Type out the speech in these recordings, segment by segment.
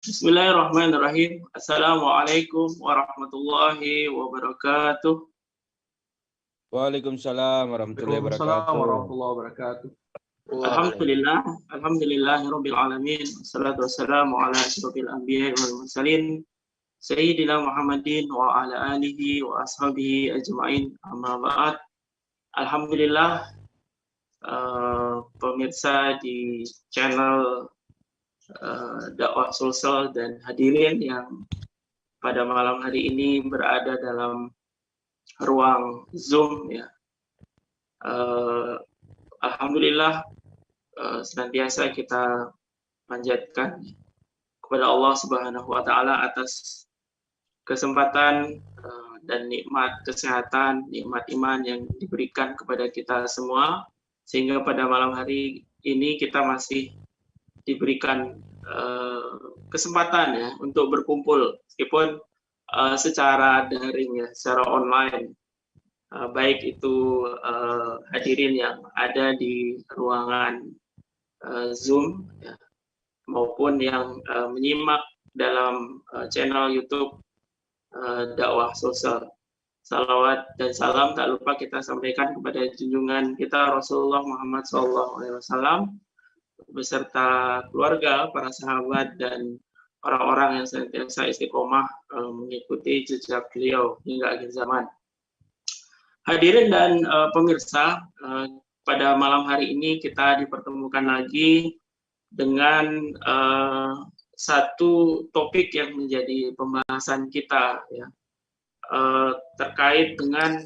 Bismillahirrahmanirrahim. Assalamualaikum warahmatullahi wabarakatuh. Waalaikumsalam warahmatullahi Waalaikumsalam wabarakatuh. warahmatullahi wabarakatuh. Alhamdulillahirabbil alamin. Wassalatu wassalamu ala asyrofil anbiya'i wal mursalin sayyidina Muhammadin wa ala alihi wa ashabihi ajmain. Amma ba'd. Alhamdulillah, pemirsa di channel dakwah Sulsel dan hadirin yang pada malam hari ini berada dalam ruang Zoom ya. Alhamdulillah, senantiasa kita panjatkan kepada Allah Subhanahu wa taala atas kesempatan dan nikmat kesehatan, nikmat iman yang diberikan kepada kita semua, sehingga pada malam hari ini kita masih diberikan kesempatan ya untuk berkumpul meskipun secara daring ya, secara online, baik itu hadirin yang ada di ruangan Zoom ya, maupun yang menyimak dalam channel YouTube dakwah Sulsel. Salawat dan salam tak lupa kita sampaikan kepada junjungan kita Rasulullah Muhammad SAW beserta keluarga, para sahabat, dan orang-orang yang senantiasa istiqomah mengikuti jejak beliau hingga akhir zaman. Hadirin dan pemirsa, pada malam hari ini kita dipertemukan lagi dengan satu topik yang menjadi pembahasan kita ya, terkait dengan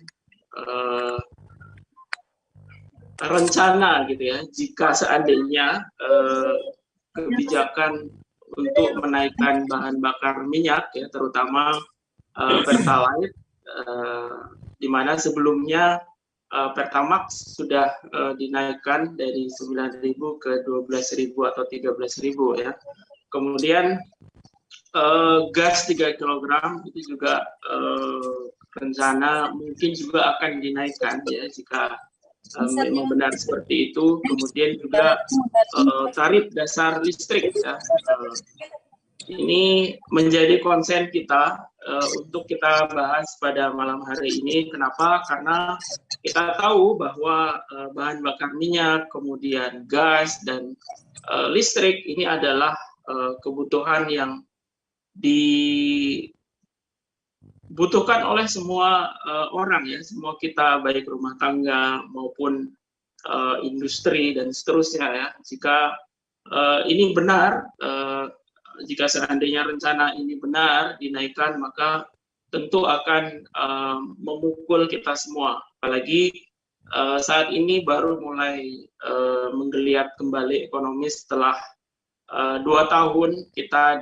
rencana gitu ya, jika seandainya kebijakan untuk menaikkan bahan bakar minyak ya, terutama Pertalite, di mana sebelumnya Pertamax sudah dinaikkan dari 9.000 ke 12.000 atau 13.000 ya. Kemudian gas 3 kg itu juga rencana mungkin juga akan dinaikkan ya, jika memang benar seperti itu. Kemudian juga tarif dasar listrik ya, ini menjadi konsen kita untuk kita bahas pada malam hari ini. Kenapa? Karena kita tahu bahwa bahan bakar minyak, kemudian gas dan listrik ini adalah kebutuhan yang dibutuhkan oleh semua orang ya, semua kita, baik rumah tangga maupun industri dan seterusnya ya. Jika ini benar, jika seandainya rencana ini benar dinaikkan, maka tentu akan memukul kita semua. Apalagi saat ini baru mulai menggeliat kembali ekonomi setelah 2 tahun kita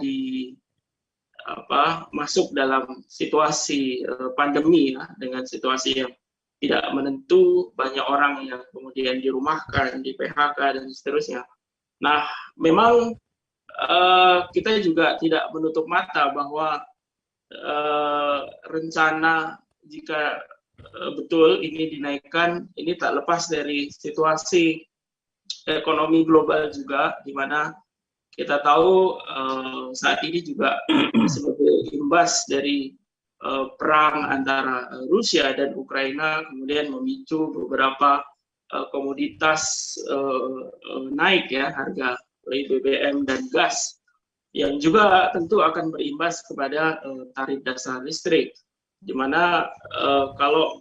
masuk dalam situasi pandemi ya, dengan situasi yang tidak menentu, banyak orang yang kemudian dirumahkan, di PHK dan seterusnya. Nah, memang kita juga tidak menutup mata bahwa rencana jika betul ini dinaikkan, ini tak lepas dari situasi ekonomi global juga, di mana kita tahu saat ini juga sebagai imbas dari perang antara Rusia dan Ukraina, kemudian memicu beberapa komoditas naik ya, harga BBM dan gas, yang juga tentu akan berimbas kepada tarif dasar listrik, di mana kalau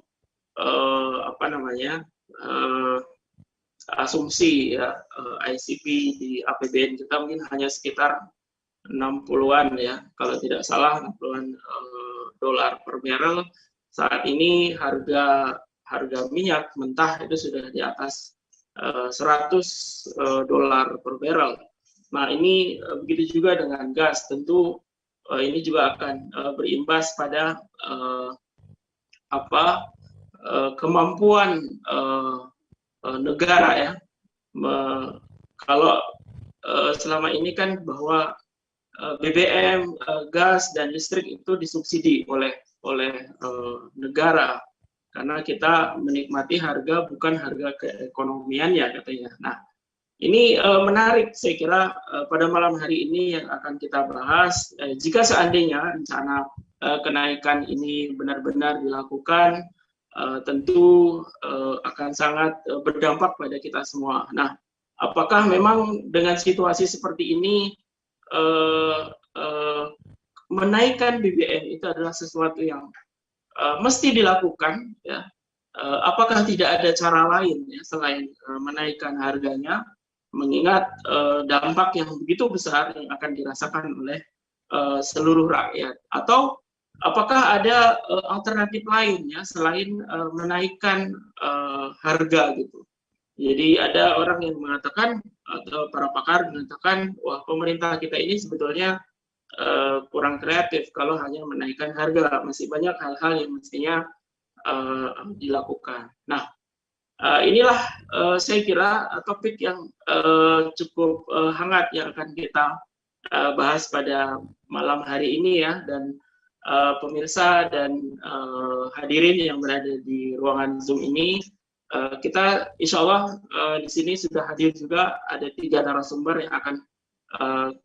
asumsi ya, ICP di APBN kita mungkin hanya sekitar 60-an ya, kalau tidak salah 60-an dolar per barrel. Saat ini harga minyak mentah itu sudah di atas 100 dolar per barrel. Nah, ini begitu juga dengan gas, tentu ini juga akan berimbas pada kemampuan negara ya. Kalau selama ini kan bahwa BBM, gas dan listrik itu disubsidi oleh negara, karena kita menikmati harga bukan harga keekonomiannya katanya. Nah, Ini menarik, saya kira pada malam hari ini yang akan kita bahas. Jika seandainya rencana kenaikan ini benar-benar dilakukan, tentu akan sangat berdampak pada kita semua. Nah, apakah memang dengan situasi seperti ini menaikkan BBM itu adalah sesuatu yang mesti dilakukan, ya? Apakah tidak ada cara lain ya selain menaikkan harganya, mengingat dampak yang begitu besar yang akan dirasakan oleh seluruh rakyat? Atau apakah ada alternatif lain ya selain menaikkan harga gitu? Jadi ada orang yang mengatakan atau para pakar mengatakan, wah, pemerintah kita ini sebetulnya kurang kreatif kalau hanya menaikkan harga, masih banyak hal-hal yang mestinya dilakukan. Nah, inilah saya kira topik yang cukup hangat yang akan kita bahas pada malam hari ini ya, dan pemirsa dan hadirin yang berada di ruangan Zoom ini, kita insya Allah di sini sudah hadir juga ada 3 narasumber yang akan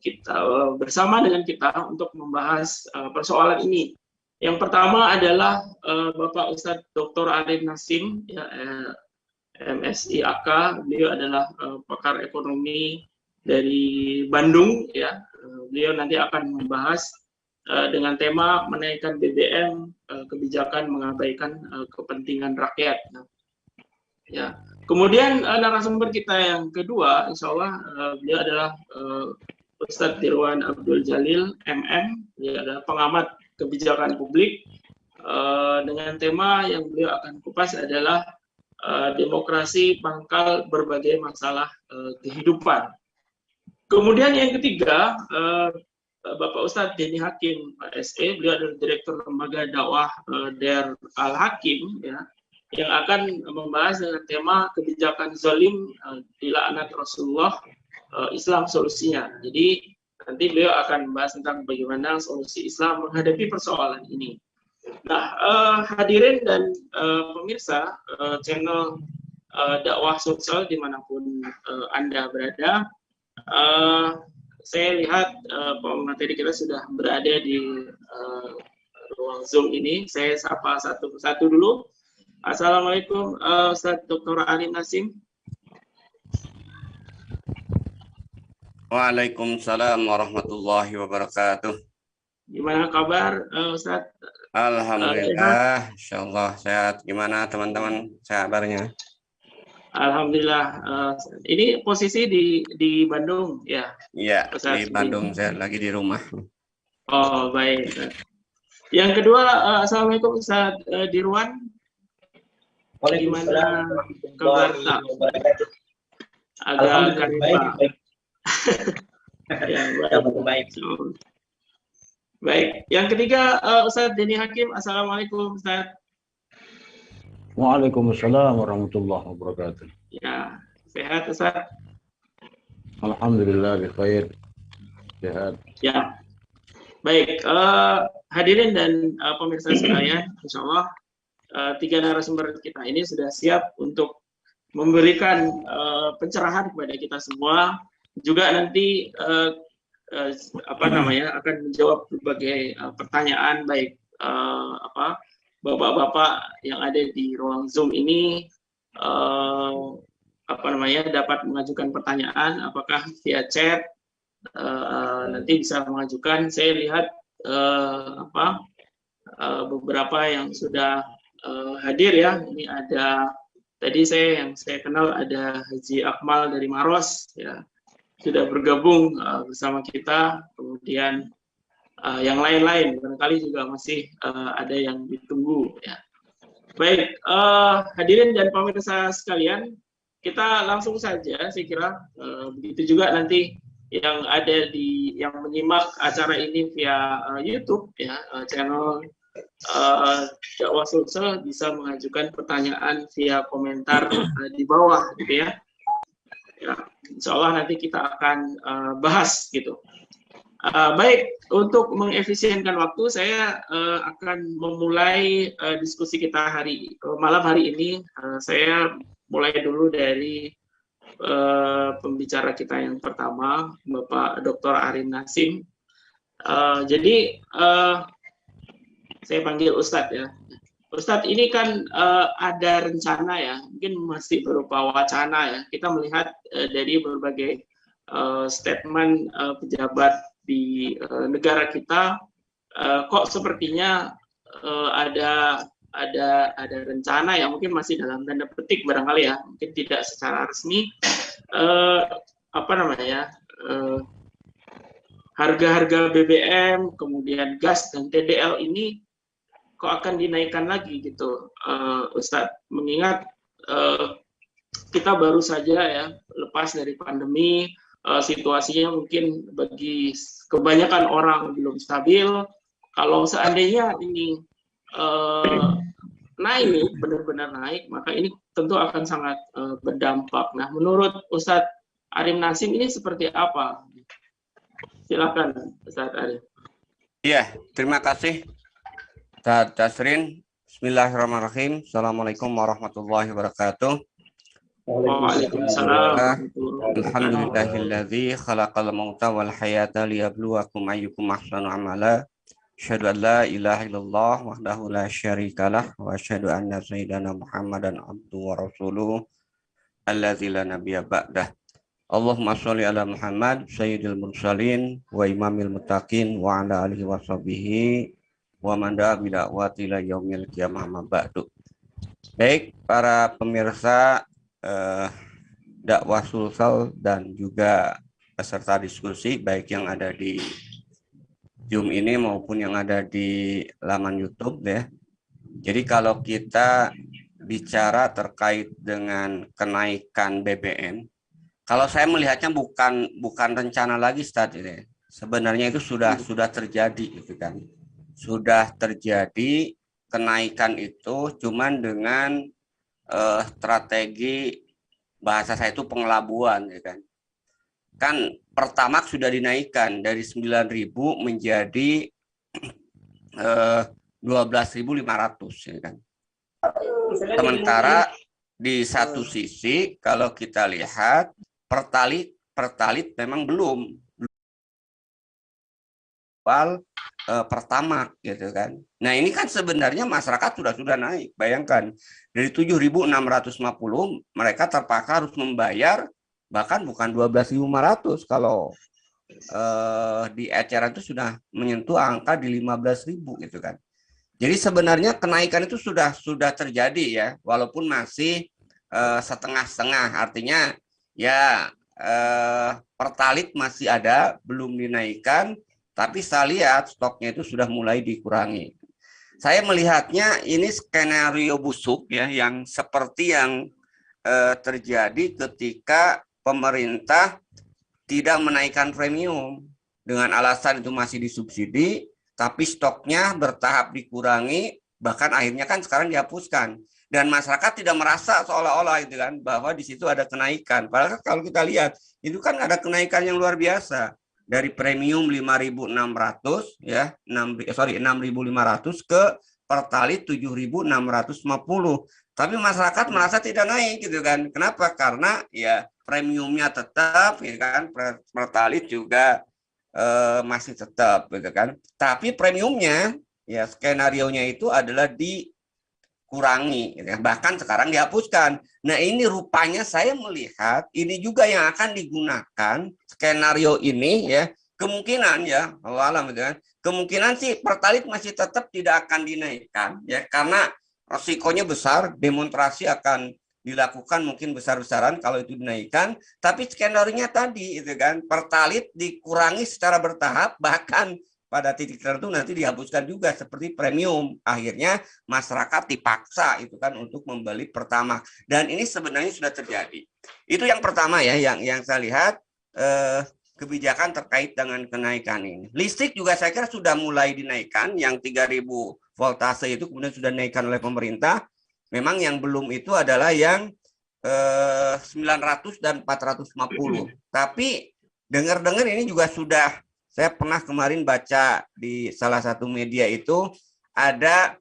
kita bersama dengan kita untuk membahas persoalan ini. Yang pertama adalah Bapak Ustadz Dr. Arif Nasim, ya, MSI AK. Beliau adalah pakar ekonomi dari Bandung, ya. Beliau nanti akan membahas dengan tema menaikkan BBM, kebijakan mengabaikan kepentingan rakyat. Nah, ya. Kemudian narasumber kita yang kedua, insya Allah beliau adalah Ustadz Dirwan Abdul Jalil, MM. Dia adalah pengamat kebijakan publik. Dengan tema yang beliau akan kupas adalah demokrasi pangkal berbagai masalah kehidupan. Kemudian yang ketiga, Bapak Ustadz Denny Hakim, SE. Beliau adalah Direktur Lembaga Dakwah Der Al-Hakim, ya, yang akan membahas dengan tema kebijakan zalim dilaknat Rasulullah, Islam solusinya. Jadi nanti beliau akan membahas tentang bagaimana solusi Islam menghadapi persoalan ini. Nah, hadirin dan pemirsa channel dakwah sosial dimanapun Anda berada, saya lihat pemateri kita sudah berada di ruang Zoom ini. Saya sapa satu persatu dulu. Assalamualaikum Ustadz Dr. Arif Nasim. Waalaikumsalam warahmatullahi wabarakatuh. Gimana kabar Ustadz? Alhamdulillah, insyaallah sehat. Gimana teman-teman kabarnya? Alhamdulillah. Ini posisi di Bandung ya? Iya, di Bandung. Saya lagi di rumah. Oh, baik. Yang kedua, Assalamualaikum Ustadz Dirwan. Gimana kabar? Agak baik. Ya, baik. Baik. Yang ketiga, Ustadz Denny Hakim. Assalamualaikum Ustadz. Waalaikumsalam warahmatullahi wabarakatuh. Ya, sehat Ustadz? Alhamdulillah, bikhair. Sehat. Ya. Baik, hadirin dan pemirsa sekalian, insya Allah 3 narasumber kita ini sudah siap untuk memberikan pencerahan kepada kita semua. Juga nanti akan menjawab berbagai pertanyaan, baik bapak-bapak yang ada di ruang Zoom ini dapat mengajukan pertanyaan, apakah via chat, nanti bisa mengajukan. Saya lihat beberapa yang sudah hadir ya. Ini ada tadi yang saya kenal ada Haji Akmal dari Maros ya, sudah bergabung bersama kita. Kemudian yang lain-lain barangkali juga masih ada yang ditunggu ya. Baik, hadirin dan pemirsa sekalian, kita langsung saja. Saya kira begitu juga nanti yang ada yang menyimak acara ini via YouTube ya, channel dakwah sosial bisa mengajukan pertanyaan via komentar di bawah gitu ya. Ya, insya Allah nanti kita akan bahas gitu. Baik, untuk mengefisienkan waktu saya akan memulai diskusi kita malam hari ini. Saya mulai dulu dari pembicara kita yang pertama, Bapak Dr. Arin Nasim. Jadi saya panggil Ustadz ya. Ustadz, ini kan ada rencana ya, mungkin masih berupa wacana ya. Kita melihat dari berbagai statement pejabat di negara kita, kok sepertinya ada rencana yang mungkin masih dalam tanda petik barangkali ya, mungkin tidak secara resmi, harga-harga BBM, kemudian gas dan TDL ini kok akan dinaikkan lagi gitu, Ustadz. Mengingat kita baru saja ya lepas dari pandemi, situasinya mungkin bagi kebanyakan orang belum stabil. Kalau seandainya ini naik, benar-benar naik, maka ini tentu akan sangat berdampak. Nah, menurut Ustadz Arin Nasim ini seperti apa? Silakan, Ustadz Arin. Iya, terima kasih, Ustadz Tasrin. Bismillahirrahmanirrahim. Assalamualaikum warahmatullahi wabarakatuh. Waalaikumsalam. Alhamdulillahilladzi khalaqal mauta wal hayata liyabluwakum ayyukum ahsanu amala. Asyhadu an la ilaha illallah wahdahu la syarikalah wa asyhadu anna sayyidana Muhammadan abduhu wa rasuluh allazi la nabiyya ba'dah. Allahumma sholli ala Muhammad sayyidil mursalin wa imamil muttaqin wa ala alihi wa sahbihi wa man da'a bi da'wati ila yaumil qiyamah ma ba'du. Baik, para pemirsa dakwah Sulsel dan juga peserta diskusi baik yang ada di Zoom ini maupun yang ada di laman YouTube ya. Jadi kalau kita bicara terkait dengan kenaikan BBM, kalau saya melihatnya bukan rencana lagi Ustaz ini. Sebenarnya itu sudah terjadi gitu kan. Sudah terjadi kenaikan itu cuman dengan strategi, bahasa saya itu pengelabuan ya kan. Kan Pertamax sudah dinaikkan dari 9.000 menjadi 12.500 ya kan. Sementara di satu sisi kalau kita lihat Pertalit memang belum Pertamax gitu kan. Nah, ini kan sebenarnya masyarakat sudah naik. Bayangkan dari 7.650 mereka terpaksa harus membayar bahkan bukan 12.500 kalau di eceran itu sudah menyentuh angka di 15.000 gitu kan. Jadi sebenarnya kenaikan itu sudah terjadi ya, walaupun masih setengah-setengah. Artinya ya Pertalit masih ada, belum dinaikkan, tapi saya lihat stoknya itu sudah mulai dikurangi. Saya melihatnya ini skenario busuk ya, yang seperti yang terjadi ketika pemerintah tidak menaikkan premium dengan alasan itu masih disubsidi, tapi stoknya bertahap dikurangi, bahkan akhirnya kan sekarang dihapuskan. Dan masyarakat tidak merasa seolah-olah itu kan bahwa di situ ada kenaikan. Padahal kalau kita lihat itu kan ada kenaikan yang luar biasa dari premium 5.600 ya 6.500 ke Pertalit 7.650. Tapi masyarakat merasa tidak naik gitu kan. Kenapa? Karena ya premiumnya tetap ya kan, Pertalit juga masih tetap gitu kan. Tapi premiumnya ya skenarionya itu adalah dikurangi gitu kan. Bahkan sekarang dihapuskan. Nah, ini rupanya saya melihat ini juga yang akan digunakan skenario ini ya. Kemungkinan ya, Allah alam gitu kan. Kemungkinan sih Pertalit masih tetap tidak akan dinaikkan ya, karena resikonya besar, demonstrasi akan dilakukan mungkin besar-besaran kalau itu dinaikkan. Tapi skenario-nya tadi itu kan, Pertalit dikurangi secara bertahap, bahkan pada titik tertentu nanti dihapuskan juga seperti premium. Akhirnya masyarakat dipaksa itu kan untuk membeli Pertamax. Dan ini sebenarnya sudah terjadi. Itu yang pertama ya, yang saya lihat kebijakan terkait dengan kenaikan ini. Listrik juga saya kira sudah mulai dinaikkan, yang 3.000 voltase itu kemudian sudah dinaikkan oleh pemerintah. Memang yang belum itu adalah yang 900 dan 450. Tapi dengar-dengar ini juga sudah, saya pernah kemarin baca di salah satu media itu ada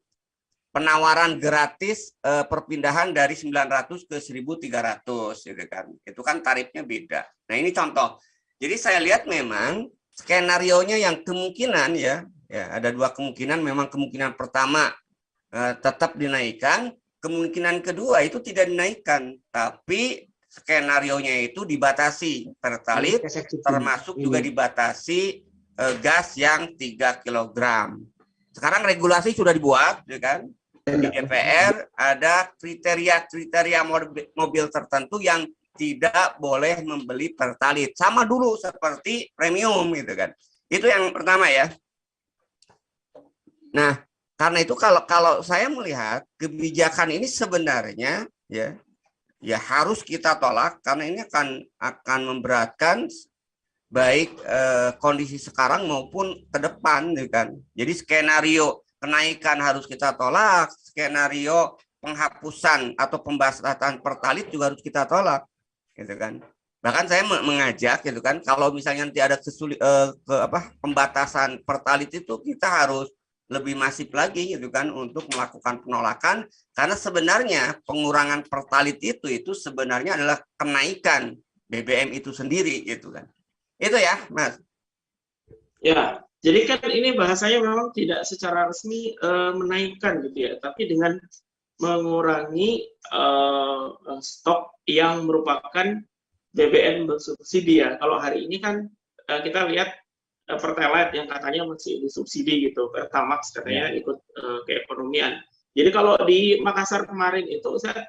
penawaran gratis perpindahan dari 900 ke 1.300 gitu kan. Itu kan tarifnya beda. Nah, ini contoh. Jadi saya lihat memang skenarionya yang kemungkinan ya ada dua kemungkinan. Memang kemungkinan pertama tetap dinaikkan, kemungkinan kedua itu tidak dinaikkan, tapi skenarionya itu dibatasi pertalit, termasuk juga dibatasi gas yang 3 kg. Sekarang regulasi sudah dibuat, ya kan? Di DPR ada kriteria mobil tertentu yang tidak boleh membeli pertalit. Sama dulu seperti premium, gitu kan? Itu yang pertama ya. Nah, karena itu kalau saya melihat kebijakan ini sebenarnya ya harus kita tolak karena ini akan memberatkan baik kondisi sekarang maupun ke depan, gitu kan. Jadi skenario kenaikan harus kita tolak, skenario penghapusan atau pembatasan pertalit juga harus kita tolak, gitu kan. Bahkan saya mengajak, gitu kan, kalau misalnya nanti ada pembatasan pertalit itu kita harus lebih masif lagi, gitu kan, untuk melakukan penolakan karena sebenarnya pengurangan pertalit itu sebenarnya adalah kenaikan BBM itu sendiri, gitu kan. Itu ya, Mas. Ya, jadi kan ini bahasanya memang tidak secara resmi menaikkan gitu ya, tapi dengan mengurangi stok yang merupakan BBM bersubsidi ya. Kalau hari ini kan kita lihat Pertalite yang katanya masih disubsidi gitu, Pertamax katanya ikut keekonomian. Jadi kalau di Makassar kemarin itu saya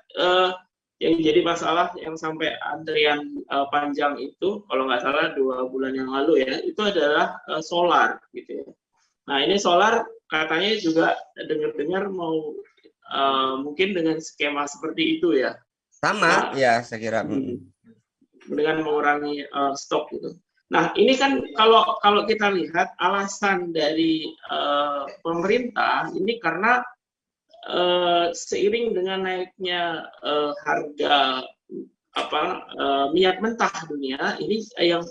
yang jadi masalah yang sampai antrian panjang itu, kalau nggak salah 2 bulan yang lalu ya, itu adalah solar gitu ya. Nah ini solar katanya juga dengar-dengar mau mungkin dengan skema seperti itu ya. Sama ya saya kira. Dengan mengurangi stok gitu. Nah ini kan kalau kita lihat alasan dari pemerintah ini karena seiring dengan naiknya harga minyak mentah dunia ini yang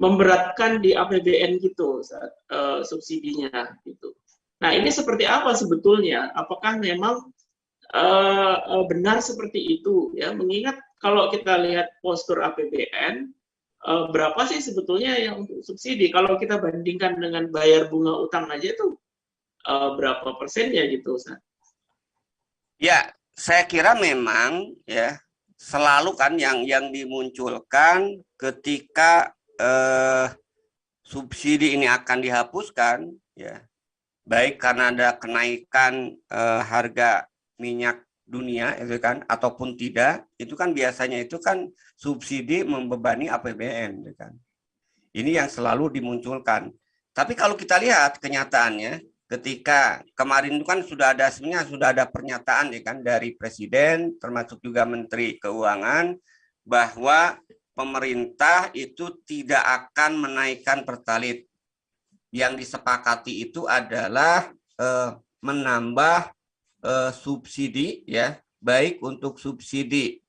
memberatkan di APBN gitu saat subsidinya gitu. Nah ini seperti apa sebetulnya? Apakah memang benar seperti itu ya? Mengingat kalau kita lihat postur APBN berapa sih sebetulnya yang untuk subsidi? Kalau kita bandingkan dengan bayar bunga utang aja itu berapa persennya gitu, Ustaz? Ya, saya kira memang ya selalu kan yang dimunculkan ketika subsidi ini akan dihapuskan ya, baik karena ada kenaikan harga minyak dunia itu kan ataupun tidak, itu kan biasanya itu kan subsidi membebani APBN itu kan. Ini yang selalu dimunculkan. Tapi kalau kita lihat kenyataannya ketika kemarin itu kan sudah ada pernyataan ya kan dari Presiden termasuk juga Menteri Keuangan bahwa pemerintah itu tidak akan menaikkan pertalit. Yang disepakati itu adalah menambah subsidi ya, baik untuk subsidi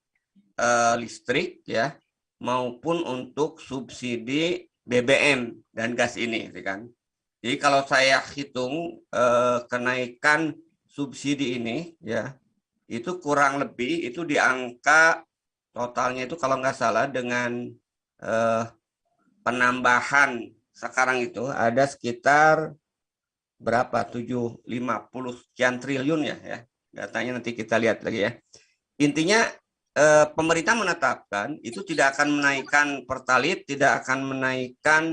listrik ya maupun untuk subsidi BBM dan gas ini ya kan. Jadi kalau saya hitung kenaikan subsidi ini ya itu kurang lebih itu di angka totalnya itu kalau nggak salah dengan penambahan sekarang itu ada sekitar berapa 50 sekian triliun ya datanya nanti kita lihat lagi ya. Intinya pemerintah menetapkan itu tidak akan menaikkan pertalit, tidak akan menaikkan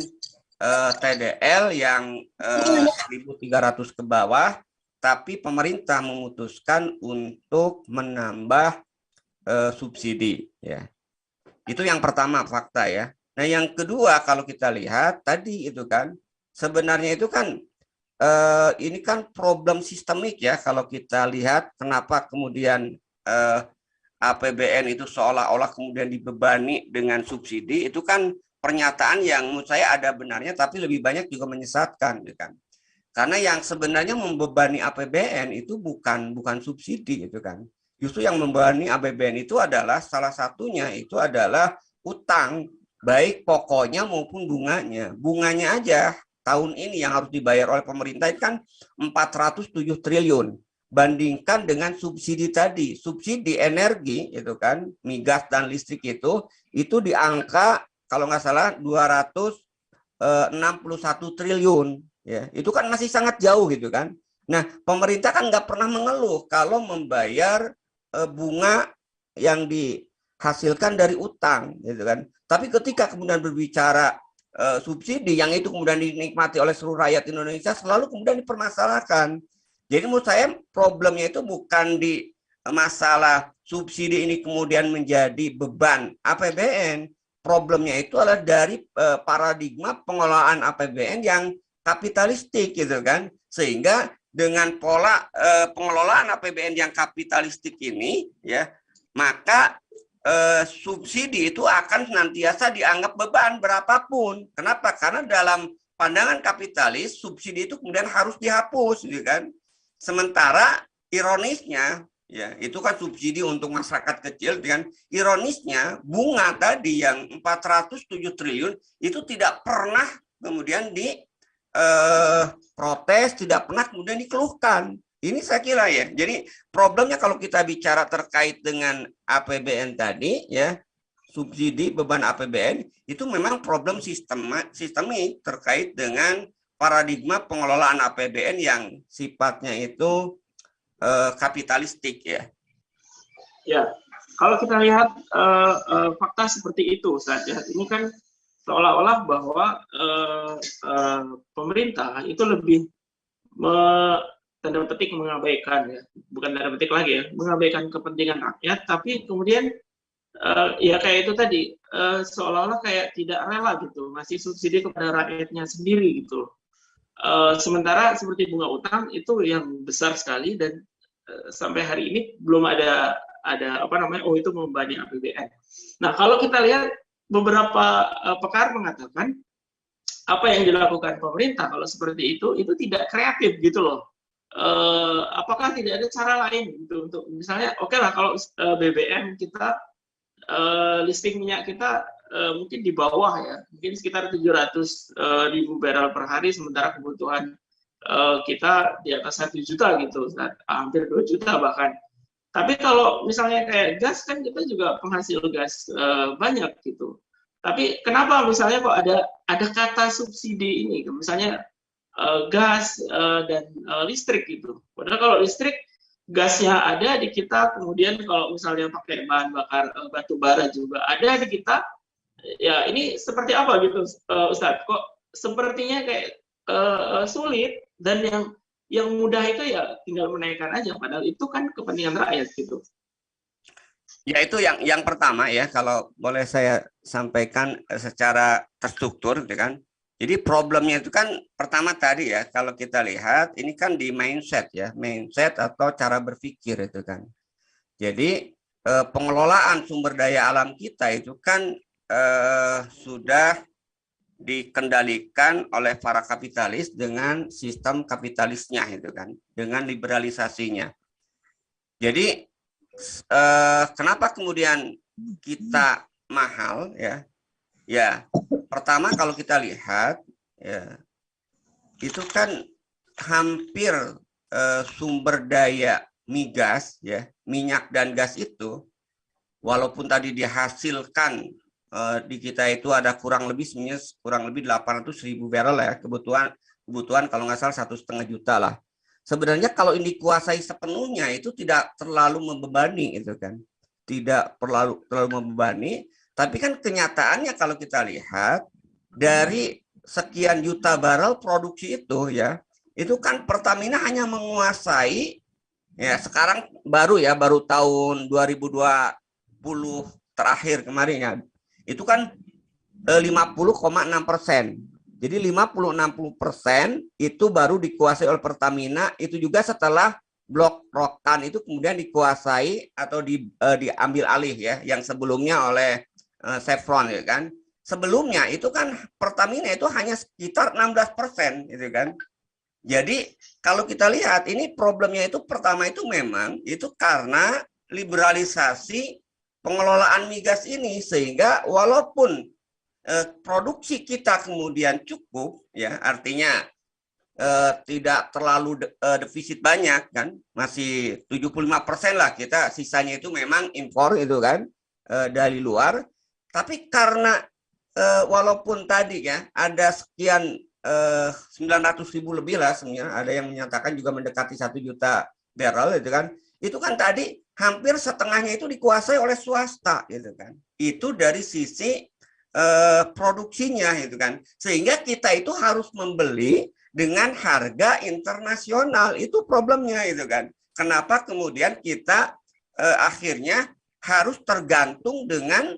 TDL yang 1.300 ke bawah, tapi pemerintah memutuskan untuk menambah subsidi ya. Itu yang pertama fakta ya. Nah, yang kedua kalau kita lihat tadi itu kan sebenarnya itu kan ini kan problem sistemik ya kalau kita lihat kenapa kemudian APBN itu seolah-olah kemudian dibebani dengan subsidi itu kan pernyataan yang menurut saya ada benarnya tapi lebih banyak juga menyesatkan kan. Karena yang sebenarnya membebani APBN itu bukan subsidi gitu kan. Justru yang membebani APBN itu adalah salah satunya itu adalah utang baik pokoknya maupun bunganya. Bunganya aja tahun ini yang harus dibayar oleh pemerintah itu kan 407 triliun. bandingkan dengan subsidi tadi. Subsidi energi itu kan, migas dan listrik itu di angka kalau nggak salah 261 triliun ya. Itu kan masih sangat jauh gitu kan. Nah, pemerintah kan nggak pernah mengeluh kalau membayar bunga yang dihasilkan dari utang gitu kan. Tapi ketika kemudian berbicara subsidi yang itu kemudian dinikmati oleh seluruh rakyat Indonesia selalu kemudian dipermasalahkan. Jadi menurut saya problemnya itu bukan di masalah subsidi ini kemudian menjadi beban APBN. Problemnya itu adalah dari paradigma pengelolaan APBN yang kapitalistik gitu kan. Sehingga dengan pola pengelolaan APBN yang kapitalistik ini ya, maka subsidi itu akan senantiasa dianggap beban berapapun. Kenapa? Karena dalam pandangan kapitalis subsidi itu kemudian harus dihapus, gitu kan? Sementara ironisnya, ya itu kan subsidi untuk masyarakat kecil, dengan ironisnya bunga tadi yang 407 triliun itu tidak pernah kemudian protes, tidak pernah kemudian dikeluhkan. Ini saya kira ya. Jadi problemnya kalau kita bicara terkait dengan APBN tadi ya, subsidi beban APBN itu memang problem sistemik terkait dengan paradigma pengelolaan APBN yang sifatnya itu kapitalistik ya. Ya, kalau kita lihat fakta seperti itu saja, ini kan seolah-olah bahwa pemerintah itu lebih tanda petik mengabaikan ya, bukan tanda petik lagi ya, mengabaikan kepentingan rakyat, tapi kemudian ya kayak itu tadi, seolah-olah kayak tidak rela gitu, masih subsidi kepada rakyatnya sendiri gitu. Sementara seperti bunga utang itu yang besar sekali dan sampai hari ini belum ada apa namanya, oh itu membebani APBN. Nah kalau kita lihat beberapa pakar mengatakan apa yang dilakukan pemerintah kalau seperti itu tidak kreatif gitu loh. Apakah tidak ada cara lain gitu untuk misalnya oke lah kalau BBM kita listrik minyak kita mungkin di bawah ya, mungkin sekitar 700.000 barrel per hari, sementara kebutuhan kita di atas 1 juta gitu, hampir 2 juta bahkan. Tapi kalau misalnya kayak gas kan kita juga penghasil gas banyak gitu. Tapi kenapa misalnya kok ada kata subsidi ini, misalnya gas dan listrik gitu. Padahal kalau listrik gasnya ada di kita, kemudian kalau misalnya pakai bahan bakar batu bara juga ada di kita. Ya ini seperti apa gitu, Ustadz? Kok sepertinya kayak sulit, dan yang mudah itu ya tinggal menaikkan aja, padahal itu kan kepentingan rakyat gitu. Ya itu yang pertama ya, kalau boleh saya sampaikan secara terstruktur, gitu kan. Jadi problemnya itu kan pertama tadi ya, kalau kita lihat ini kan di mindset ya, mindset atau cara berpikir itu kan. Jadi pengelolaan sumber daya alam kita itu kan sudah dikendalikan oleh para kapitalis dengan sistem kapitalisnya itu kan, dengan liberalisasinya. Jadi kenapa kemudian kita mahal ya? Ya, pertama kalau kita lihat ya, itu kan hampir sumber daya migas ya, minyak dan gas itu walaupun tadi dihasilkan di kita itu ada kurang lebih 800.000 barrel ya, kebutuhan kalau nggak salah 1,5 juta lah. Sebenarnya kalau ini dikuasai sepenuhnya itu tidak terlalu membebani itu kan, tidak terlalu membebani. Tapi kan kenyataannya kalau kita lihat dari sekian juta barrel produksi itu ya, itu kan Pertamina hanya menguasai ya, sekarang baru tahun 2020 terakhir kemarin ya, itu kan 50,6%. Jadi 50-60% itu baru dikuasai oleh Pertamina, itu juga setelah Blok Rokan itu kemudian dikuasai atau diambil alih ya, yang sebelumnya oleh Chevron ya kan. Sebelumnya itu kan Pertamina itu hanya sekitar 16% gitu kan. Jadi kalau kita lihat ini problemnya itu pertama itu memang itu karena liberalisasi pengelolaan migas ini, sehingga walaupun produksi kita kemudian cukup ya, artinya tidak terlalu defisit banyak kan, masih 75% lah kita, sisanya itu memang impor itu kan, dari luar. Tapi karena walaupun tadi ya ada sekian 900.000 lebih lah sebenarnya, ada yang menyatakan juga mendekati 1 juta barrel itu kan tadi hampir setengahnya itu dikuasai oleh swasta gitu kan. Itu dari sisi produksinya gitu kan, sehingga kita itu harus membeli dengan harga internasional. Itu problemnya itu kan. Kenapa kemudian kita akhirnya harus tergantung dengan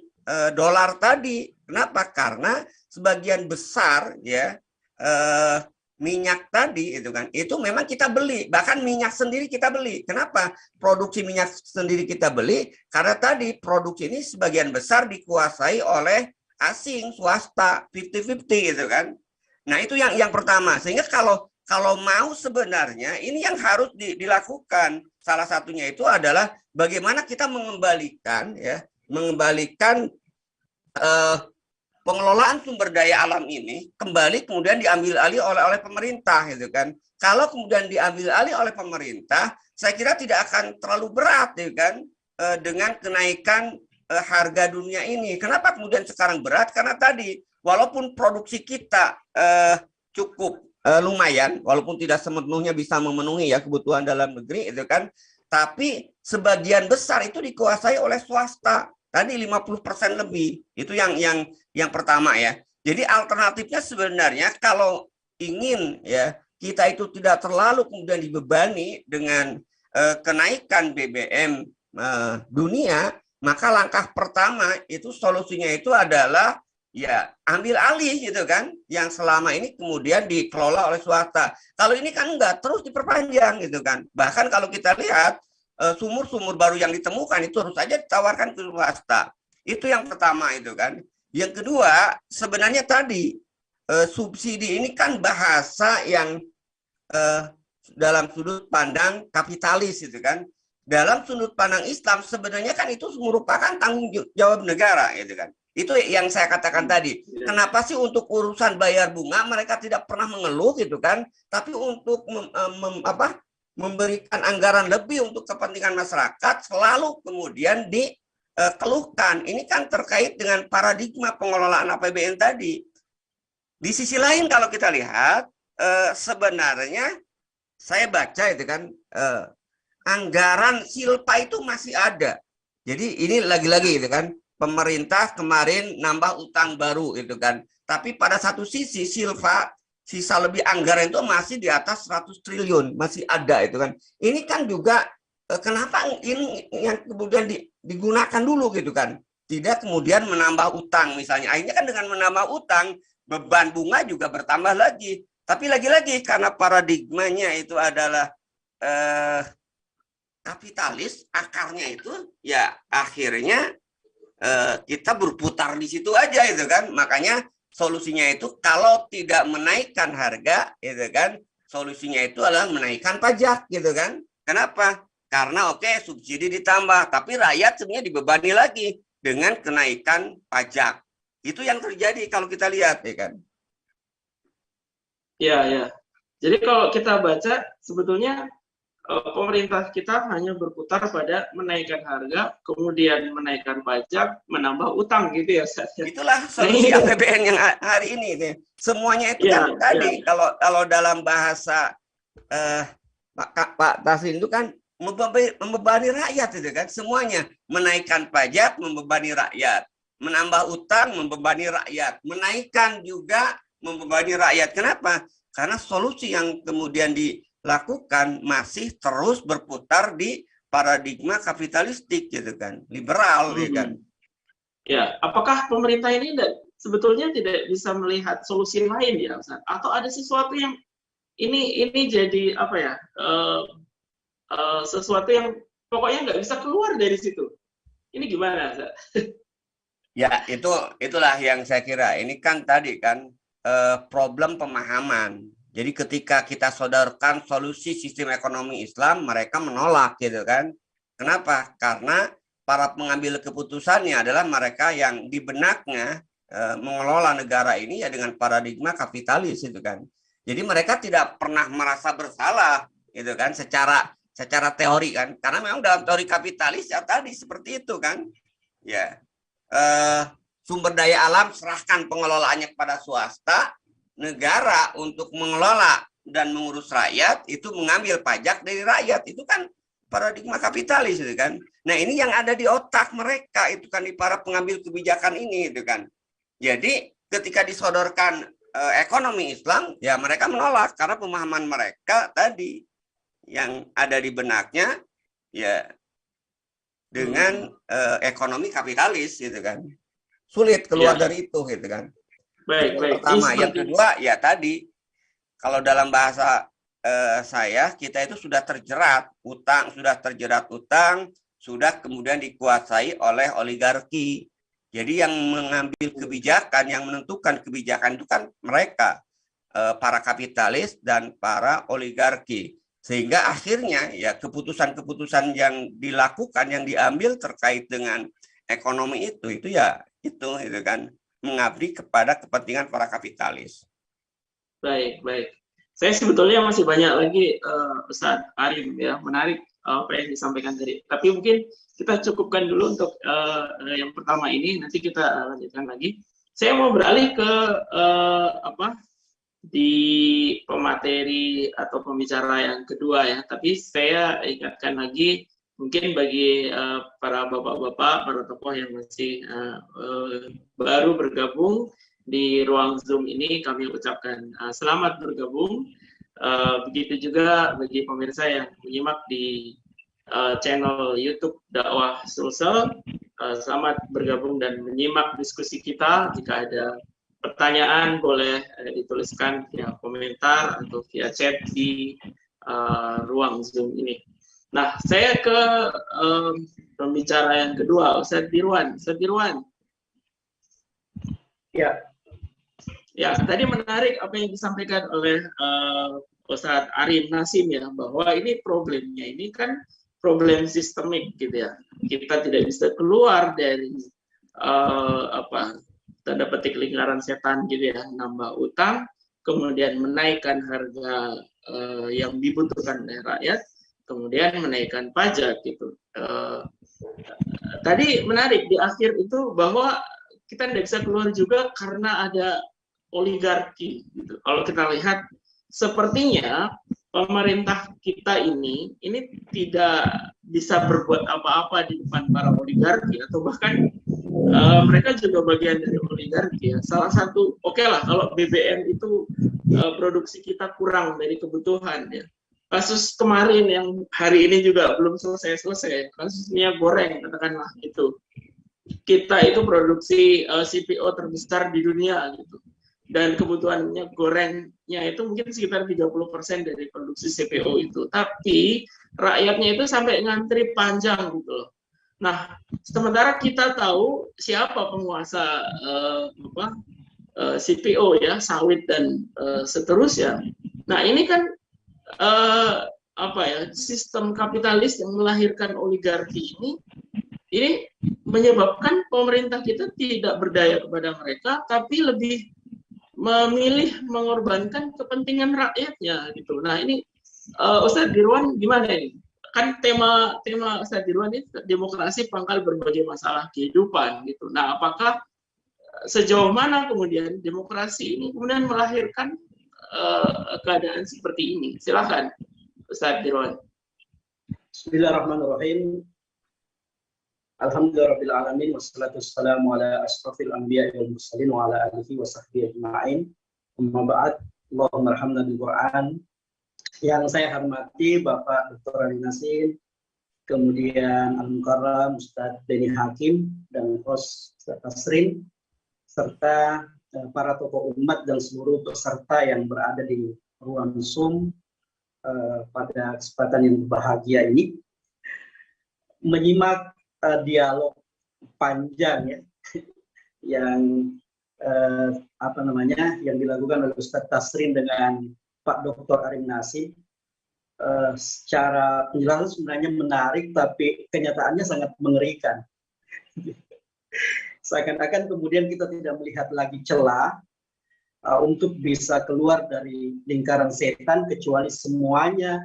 dolar tadi. Kenapa? Karena sebagian besar ya minyak tadi itu kan, itu memang kita beli, bahkan minyak sendiri kita beli. Kenapa produksi minyak sendiri kita beli? Karena tadi produksi ini sebagian besar dikuasai oleh asing, swasta, 50-50 gitu kan. Nah itu yang pertama. Sehingga kalau mau sebenarnya ini yang harus dilakukan. Salah satunya itu adalah bagaimana kita mengembalikan pengelolaan sumber daya alam ini kembali kemudian diambil alih oleh pemerintah gitu kan. Kalau kemudian diambil alih oleh pemerintah, saya kira tidak akan terlalu berat gitu kan, dengan kenaikan harga dunia ini. Kenapa kemudian sekarang berat? Karena tadi walaupun produksi kita cukup lumayan, walaupun tidak sepenuhnya bisa memenuhi ya kebutuhan dalam negeri itu kan, tapi sebagian besar itu dikuasai oleh swasta. Tadi 50% lebih. Itu yang pertama ya. Jadi alternatifnya sebenarnya kalau ingin ya kita itu tidak terlalu kemudian dibebani dengan kenaikan BBM dunia, maka langkah pertama itu solusinya itu adalah ya ambil alih gitu kan, yang selama ini kemudian dikelola oleh swasta. Kalau ini kan enggak, terus diperpanjang gitu kan. Bahkan kalau kita lihat sumur-sumur baru yang ditemukan itu harus saja ditawarkan ke swasta. Itu yang pertama itu kan. Yang kedua, sebenarnya tadi subsidi ini kan bahasa yang dalam sudut pandang kapitalis itu kan. Dalam sudut pandang Islam sebenarnya kan itu merupakan tanggung jawab negara gitu kan. Itu yang saya katakan tadi. Kenapa sih untuk urusan bayar bunga mereka tidak pernah mengeluh gitu kan? Tapi untuk memberikan anggaran lebih untuk kepentingan masyarakat selalu kemudian dikeluhkan. Ini kan terkait dengan paradigma pengelolaan APBN tadi. Di sisi lain kalau kita lihat sebenarnya saya baca itu kan anggaran silpa itu masih ada. Jadi ini lagi-lagi itu kan pemerintah kemarin nambah utang baru itu kan. Tapi pada satu sisi silpa sisa lebih anggaran itu masih di atas 100 triliun, masih ada itu kan. Ini kan juga kenapa ini yang kemudian digunakan dulu gitu kan. Tidak kemudian menambah utang misalnya. Akhirnya kan dengan menambah utang, beban bunga juga bertambah lagi. Tapi lagi-lagi karena paradigmanya itu adalah kapitalis, akarnya itu ya akhirnya kita berputar di situ aja itu kan. Makanya solusinya itu kalau tidak menaikkan harga gitu kan, solusinya itu adalah menaikkan pajak gitu kan. Kenapa? Karena subsidi ditambah, tapi rakyat sebenarnya dibebani lagi dengan kenaikan pajak. Itu yang terjadi kalau kita lihat ya kan. Ya. Jadi kalau kita baca sebetulnya pemerintah kita hanya berputar pada menaikkan harga, kemudian menaikkan pajak, menambah utang gitu ya. Itulah solusi APBN yang hari ini. Semuanya itu kan tadi kalau dalam bahasa Pak Taslim itu kan membebani rakyat itu kan. Semuanya menaikkan pajak membebani rakyat, menambah utang membebani rakyat, menaikkan juga membebani rakyat. Kenapa? Karena solusi yang kemudian dilakukan masih terus berputar di paradigma kapitalistik gitu kan, liberal gitu kan. Ya, apakah pemerintah ini sebetulnya tidak bisa melihat solusi lain ya, Ustaz? Atau ada sesuatu yang ini jadi apa ya? Sesuatu yang pokoknya nggak bisa keluar dari situ. Ini gimana, Ustaz? Ya, itulah yang saya kira. Ini kan tadi kan problem pemahaman. Jadi ketika kita sodorkan solusi sistem ekonomi Islam, mereka menolak gitu kan. Kenapa? Karena para pengambil keputusannya adalah mereka yang di benaknya mengelola negara ini ya dengan paradigma kapitalis itu kan. Jadi mereka tidak pernah merasa bersalah, gitu kan, secara teori kan, karena memang dalam teori kapitalis ya tadi seperti itu kan, ya sumber daya alam serahkan pengelolaannya kepada swasta, negara untuk mengelola dan mengurus rakyat itu mengambil pajak dari rakyat, itu kan paradigma kapitalis itu kan. Nah ini yang ada di otak mereka itu kan, di para pengambil kebijakan ini itu kan. Jadi ketika disodorkan ekonomi Islam, ya mereka menolak karena pemahaman mereka tadi yang ada di benaknya ya dengan ekonomi kapitalis gitu kan. Sulit keluar dari itu gitu kan. Baik. Pertama, yang kedua ya tadi kalau dalam bahasa saya, kita itu sudah terjerat utang, sudah kemudian dikuasai oleh oligarki. Jadi yang mengambil kebijakan, yang menentukan kebijakan itu kan mereka, para kapitalis dan para oligarki. Sehingga akhirnya ya keputusan-keputusan yang dilakukan, yang diambil terkait dengan ekonomi itu ya itu kan mengabdi kepada kepentingan para kapitalis. Baik. Saya sebetulnya masih banyak lagi Ustadz Arif ya, menarik apa yang disampaikan tadi. Tapi mungkin kita cukupkan dulu untuk yang pertama ini, nanti kita lanjutkan lagi. Saya mau beralih ke di pemateri atau pembicara yang kedua ya. Tapi saya ingatkan lagi, mungkin bagi para bapak-bapak, para tokoh yang masih baru bergabung di ruang Zoom ini, kami ucapkan selamat bergabung. Begitu juga bagi pemirsa yang menyimak di channel YouTube Dakwah Sulsel, selamat bergabung dan menyimak diskusi kita. Jika ada pertanyaan boleh dituliskan via komentar atau via chat di ruang Zoom ini. Nah, saya ke pembicara yang kedua, Ustadz Dirwan. Ustadz Dirwan. Ya, tadi menarik apa yang disampaikan oleh Ustadz Arif Nasim ya, bahwa ini problemnya ini kan problem sistemik gitu ya. Kita tidak bisa keluar dari tanda petik lingkaran setan gitu ya, nambah utang, kemudian menaikkan harga yang dibutuhkan oleh rakyat, kemudian menaikkan pajak gitu. Tadi menarik di akhir itu bahwa kita tidak bisa keluar juga karena ada oligarki gitu. Kalau kita lihat sepertinya pemerintah kita ini tidak bisa berbuat apa-apa di depan para oligarki, atau bahkan mereka juga bagian dari oligarki ya. Salah satu, oke lah kalau BBM itu produksi kita kurang dari kebutuhan ya. Kasus kemarin yang hari ini juga belum selesai, kasus minyak goreng katakanlah itu. Kita itu produksi CPO terbesar di dunia gitu. Dan kebutuhan minyak gorengnya itu mungkin sekitar 30% dari produksi CPO itu. Tapi rakyatnya itu sampai ngantri panjang gitu loh. Nah, sementara kita tahu siapa penguasa CPO ya, sawit dan seterusnya. Nah, ini kan sistem kapitalis yang melahirkan oligarki ini menyebabkan pemerintah kita tidak berdaya kepada mereka, tapi lebih memilih mengorbankan kepentingan rakyatnya gitu. Nah, ini Ustadz Dirwan gimana ini? Kan tema Ustadz Dirwan ini demokrasi pangkal berbagai masalah kehidupan gitu. Nah, apakah sejauh mana kemudian demokrasi ini kemudian melahirkan keadaan seperti ini? Silakan Ustadz Dirwan. Bismillahirrahmanirrahim. Alhamdulillahirabbil alamin wassalatu wassalamu ala asyrafil anbiya'i wal mursalin wa ala alihi wa sahbihi ajma'in. Amma ba'd. Allahumma arhamna bil Qur'an. Yang saya hormati Bapak Dr. Ali Nasim, kemudian Al-Mukarram Ustadz Beni Hakim dan host Ustadz Tasrin, serta para tokoh umat dan seluruh peserta yang berada di ruang Zoom pada kesempatan yang berbahagia ini. Menyimak dialog panjang ya yang yang dilakukan oleh Ustadz Tasrin dengan Pak Dr. Arif Nasim, secara penjelasan sebenarnya menarik, tapi kenyataannya sangat mengerikan. Seakan-akan kemudian kita tidak melihat lagi celah untuk bisa keluar dari lingkaran setan, kecuali semuanya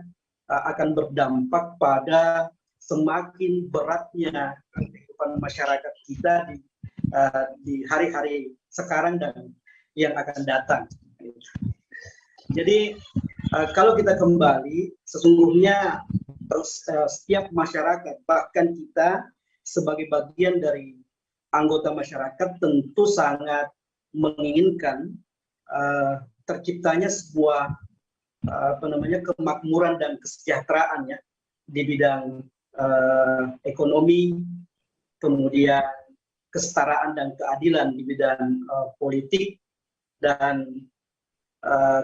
akan berdampak pada semakin beratnya kehidupan masyarakat kita di hari-hari sekarang dan yang akan datang. Jadi kalau kita kembali, sesungguhnya setiap masyarakat, bahkan kita sebagai bagian dari anggota masyarakat, tentu sangat menginginkan terciptanya sebuah kemakmuran dan kesejahteraan ya di bidang ekonomi, kemudian kesetaraan dan keadilan di bidang politik, dan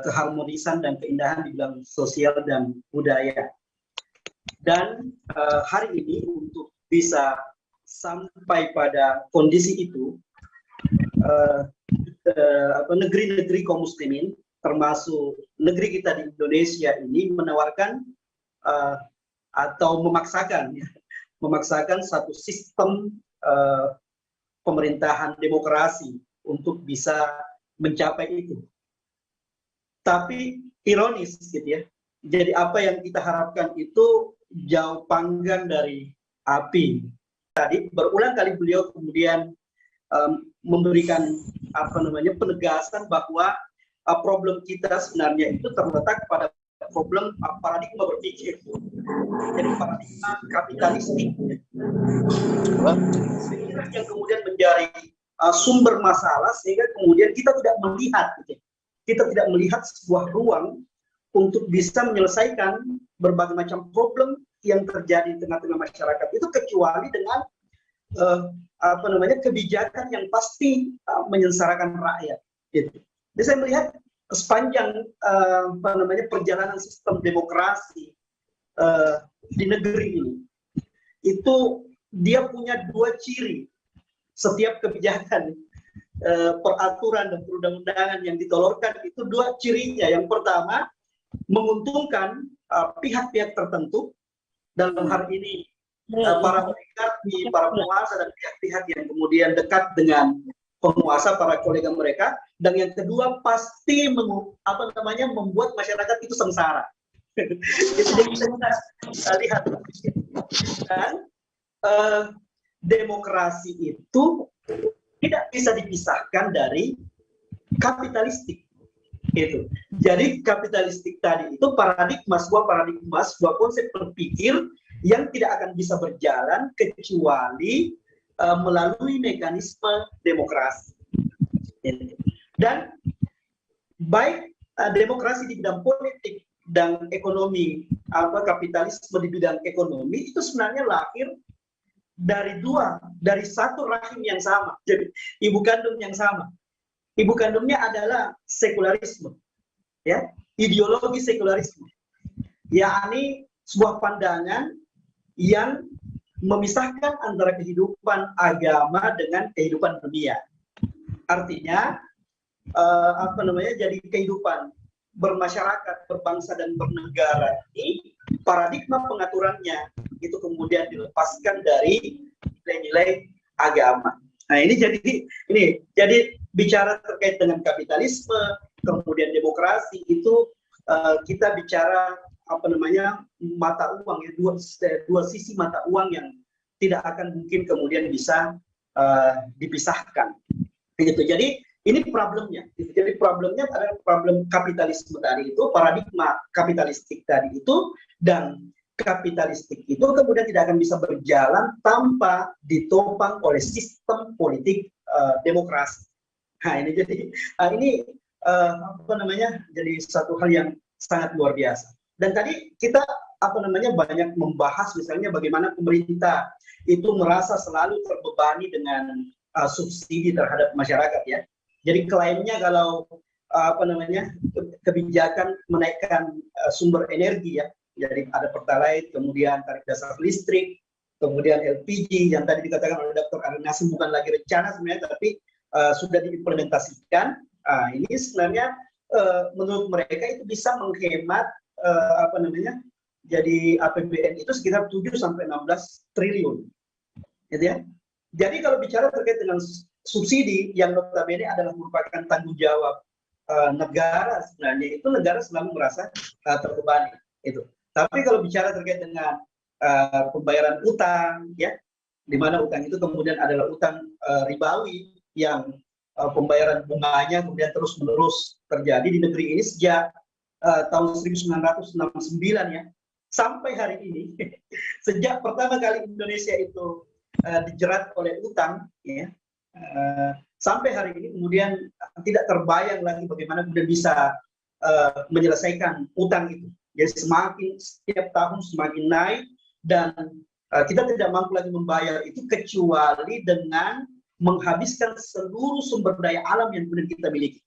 keharmonisan dan keindahan di bidang sosial dan budaya. Dan hari ini untuk bisa sampai pada kondisi itu, negeri-negeri kaum muslimin, termasuk negeri kita di Indonesia ini, menawarkan atau memaksakan satu sistem pemerintahan demokrasi untuk bisa mencapai itu. Tapi ironis gitu ya. Jadi apa yang kita harapkan itu jauh panggang dari api. Tadi berulang kali beliau kemudian memberikan penegasan bahwa problem kita sebenarnya itu terletak pada problem paradigma berpikir. Jadi paradigma kapitalistik yang kemudian menjadi sumber masalah, sehingga kemudian kita tidak melihat sebuah ruang untuk bisa menyelesaikan berbagai macam problem yang terjadi di tengah-tengah masyarakat itu, kecuali dengan kebijakan yang pasti menyengsarakan rakyat. Gitu. Jadi saya melihat sepanjang perjalanan sistem demokrasi di negeri ini, itu dia punya dua ciri. Setiap kebijakan, peraturan dan perundang-undangan yang ditolorkan itu dua cirinya. Yang pertama, menguntungkan pihak-pihak tertentu, dalam hal ini para oligarki, para penguasa dan pihak-pihak yang kemudian dekat dengan penguasa, para kolega mereka. Dan yang kedua, pasti membuat masyarakat itu sengsara. Itu jadi kita lihat. Dan demokrasi itu tidak bisa dipisahkan dari kapitalistik. Itu. Jadi kapitalistik tadi itu sebuah konsep berpikir yang tidak akan bisa berjalan kecuali melalui mekanisme demokrasi. Dan baik demokrasi di bidang politik dan ekonomi, kapitalisme di bidang ekonomi itu sebenarnya lahir dari satu rahim yang sama, jadi ibu kandung yang sama. Ibu kandungnya adalah sekularisme, ya, ideologi sekularisme, yakni sebuah pandangan yang memisahkan antara kehidupan agama dengan kehidupan dunia. Artinya, jadi kehidupan bermasyarakat, berbangsa dan bernegara ini, paradigma pengaturannya itu kemudian dilepaskan dari nilai-nilai agama. Nah, ini jadi bicara terkait dengan kapitalisme, kemudian demokrasi itu kita bicara mata uang ya, dua sisi mata uang yang tidak akan mungkin kemudian bisa dipisahkan. Gitu. Jadi ini problemnya. Jadi problemnya adalah problem kapitalisme tadi itu, paradigma kapitalistik tadi itu, dan kapitalistik itu kemudian tidak akan bisa berjalan tanpa ditopang oleh sistem politik demokrasi. Nah, ini jadi jadi satu hal yang sangat luar biasa. Dan tadi kita banyak membahas misalnya bagaimana pemerintah itu merasa selalu terbebani dengan subsidi terhadap masyarakat ya. Jadi klaimnya kalau kebijakan menaikkan sumber energi ya. Jadi ada Pertalite, kemudian tarif dasar listrik, kemudian LPG yang tadi dikatakan oleh Dr. Arief Nasim bukan lagi rencana sebenarnya, tapi sudah diimplementasikan. Ini sebenarnya menurut mereka itu bisa menghemat jadi APBN itu sekitar 7 sampai 16 triliun. Gitu ya. Jadi kalau bicara terkait dengan subsidi yang notabene adalah merupakan tanggung jawab negara sebenarnya itu negara selalu merasa terbebani itu. Tapi kalau bicara terkait dengan pembayaran utang, ya, di mana utang itu kemudian adalah utang ribawi yang pembayaran bunganya kemudian terus-menerus terjadi di negeri ini sejak tahun 1969 ya, sampai hari ini. Sejak pertama kali Indonesia itu dijerat oleh utang, ya, sampai hari ini kemudian tidak terbayang lagi bagaimana kemudian bisa menyelesaikan utang itu. Jadi setiap tahun semakin naik dan kita tidak mampu lagi membayar itu kecuali dengan menghabiskan seluruh sumber daya alam yang kemudian kita miliki.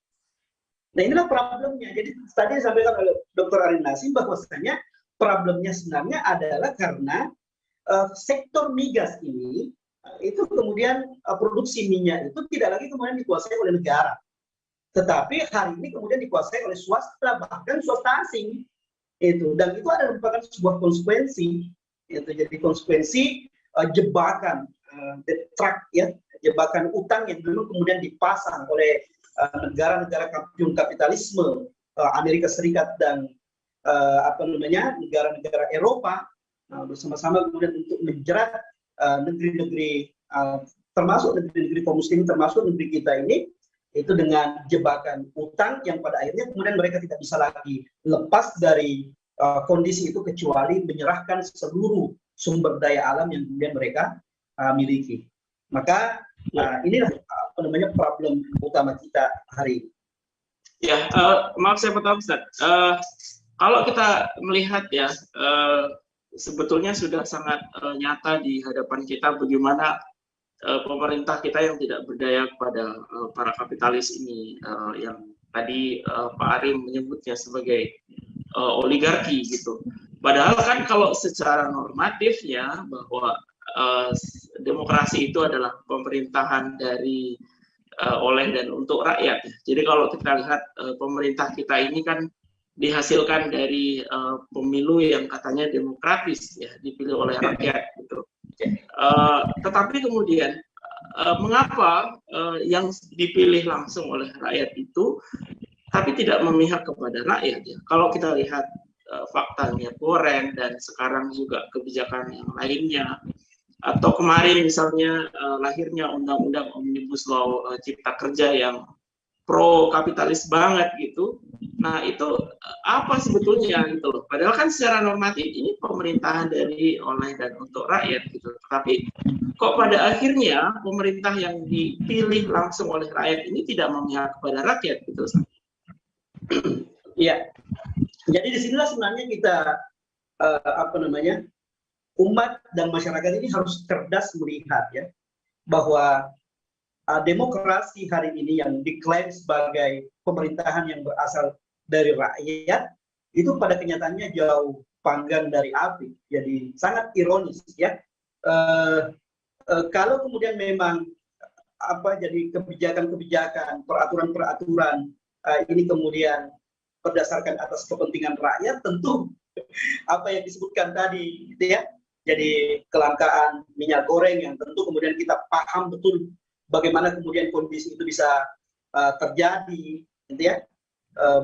Nah, inilah problemnya. Jadi tadi disampaikan oleh Dr. Arin Nasim bahwasanya problemnya sebenarnya adalah karena sektor migas ini itu kemudian produksi minyak itu tidak lagi kemudian dikuasai oleh negara, tetapi hari ini kemudian dikuasai oleh swasta, bahkan swasta asing itu, dan itu adalah merupakan sebuah konsekuensi itu. Jadi konsekuensi jebakan the trap, ya, jebakan utang yang dulu kemudian dipasang oleh negara-negara kampiun kapitalisme Amerika Serikat dan negara-negara Eropa bersama-sama kemudian untuk menjerat negeri-negeri termasuk negeri-negeri kaum muslimin, termasuk negeri kita ini, itu dengan jebakan utang yang pada akhirnya kemudian mereka tidak bisa lagi lepas dari kondisi itu kecuali menyerahkan seluruh sumber daya alam yang kemudian mereka miliki. Maka inilah problem utama kita hari ini. Ya, maaf saya potong Ustaz. Kalau kita melihat ya, sebetulnya sudah sangat nyata di hadapan kita bagaimana pemerintah kita yang tidak berdaya kepada para kapitalis ini, yang tadi Pak Arim menyebutnya sebagai oligarki gitu. Padahal kan kalau secara normatif ya, bahwa demokrasi itu adalah pemerintahan dari oleh dan untuk rakyat. Jadi kalau kita lihat pemerintah kita ini kan dihasilkan dari pemilu yang katanya demokratis, ya, dipilih oleh rakyat gitu. Tetapi kemudian mengapa yang dipilih langsung oleh rakyat itu tapi tidak memihak kepada rakyat, ya? Kalau kita lihat faktanya goreng dan sekarang juga kebijakan yang lainnya, atau kemarin misalnya lahirnya undang-undang Omnibus Law Cipta Kerja yang pro kapitalis banget gitu. Nah, itu apa sebetulnya gitu loh. Padahal kan secara normatif ini pemerintahan dari, oleh, dan untuk rakyat gitu. Tapi kok pada akhirnya pemerintah yang dipilih langsung oleh rakyat ini tidak memihak kepada rakyat gitu. Iya. Jadi disinilah sebenarnya kita umat dan masyarakat ini harus cerdas melihat, ya, bahwa demokrasi hari ini yang diklaim sebagai pemerintahan yang berasal dari rakyat itu pada kenyataannya jauh panggang dari api. Jadi sangat ironis, ya. Kalau kemudian memang jadi kebijakan-kebijakan, peraturan-peraturan ini kemudian berdasarkan atas kepentingan rakyat, tentu apa yang disebutkan tadi, gitu ya. Jadi kelangkaan minyak goreng yang tentu kemudian kita paham betul bagaimana kemudian kondisi itu bisa terjadi, gitu ya.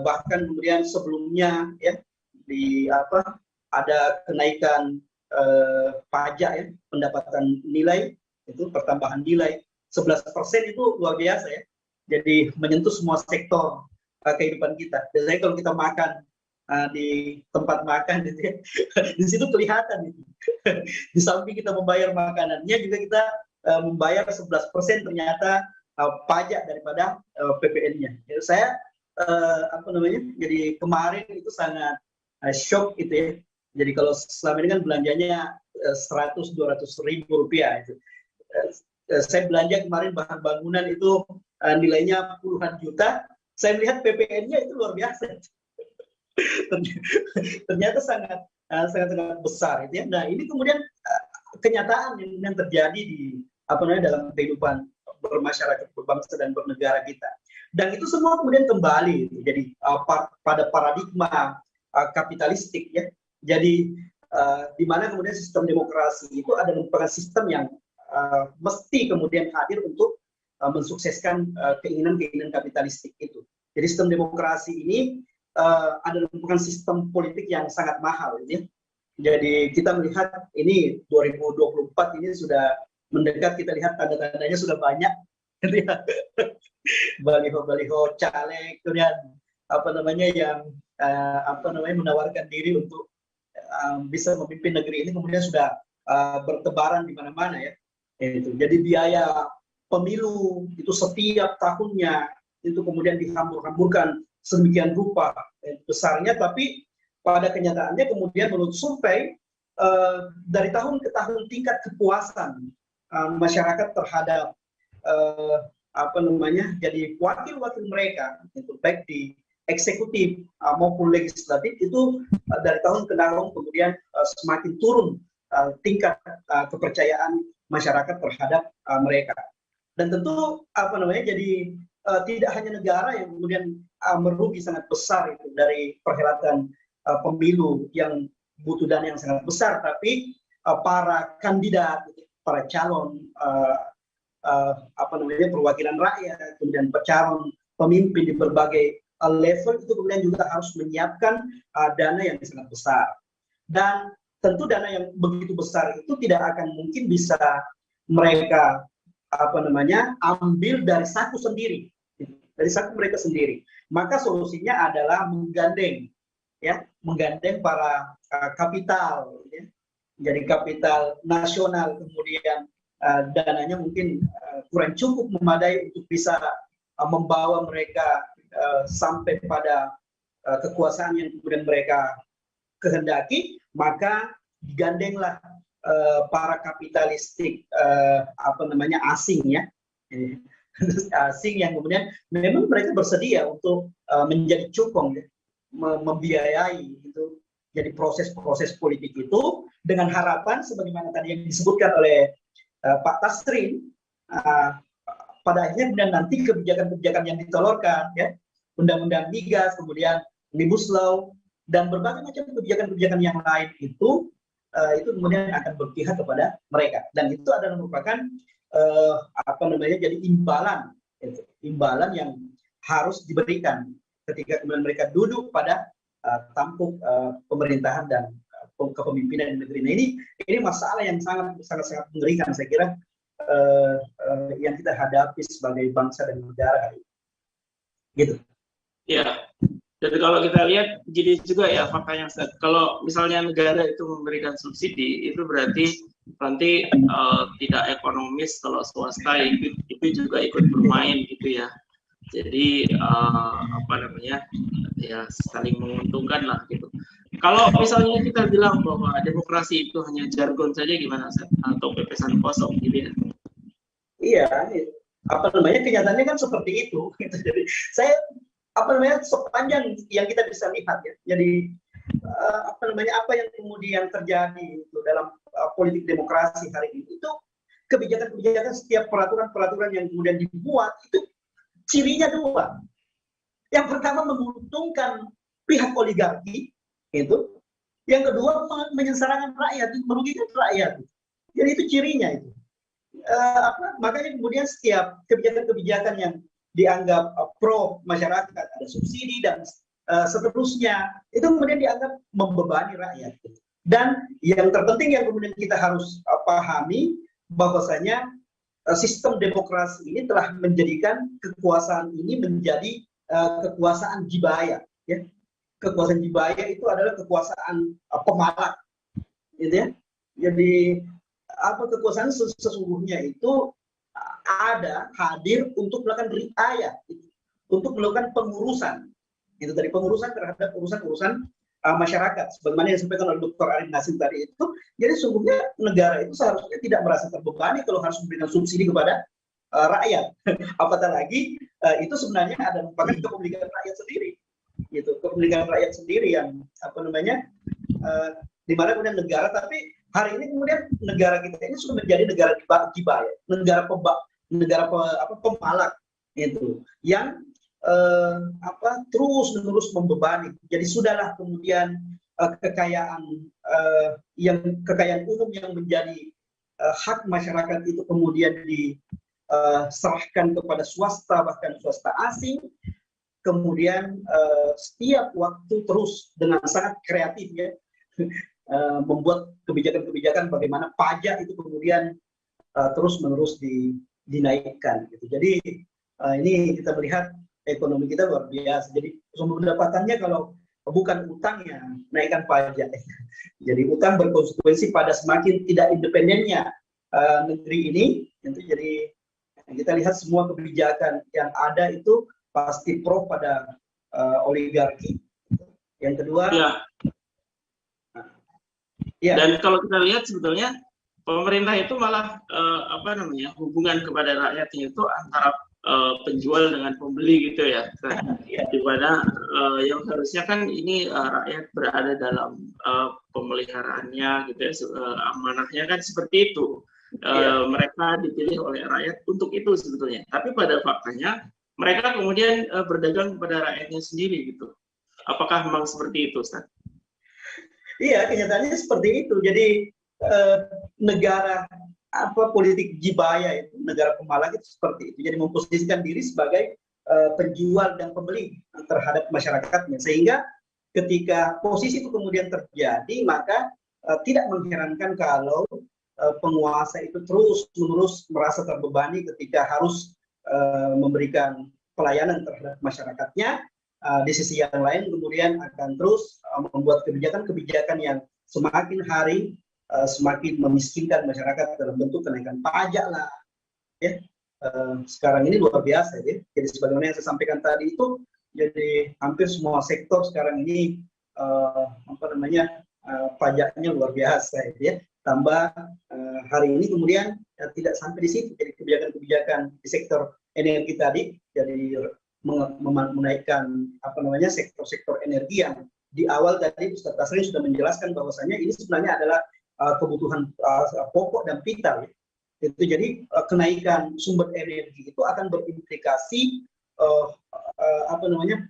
Bahkan kemudian sebelumnya, ya, ada kenaikan pajak, ya, pendapatan nilai itu, pertambahan nilai 11% itu luar biasa, ya. Jadi menyentuh semua sektor kehidupan kita. Biasanya kalau kita makan di tempat makan, gitu ya, di situ kelihatan itu. Di samping kita membayar makanannya juga kita membayar 11% ternyata pajak daripada PPN-nya. Jadi saya jadi kemarin itu sangat shock gitu, ya. Jadi kalau selama ini kan belanjanya 100-200 ribu rupiah itu. Saya belanja kemarin bahan bangunan itu nilainya puluhan juta. Saya melihat PPN-nya itu luar biasa. Ternyata sangat besar, gitu ya. Nah, ini kemudian kenyataan yang terjadi di dalam kehidupan bermasyarakat, berbangsa dan bernegara kita. Dan itu semua kemudian kembali, gitu. Jadi pada paradigma kapitalistik, ya. Jadi di mana kemudian sistem demokrasi itu adalah merupakan sistem yang mesti kemudian hadir untuk mensukseskan keinginan-keinginan kapitalistik itu. Jadi sistem demokrasi ini adalah bukan sistem politik yang sangat mahal, gitu ya. Jadi kita melihat ini 2024 ini sudah mendekat, kita lihat tanda-tandanya sudah banyak, gitu ya. Baliho-baliho caleg, kemudian yang menawarkan diri untuk bisa memimpin negeri ini kemudian sudah bertebaran di mana-mana ya. Itu. Jadi biaya pemilu itu setiap tahunnya itu kemudian dihambur-hamburkan sedemikian rupa besarnya, tapi pada kenyataannya kemudian menurut survei dari tahun ke tahun tingkat kepuasan masyarakat terhadap jadi wakil-wakil mereka itu baik di eksekutif maupun legislatif itu dari tahun ke tahun kemudian semakin turun tingkat kepercayaan masyarakat terhadap mereka. Dan tentu jadi tidak hanya negara yang kemudian merugi sangat besar itu dari perhelatan pemilu yang butuh dana yang sangat besar, tapi para kandidat, para calon perwakilan rakyat, kemudian calon pemimpin di berbagai level itu kemudian juga harus menyiapkan dana yang sangat besar. Dan tentu dana yang begitu besar itu tidak akan mungkin bisa mereka ambil dari saku sendiri, dari saku mereka sendiri. Maka solusinya adalah menggandeng para kapital, ya. Jadi kapital nasional, kemudian dananya mungkin kurang cukup memadai untuk bisa membawa mereka sampai pada kekuasaan yang kemudian mereka kehendaki, maka digandenglah para kapitalistik asing ya, asing yang kemudian memang mereka bersedia untuk menjadi cukong ya, membiayai itu. Jadi proses-proses politik itu dengan harapan sebagaimana tadi yang disebutkan oleh Pak Tasrin, pada akhirnya kemudian nanti kebijakan-kebijakan yang ditelurkan ya, undang-undang migas, kemudian Omnibus Law dan berbagai macam kebijakan-kebijakan yang lain itu kemudian akan berpihak kepada mereka, dan itu adalah merupakan jadi imbalan yang harus diberikan ketika kemudian mereka duduk pada tampuk pemerintahan dan kepemimpinan di negeri. Nah, ini masalah yang sangat mengerikan saya kira yang kita hadapi sebagai bangsa dan negara gitu. Ya, jadi kalau kita lihat jadi juga ya faktanya, kalau misalnya negara itu memberikan subsidi itu berarti nanti tidak ekonomis kalau swasta itu juga ikut bermain gitu ya. Jadi ya saling menguntungkan lah gitu. Kalau misalnya kita bilang bahwa demokrasi itu hanya jargon saja gimana, atau pepesan kosong gitu ya? Iya, kenyataannya kan seperti itu. Jadi saya sepanjang yang kita bisa lihat ya. Jadi apa yang kemudian terjadi itu dalam politik demokrasi hari ini itu kebijakan-kebijakan, setiap peraturan-peraturan yang kemudian dibuat itu cirinya dua. Yang pertama menguntungkan pihak oligarki itu, yang kedua menyengsarakan rakyat, merugikan rakyat. Jadi itu cirinya itu. Makanya kemudian setiap kebijakan-kebijakan yang dianggap pro masyarakat, ada subsidi dan seterusnya, itu kemudian dianggap membebani rakyat. Dan yang terpenting yang kemudian kita harus pahami bahwasanya sistem demokrasi ini telah menjadikan kekuasaan ini menjadi kekuasaan jibaya. Ya. Kekuasaan jibaya itu adalah kekuasaan pemalak, gitu ya. Jadi kekuasaan sesungguhnya itu hadir untuk melakukan riayah, untuk melakukan pengurusan. Itu dari pengurusan terhadap urusan-urusan masyarakat. Sebagaimana yang disampaikan oleh Dr. Arif Nasim tadi itu, jadi sungguhnya negara itu seharusnya tidak merasa terbebani kalau harus memberikan subsidi kepada rakyat. Apatah lagi itu sebenarnya ada merupakan kepemilikan rakyat sendiri. Gitu, kepemilikan rakyat sendiri yang di mana kemudian negara, tapi hari ini kemudian negara kita ini sudah menjadi negara jibaya, negara pemalak itu yang terus-menerus membebani. Jadi sudahlah kemudian kekayaan umum yang menjadi hak masyarakat itu kemudian diserahkan kepada swasta, bahkan swasta asing. kemudian setiap waktu terus dengan sangat kreatif ya membuat kebijakan-kebijakan bagaimana pajak itu kemudian terus-menerus dinaikkan. Gitu. Jadi ini kita melihat ekonomi kita luar biasa. Jadi sumber pendapatannya kalau bukan utangnya, naikkan pajak. Jadi utang berkonsekuensi pada semakin tidak independennya negeri ini. Jadi kita lihat semua kebijakan yang ada itu pasti pro pada oligarki. Yang kedua, ya. Dan kalau kita lihat sebetulnya pemerintah itu malah hubungan kepada rakyatnya itu antara penjual dengan pembeli gitu ya, di mana yang harusnya kan ini rakyat berada dalam pemeliharaannya gitu ya, amanahnya kan seperti itu. Mereka dipilih oleh rakyat untuk itu sebetulnya, tapi pada faktanya mereka kemudian berdagang kepada rakyatnya sendiri gitu. Apakah memang seperti itu, Ustaz? Iya, kenyataannya seperti itu. Jadi negara politik jibaya itu, negara pemalas itu seperti itu. Jadi memposisikan diri sebagai penjual dan pembeli terhadap masyarakatnya, sehingga ketika posisi itu kemudian terjadi, maka tidak mengherankan kalau penguasa itu terus-menerus merasa terbebani ketika harus memberikan pelayanan terhadap masyarakatnya. Di sisi yang lain kemudian akan terus membuat kebijakan-kebijakan yang semakin hari semakin memiskinkan masyarakat dalam bentuk kenaikan pajak lah. Ya. Sekarang ini luar biasa ya. Jadi sebagaimana yang saya sampaikan tadi itu, jadi hampir semua sektor sekarang ini pajaknya luar biasa ya. Tambah hari ini kemudian tidak sampai di situ. Jadi kebijakan-kebijakan di sektor energi tadi, jadi menaikkan sektor-sektor energi yang di awal tadi Ustaz Tasril sudah menjelaskan bahwasanya ini sebenarnya adalah kebutuhan pokok dan vital. Itu jadi kenaikan sumber energi itu akan berimplikasi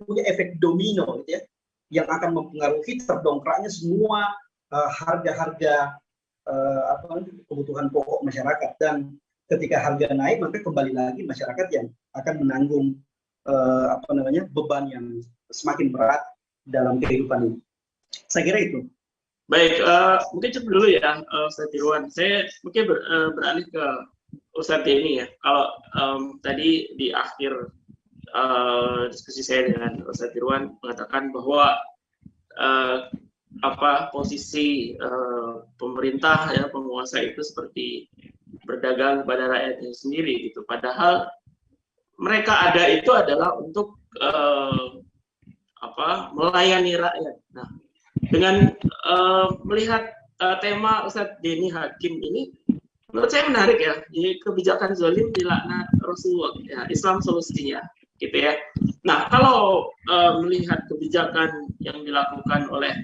punya efek domino gitu ya, yang akan mempengaruhi terdongkraknya semua harga-harga kebutuhan pokok masyarakat. Dan ketika harga naik, maka kembali lagi masyarakat yang akan menanggung beban yang semakin berat dalam kehidupan ini. Saya kira itu. Baik, mungkin cukup dulu ya, Ustaz Tirwan. Saya mungkin beralih ke Ustaz Denny ya. Kalau tadi di akhir diskusi saya dengan Ustaz Tirwan mengatakan bahwa posisi pemerintah ya, penguasa itu seperti berdagang kepada rakyatnya sendiri gitu. Padahal mereka ada itu adalah untuk melayani rakyat. Nah, dengan melihat tema Ustadz Denny Hakim ini, menurut saya menarik ya. Jadi kebijakan zalim dilaknat Rasulullah, ya, Islam solusinya, gitu ya. Nah, kalau melihat kebijakan yang dilakukan oleh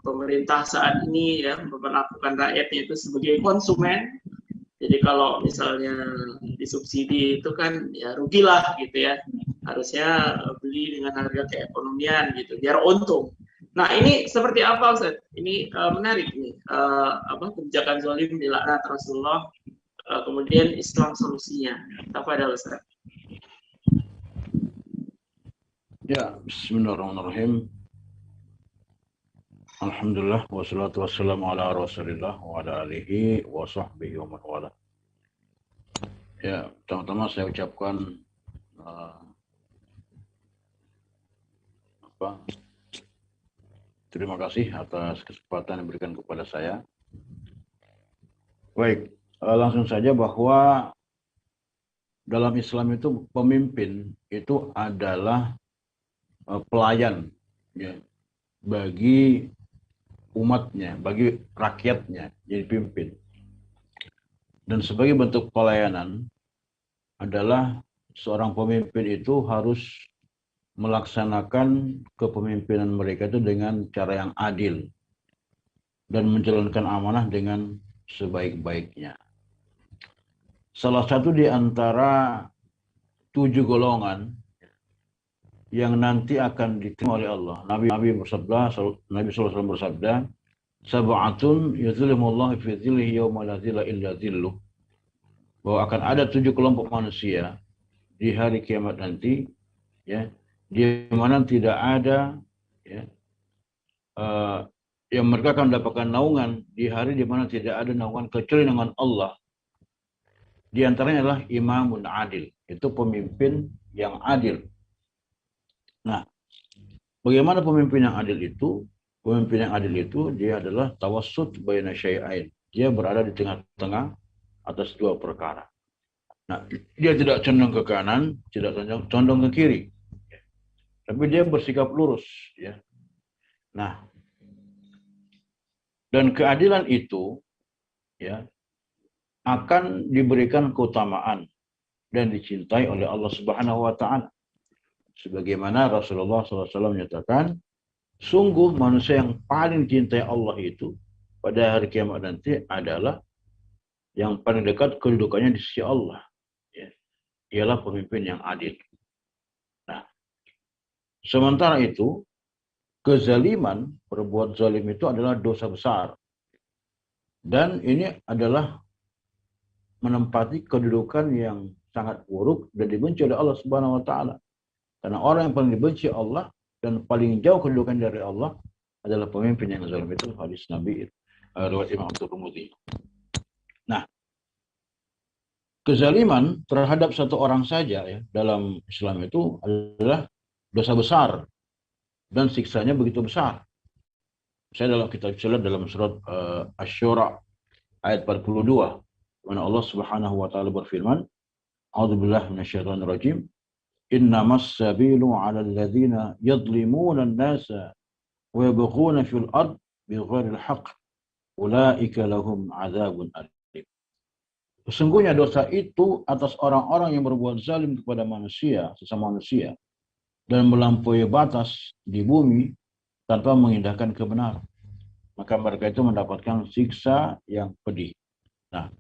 pemerintah saat ini ya, memperlakukan rakyatnya itu sebagai konsumen. Jadi kalau misalnya disubsidi itu kan ya rugilah gitu ya. Harusnya beli dengan harga keekonomian gitu, biar untung. Nah ini seperti apa Ustaz? Ini menarik nih, kebijakan zalim dilaknat Rasulullah, kemudian Islam solusinya. Apa ada Ustaz? Ya, bismillahirrahmanirrahim. Alhamdulillah, wassalatu wassalamu ala rasulillah wa ala alihi wa sahbihi wa man wala. Ya, pertama-tama saya ucapkan terima kasih atas kesempatan yang diberikan kepada saya. Baik, langsung saja bahwa dalam Islam itu pemimpin itu adalah pelayan ya, bagi umatnya, bagi rakyatnya, jadi pimpin. Dan sebagai bentuk pelayanan adalah seorang pemimpin itu harus melaksanakan kepemimpinan mereka itu dengan cara yang adil dan menjalankan amanah dengan sebaik-baiknya. Salah satu di antara 7 golongan yang nanti akan diterima oleh Allah. Nabi SAW bersabda, "Sab'atun yuzilhumullahu fi dzillihi yauma la dzilla illa dzilluh." Bahwa akan ada 7 kelompok manusia di hari kiamat nanti ya, di mana tidak ada ya, yang mereka akan mendapatkan naungan di hari di mana tidak ada naungan kecuali naungan Allah. Di antaranya adalah imamun adil, itu pemimpin yang adil. Nah, bagaimana pemimpin yang adil itu? Pemimpin yang adil itu dia adalah tawassut baina syai'ain. Dia berada di tengah-tengah atas dua perkara. Nah, dia tidak condong ke kanan, tidak condong ke kiri. Tapi dia bersikap lurus, ya. Nah, dan keadilan itu ya akan diberikan keutamaan dan dicintai oleh Allah Subhanahu wa taala. Sebagaimana Rasulullah SAW menyatakan, sungguh manusia yang paling cintai Allah itu pada hari kiamat nanti adalah yang paling dekat kedudukannya di sisi Allah. Ya. Ialah pemimpin yang adil. Nah, sementara itu, kezaliman, berbuat zalim itu adalah dosa besar. Dan ini adalah menempati kedudukan yang sangat buruk dan dibenci oleh Allah Subhanahu wa taala. Karena orang yang paling dibenci Allah dan paling jauh kedudukan dari Allah adalah pemimpin yang zalim. Itu hadis Nabi riwayat Imam At-Tirmidzi. Nah, kezaliman terhadap satu orang saja ya dalam Islam itu adalah dosa besar dan siksanya begitu besar. Saya dalam kitab dalam surat Asy-Syura ayat 42 mana Allah Subhanahu wa taala berfirman, "A'udzubillahi minasyaitonir rajim. Innamas sabilu 'alal ladzina yadhlimuna an-nasa wa yabghuna fil ard bighairil haqq. Ulaika lahum 'adzabun alim." Sesungguhnya dosa itu atas orang-orang yang berbuat zalim kepada manusia, sesama manusia, dan melampaui batas di bumi tanpa mengindahkan kebenaran. Maka mereka itu mendapatkan siksa yang pedih. Nah,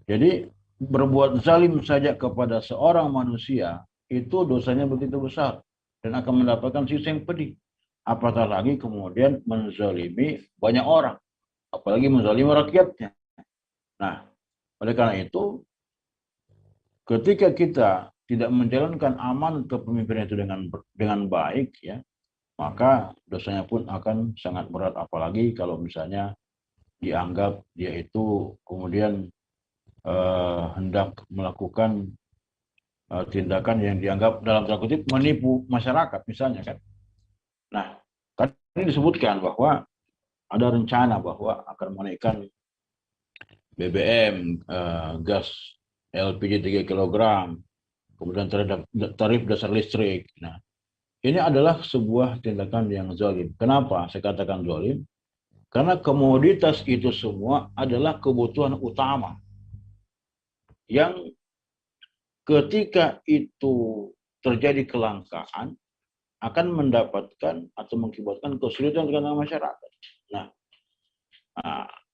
jadi berbuat zalim saja kepada seorang manusia itu dosanya begitu besar dan akan mendapatkan siksa yang pedih. Apatah lagi kemudian menzalimi banyak orang, apalagi menzalimi rakyatnya. Nah, oleh karena itu, ketika kita tidak menjalankan amanat kepemimpinan itu dengan baik, ya, maka dosanya pun akan sangat berat. Apalagi kalau misalnya dianggap dia itu kemudian hendak melakukan tindakan yang dianggap dalam tanda kutip menipu masyarakat misalnya kan. Nah, tadi disebutkan bahwa ada rencana bahwa akan menaikkan BBM, gas LPG 3 kg, kemudian terhadap tarif dasar listrik. Nah, ini adalah sebuah tindakan yang zalim. Kenapa saya katakan zalim? Karena komoditas itu semua adalah kebutuhan utama yang ketika itu terjadi kelangkaan akan mendapatkan atau mengakibatkan kesulitan di tengah masyarakat. Nah,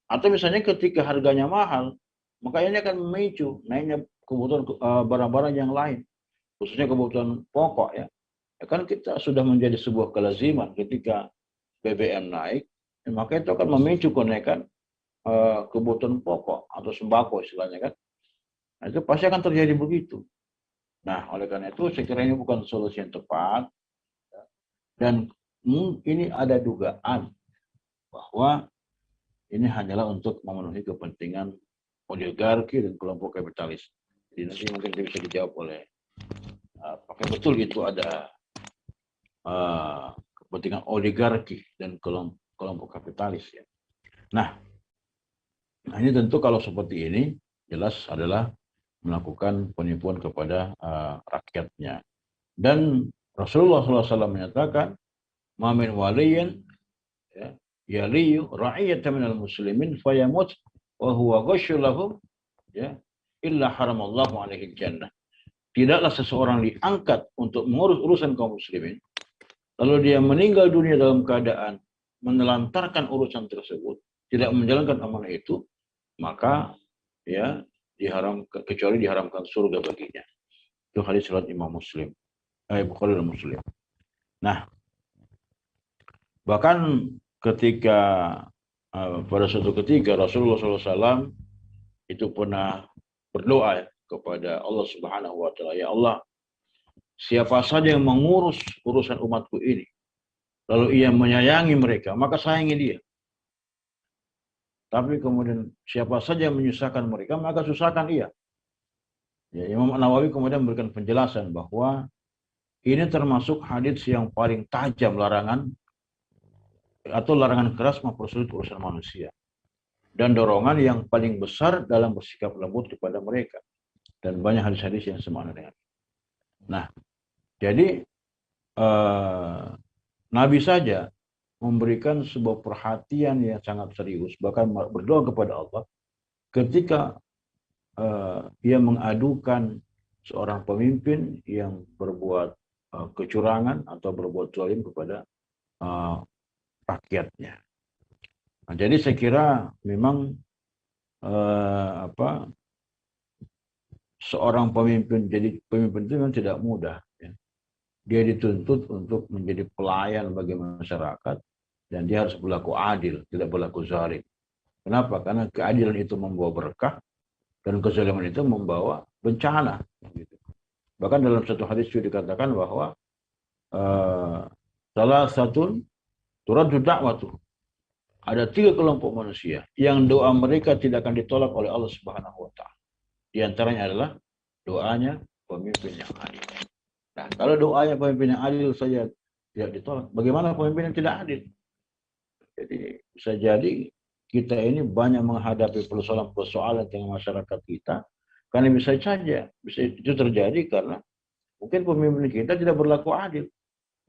atau misalnya ketika harganya mahal, maka ini akan memicu naiknya kebutuhan barang-barang yang lain, khususnya kebutuhan pokok ya. Kan kita sudah menjadi sebuah kelaziman ketika BBM naik, maka itu akan memicu kenaikan kebutuhan pokok atau sembako istilahnya kan. Nah, itu pasti akan terjadi begitu. Nah, oleh karena itu saya kira ini bukan solusi yang tepat. Dan ini ada dugaan bahwa ini hanyalah untuk memenuhi kepentingan oligarki dan kelompok kapitalis. Jadi nanti mungkin bisa dijawab oleh apakah betul itu ada kepentingan oligarki dan kelompok kapitalis ya. Nah, ini tentu kalau seperti ini jelas adalah melakukan penipuan kepada rakyatnya. Dan Rasulullah SAW menyatakan, "Mamin waliyin ya, yaliyu ra'iyatan minal muslimin fayamut wa huwa ghashyu lahum ya illa haramallahu alaihi jannah." Tidaklah seseorang diangkat untuk mengurus urusan kaum muslimin lalu dia meninggal dunia dalam keadaan menelantarkan urusan tersebut, tidak menjalankan amanah itu, maka ya kecuali diharamkan surga baginya. Itu hadis riwayat Imam Muslim, Bukhari dan Muslim. Nah, bahkan ketika pada suatu ketika Rasulullah SAW itu pernah berdoa kepada Allah Subhanahu Wa Taala, ya Allah, siapa saja yang mengurus urusan umatku ini, lalu ia menyayangi mereka, maka sayangi dia. Tapi kemudian siapa saja yang menyusahkan mereka, maka susahkan ia. Ya, Imam Nawawi kemudian memberikan penjelasan bahwa ini termasuk hadits yang paling tajam larangan atau larangan keras mempersulit urusan manusia. Dan dorongan yang paling besar dalam bersikap lembut kepada mereka. Dan banyak hadis-hadis yang semakna dengan. Nah, jadi Nabi saja memberikan sebuah perhatian yang sangat serius, bahkan berdoa kepada Allah ketika ia mengadukan seorang pemimpin yang berbuat kecurangan atau berbuat zalim kepada rakyatnya. Nah, jadi saya kira memang seorang pemimpin, jadi pemimpin itu memang tidak mudah. Ya. Dia dituntut untuk menjadi pelayan bagi masyarakat dan dia harus berlaku adil, tidak berlaku zalim. Kenapa? Karena keadilan itu membawa berkah dan kezaliman itu membawa bencana. Gitu. Bahkan dalam satu hadis itu dikatakan bahwa salah satu turaddu da'watu. Ada 3 kelompok manusia yang doa mereka tidak akan ditolak oleh Allah Subhanahu wa taala. Di antaranya adalah doanya pemimpin yang adil. Nah, kalau doanya pemimpin yang adil saja tidak ditolak, bagaimana pemimpin yang tidak adil? Jadi bisa jadi kita ini banyak menghadapi persoalan-persoalan dengan masyarakat kita karena bisa saja itu terjadi karena mungkin pemimpin kita tidak berlaku adil.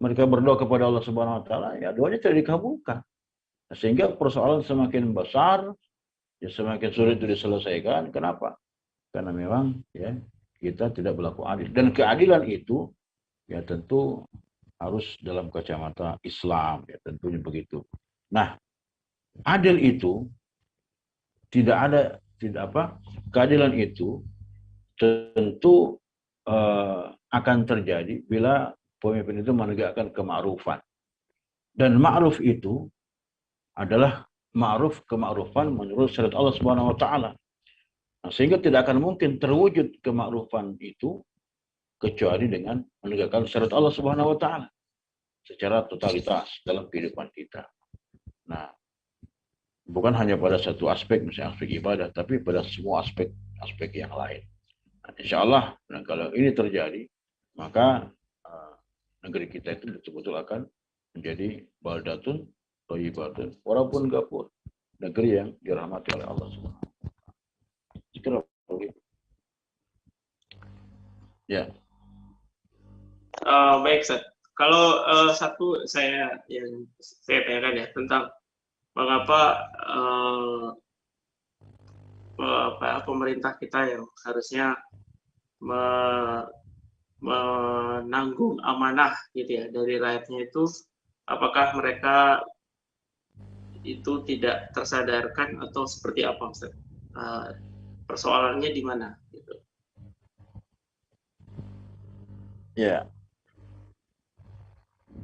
Mereka berdoa kepada Allah Subhanahu wa taala, ya doanya tidak dikabulkan. Sehingga persoalan semakin besar, ya semakin sulit itu diselesaikan. Kenapa? Karena memang ya kita tidak berlaku adil. Dan keadilan itu ya tentu harus dalam kacamata Islam, ya tentunya begitu. Nah, adil itu keadilan itu tentu akan terjadi bila pemimpin itu menegakkan kema'rufan. Dan ma'ruf itu adalah kema'rufan menurut syariat Allah Subhanahu wa taala. Nah, sehingga tidak akan mungkin terwujud kema'rufan itu kecuali dengan menegakkan syariat Allah Subhanahu wa taala secara totalitas dalam kehidupan kita. Nah, bukan hanya pada satu aspek, misalnya aspek ibadah, tapi pada semua aspek yang lain. Nah, insya Allah, kalau ini terjadi, maka negeri kita itu betul-betul akan menjadi baldatun thayyibatun walaupun ghafur, negeri yang dirahmati oleh Allah Subhanahu wa taala. Kira begitu. Ya. Baik, Ustaz. Kalau satu yang saya tanyakan ya tentang mengapa pemerintah kita yang harusnya menanggung amanah gitu ya dari rakyatnya itu, apakah mereka itu tidak tersadarkan atau seperti apa, Ustaz? Persoalannya di mana? Gitu. Ya,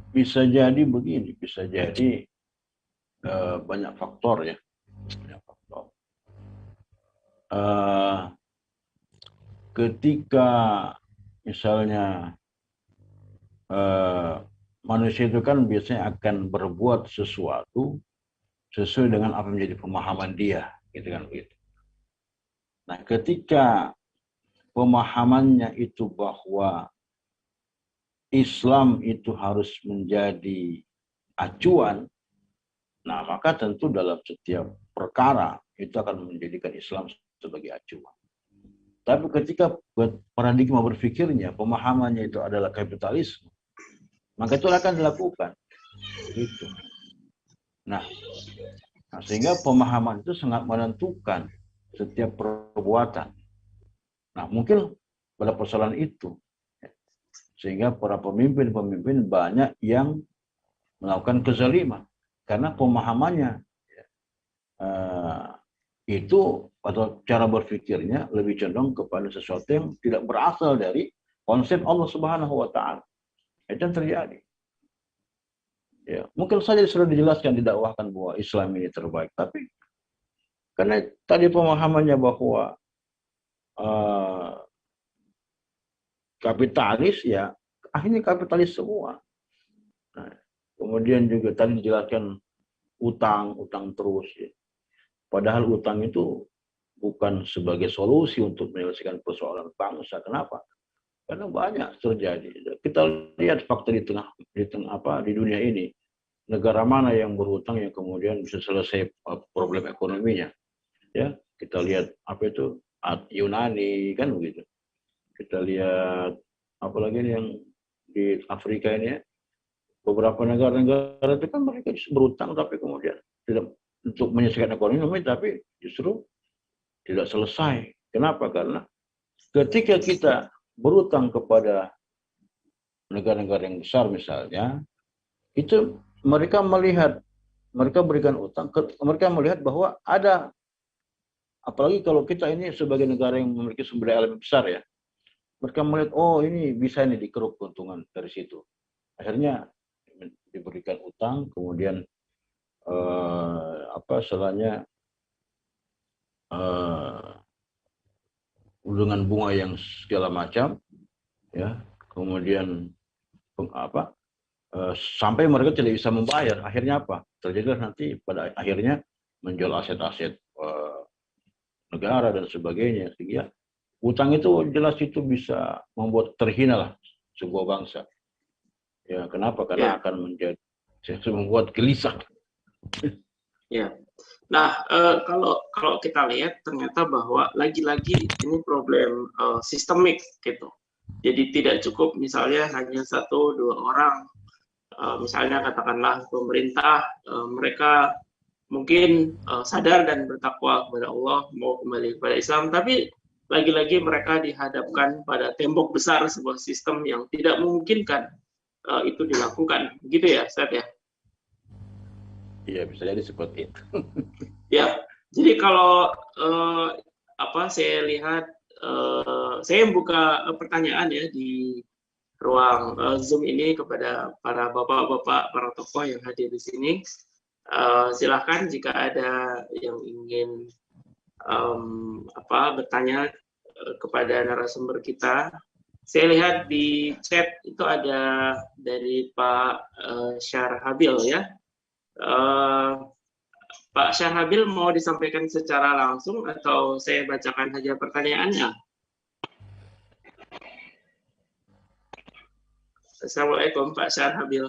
bisa jadi begini, bisa jadi banyak faktor ya, banyak faktor. Ketika misalnya manusia itu kan biasanya akan berbuat sesuatu sesuai dengan apa menjadi pemahaman dia, gitu kan begitu. Nah, ketika pemahamannya itu bahwa Islam itu harus menjadi acuan, nah maka tentu dalam setiap perkara itu akan menjadikan Islam sebagai acuan. Tapi ketika paradigma berpikirnya, pemahamannya itu adalah kapitalisme, maka itu akan dilakukan. Gitu. Nah, sehingga pemahaman itu sangat menentukan setiap perbuatan. Nah, mungkin pada persoalan itu, sehingga para pemimpin banyak yang melakukan kezaliman karena pemahamannya itu atau cara berpikirnya lebih condong kepada sesuatu yang tidak berasal dari konsep Allah Subhanahu wa taala. Itu yang terjadi. Ya, mungkin saja sudah dijelaskan, didakwahkan bahwa Islam ini terbaik, tapi karena tadi pemahamannya bahwa kapitalis, ya akhirnya kapitalis semua. Nah, kemudian juga tadi dijelaskan utang terus. Ya. Padahal utang itu bukan sebagai solusi untuk menyelesaikan persoalan bangsa. Kenapa? Karena banyak terjadi. Kita lihat fakta di dunia ini. Negara mana yang berhutang yang kemudian bisa selesai problem ekonominya? Ya, kita lihat apa itu Yunani kan begitu. Kita lihat apalagi yang di Afrika ini ya. Beberapa negara-negara itu kan mereka berhutang tapi kemudian tidak untuk menyelesaikan ekonomi tapi justru tidak selesai. Kenapa? Karena ketika kita berhutang kepada negara-negara yang besar misalnya, itu mereka berikan utang, mereka melihat bahwa ada, apalagi kalau kita ini sebagai negara yang memiliki sumber daya alam besar ya, mereka melihat, oh ini bisa nih dikeruk keuntungan dari situ. Akhirnya diberikan utang, kemudian istilahnya dengan bunga yang segala macam, ya, kemudian sampai mereka tidak bisa membayar. Akhirnya apa? Terjadilah nanti pada akhirnya menjual aset-aset negara dan sebagainya. Sehingga utang itu jelas itu bisa membuat terhina lah sebuah bangsa. Ya, kenapa? Karena akan membuat gelisah. Ya. Nah, kalau kita lihat ternyata bahwa lagi-lagi ini problem sistemik gitu. Jadi tidak cukup misalnya hanya 1-2 orang. Misalnya katakanlah pemerintah, mereka mungkin sadar dan bertakwa kepada Allah, mau kembali kepada Islam, tapi lagi-lagi mereka dihadapkan pada tembok besar sebuah sistem yang tidak memungkinkan itu dilakukan. Begitu ya, Ustaz ya? Iya, bisa jadi seperti itu. Ya, jadi kalau saya lihat, saya buka pertanyaan ya di ruang Zoom ini kepada para bapak-bapak, para tokoh yang hadir di sini. Silahkan jika ada yang ingin bertanya kepada narasumber kita. Saya lihat di chat itu ada dari Pak Syarhabil ya. Pak Syarhabil mau disampaikan secara langsung atau saya bacakan saja pertanyaannya? Assalamualaikum Pak Syarhabil.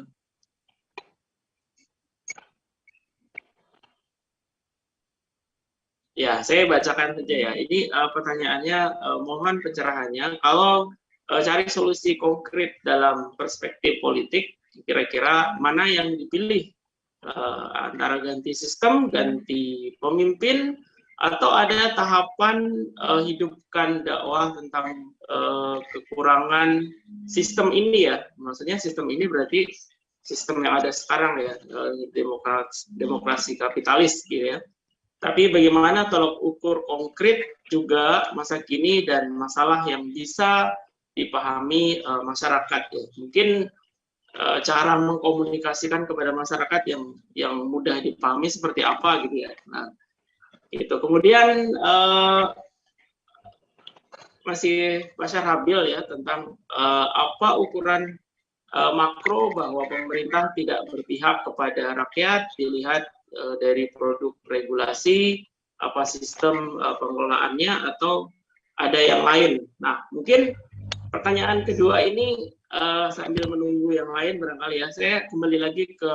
Ya, saya bacakan saja ya. Ini pertanyaannya, mohon pencerahannya. Kalau cari solusi konkret dalam perspektif politik, kira-kira mana yang dipilih? Antara ganti sistem, ganti pemimpin, atau ada tahapan hidupkan dakwah tentang kekurangan sistem ini ya. Maksudnya sistem ini berarti sistem yang ada sekarang ya, demokrasi kapitalis gitu ya. Tapi bagaimana tolok ukur konkret juga masa kini dan masalah yang bisa dipahami masyarakat ya. Mungkin cara mengkomunikasikan kepada masyarakat yang mudah dipahami seperti apa gitu ya. Nah, itu kemudian masih Pak Syarhabil ya tentang apa ukuran makro bahwa pemerintah tidak berpihak kepada rakyat dilihat dari produk regulasi, apa sistem pengelolaannya atau ada yang lain. Nah, mungkin pertanyaan kedua ini sambil menunggu yang lain barangkali ya, saya kembali lagi ke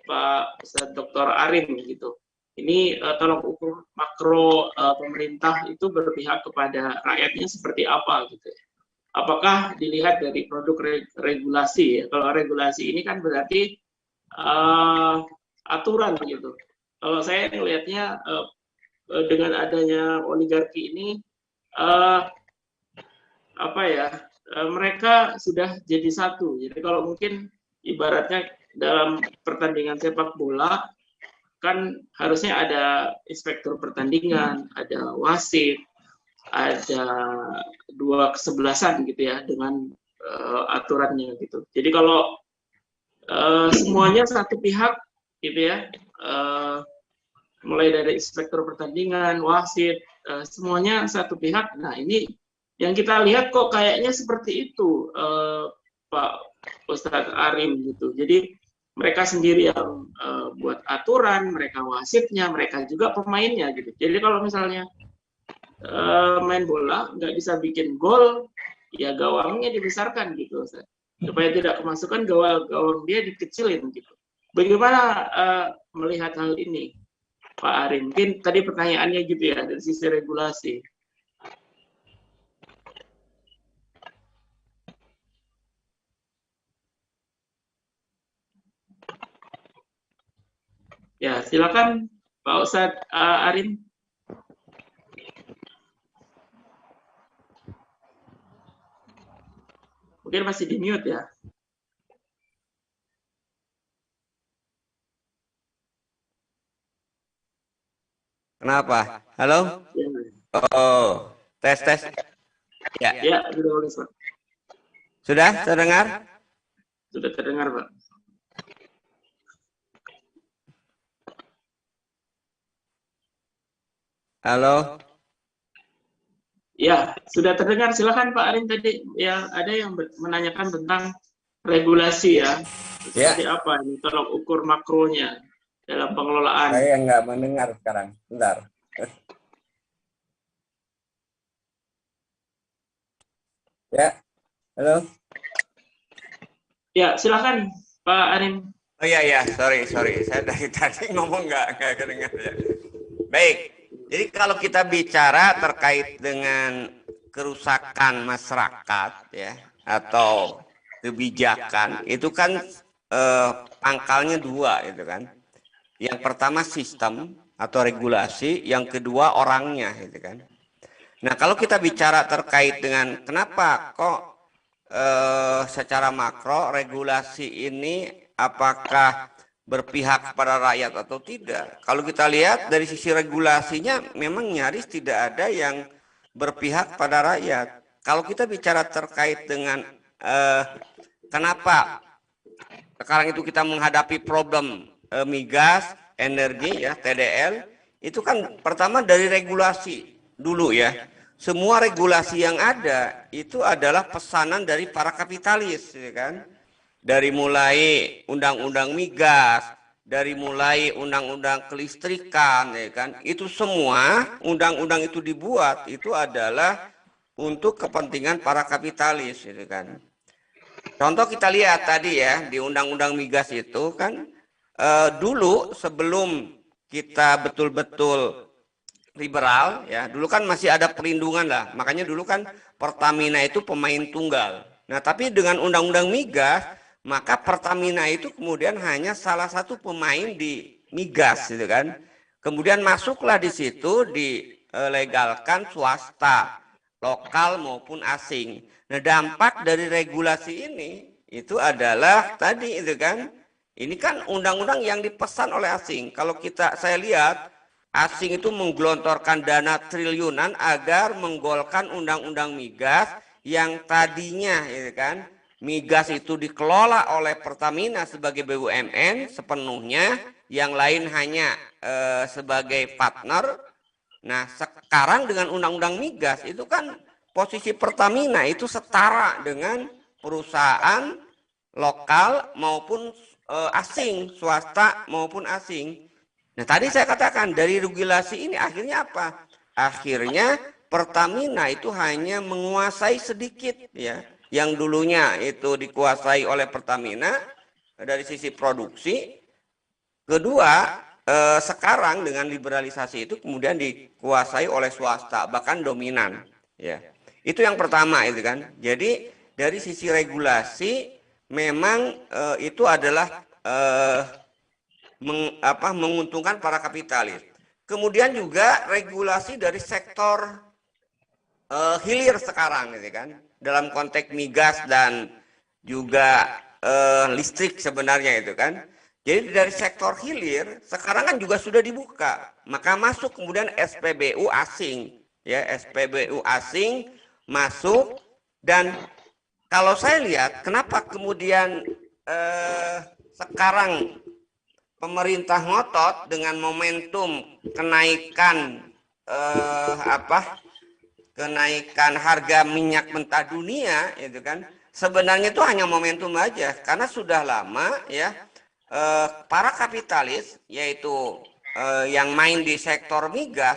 Pak Ustadz Dr. Arin gitu. Ini tolong ukur makro pemerintah itu berpihak kepada rakyatnya seperti apa gitu ya. Apakah dilihat dari produk regulasi ya? Kalau regulasi ini kan berarti aturan gitu. Kalau saya melihatnya dengan adanya oligarki ini mereka sudah jadi satu. Jadi kalau mungkin ibaratnya dalam pertandingan sepak bola kan harusnya ada inspektur pertandingan, ada wasit, ada 2 kesebelasan gitu ya dengan aturannya gitu. Jadi kalau semuanya satu pihak gitu ya, mulai dari inspektur pertandingan, wasit, semuanya satu pihak. Nah ini Yang kita lihat kok kayaknya seperti itu, Pak Ustadz Arim gitu. Jadi mereka sendiri yang buat aturan, mereka wasitnya, mereka juga pemainnya gitu. Jadi kalau misalnya main bola nggak bisa bikin gol, ya gawangnya dibesarkan gitu, Ustadz. Supaya tidak kemasukan, gawang dia dikecilin gitu. Bagaimana melihat hal ini, Pak Arim? Mungkin tadi pertanyaannya gitu ya dari sisi regulasi. Ya, silakan Pak Ustadz Arin. Mungkin masih di mute ya. Kenapa? Halo? Ya, Oh, tes. Ya. ya sudah boleh, Pak. Sudah terdengar? Sudah terdengar, Pak. Halo? Ya, sudah terdengar. Silakan Pak Arin tadi ya ada yang menanyakan tentang regulasi ya. Seperti apa ini tolok ukur makronya dalam pengelolaan. Saya nggak mendengar sekarang. Bentar. Ya, halo? Ya, silakan Pak Arin. Oh iya, sorry. Saya dari tadi ngomong nggak kedengar ya. Baik, jadi kalau kita bicara terkait dengan kerusakan masyarakat ya atau kebijakan itu kan pangkalnya dua itu kan. Yang pertama sistem atau regulasi, yang kedua orangnya gitu kan. Nah, kalau kita bicara terkait dengan kenapa kok secara makro regulasi ini apakah berpihak kepada rakyat atau tidak? Kalau kita lihat dari sisi regulasinya memang nyaris tidak ada yang berpihak pada rakyat. Kalau kita bicara terkait dengan kenapa sekarang itu kita menghadapi problem migas, energi ya, TDL, itu kan pertama dari regulasi dulu ya. Semua regulasi yang ada itu adalah pesanan dari para kapitalis ya kan. Dari mulai undang-undang migas, dari mulai undang-undang kelistrikan ya kan. Itu semua undang-undang itu dibuat itu adalah untuk kepentingan para kapitalis gitu kan. Contoh kita lihat tadi ya di undang-undang migas itu kan dulu sebelum kita betul-betul liberal ya, dulu kan masih ada perlindungan lah. Makanya dulu kan Pertamina itu pemain tunggal. Nah, tapi dengan undang-undang migas, maka Pertamina itu kemudian hanya salah satu pemain di migas gitu kan. Kemudian masuklah di situ dilegalkan swasta, lokal maupun asing. Nah, dampak dari regulasi ini itu adalah tadi itu kan, ini kan undang-undang yang dipesan oleh asing. Kalau saya lihat asing itu menggelontorkan dana triliunan agar menggolkan undang-undang migas yang tadinya ya kan, migas itu dikelola oleh Pertamina sebagai BUMN sepenuhnya, yang lain hanya sebagai partner. Nah, sekarang dengan undang-undang migas itu kan posisi Pertamina itu setara dengan perusahaan lokal maupun asing, swasta maupun asing. Nah, tadi saya katakan dari regulasi ini akhirnya apa? Akhirnya Pertamina itu hanya menguasai sedikit ya. Yang dulunya itu dikuasai oleh Pertamina dari sisi produksi. Kedua, sekarang dengan liberalisasi itu kemudian dikuasai oleh swasta, bahkan dominan ya. Itu yang pertama itu kan. Jadi dari sisi regulasi memang itu adalah menguntungkan para kapitalis. Kemudian juga regulasi dari sektor hilir sekarang gitu kan, dalam konteks migas dan juga listrik sebenarnya itu kan. Jadi dari sektor hilir sekarang kan juga sudah dibuka, maka masuk kemudian SPBU asing ya, SPBU asing masuk. Dan kalau saya lihat kenapa kemudian sekarang pemerintah ngotot dengan momentum kenaikan kenaikan harga minyak mentah dunia itu kan sebenarnya itu hanya momentum aja, karena sudah lama ya para kapitalis yaitu yang main di sektor migas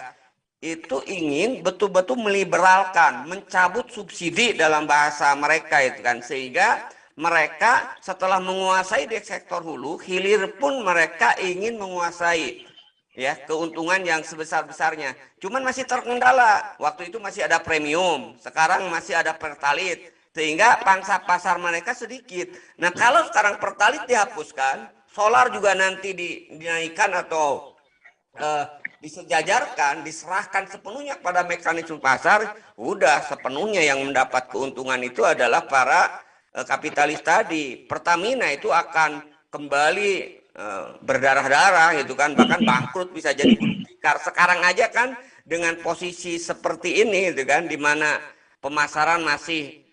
itu ingin betul-betul meliberalkan, mencabut subsidi dalam bahasa mereka itu kan, sehingga mereka setelah menguasai di sektor hulu, hilir pun mereka ingin menguasai ya keuntungan yang sebesar-besarnya. Cuman masih terkendala. Waktu itu masih ada premium, sekarang masih ada pertalit, sehingga pangsa pasar mereka sedikit. Nah, kalau sekarang pertalit dihapuskan, solar juga nanti dinaikkan atau disejajarkan, diserahkan sepenuhnya pada mekanisme pasar, udah sepenuhnya yang mendapat keuntungan itu adalah para kapitalis tadi. Pertamina itu akan kembali berdarah-darah gitu kan, bahkan bangkrut, bisa jadi tikar. Sekarang aja kan dengan posisi seperti ini gitu kan, di mana pemasaran masih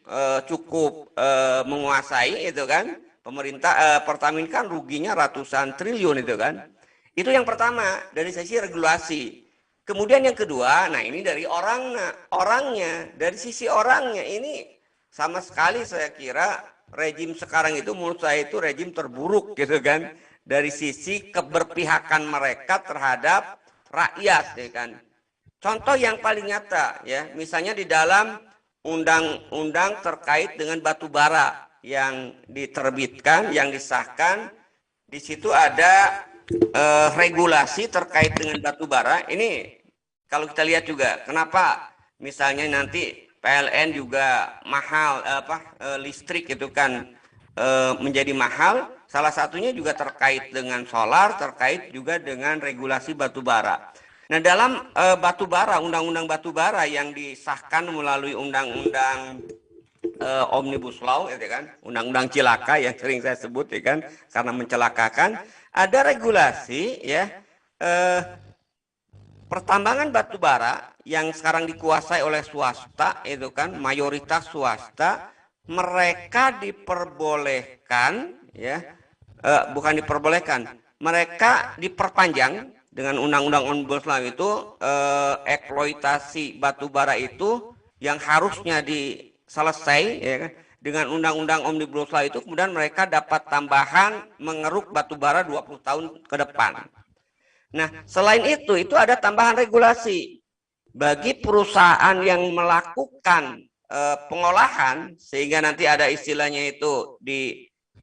cukup menguasai itu kan, pemerintah Pertamina kan ruginya ratusan triliun itu kan. Itu yang pertama dari sisi regulasi. Kemudian yang kedua, nah ini dari orangnya, dari sisi orangnya ini sama sekali saya kira rejim sekarang itu menurut saya itu rejim terburuk gitu kan, dari sisi keberpihakan mereka terhadap rakyat ya kan. Contoh yang paling nyata ya, misalnya di dalam undang-undang terkait dengan batu bara yang diterbitkan, yang disahkan, di situ ada regulasi terkait dengan batu bara. Ini kalau kita lihat juga kenapa misalnya nanti PLN juga mahal, listrik itu kan menjadi mahal. Salah satunya juga terkait dengan solar, terkait juga dengan regulasi batu bara. Nah, dalam batu bara, undang-undang batu bara yang disahkan melalui undang-undang Omnibus Law, ya kan, undang-undang cilaka yang sering saya sebut, ya kan, karena mencelakakan, ada regulasi ya pertambangan batu bara yang sekarang dikuasai oleh swasta itu kan, mayoritas swasta, mereka diperbolehkan ya, bukan diperbolehkan, mereka diperpanjang dengan undang-undang Omnibus Law itu, eksploitasi batu bara itu yang harusnya selesai ya kan, dengan undang-undang Omnibus Law itu, kemudian mereka dapat tambahan mengeruk batu bara 20 tahun ke depan. Nah, selain itu ada tambahan regulasi bagi perusahaan yang melakukan pengolahan, sehingga nanti ada istilahnya itu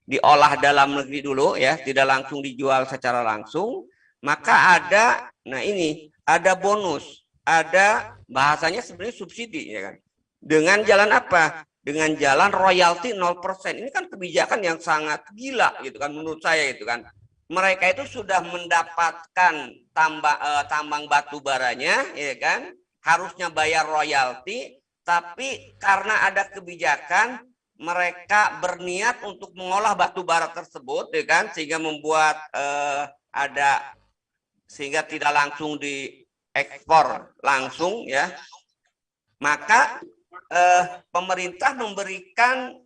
diolah dalam negeri dulu ya, tidak langsung dijual secara langsung, maka ada, nah ini ada bonus, ada bahasanya sebenarnya subsidi ya kan. Dengan jalan apa? Dengan jalan royalti 0%. Ini kan kebijakan yang sangat gila gitu kan menurut saya itu kan. Mereka itu sudah mendapatkan tambang batu baranya ya kan, harusnya bayar royalti, tapi karena ada kebijakan mereka berniat untuk mengolah batu bara tersebut ya kan, sehingga membuat sehingga tidak langsung diekspor langsung ya. Maka pemerintah memberikan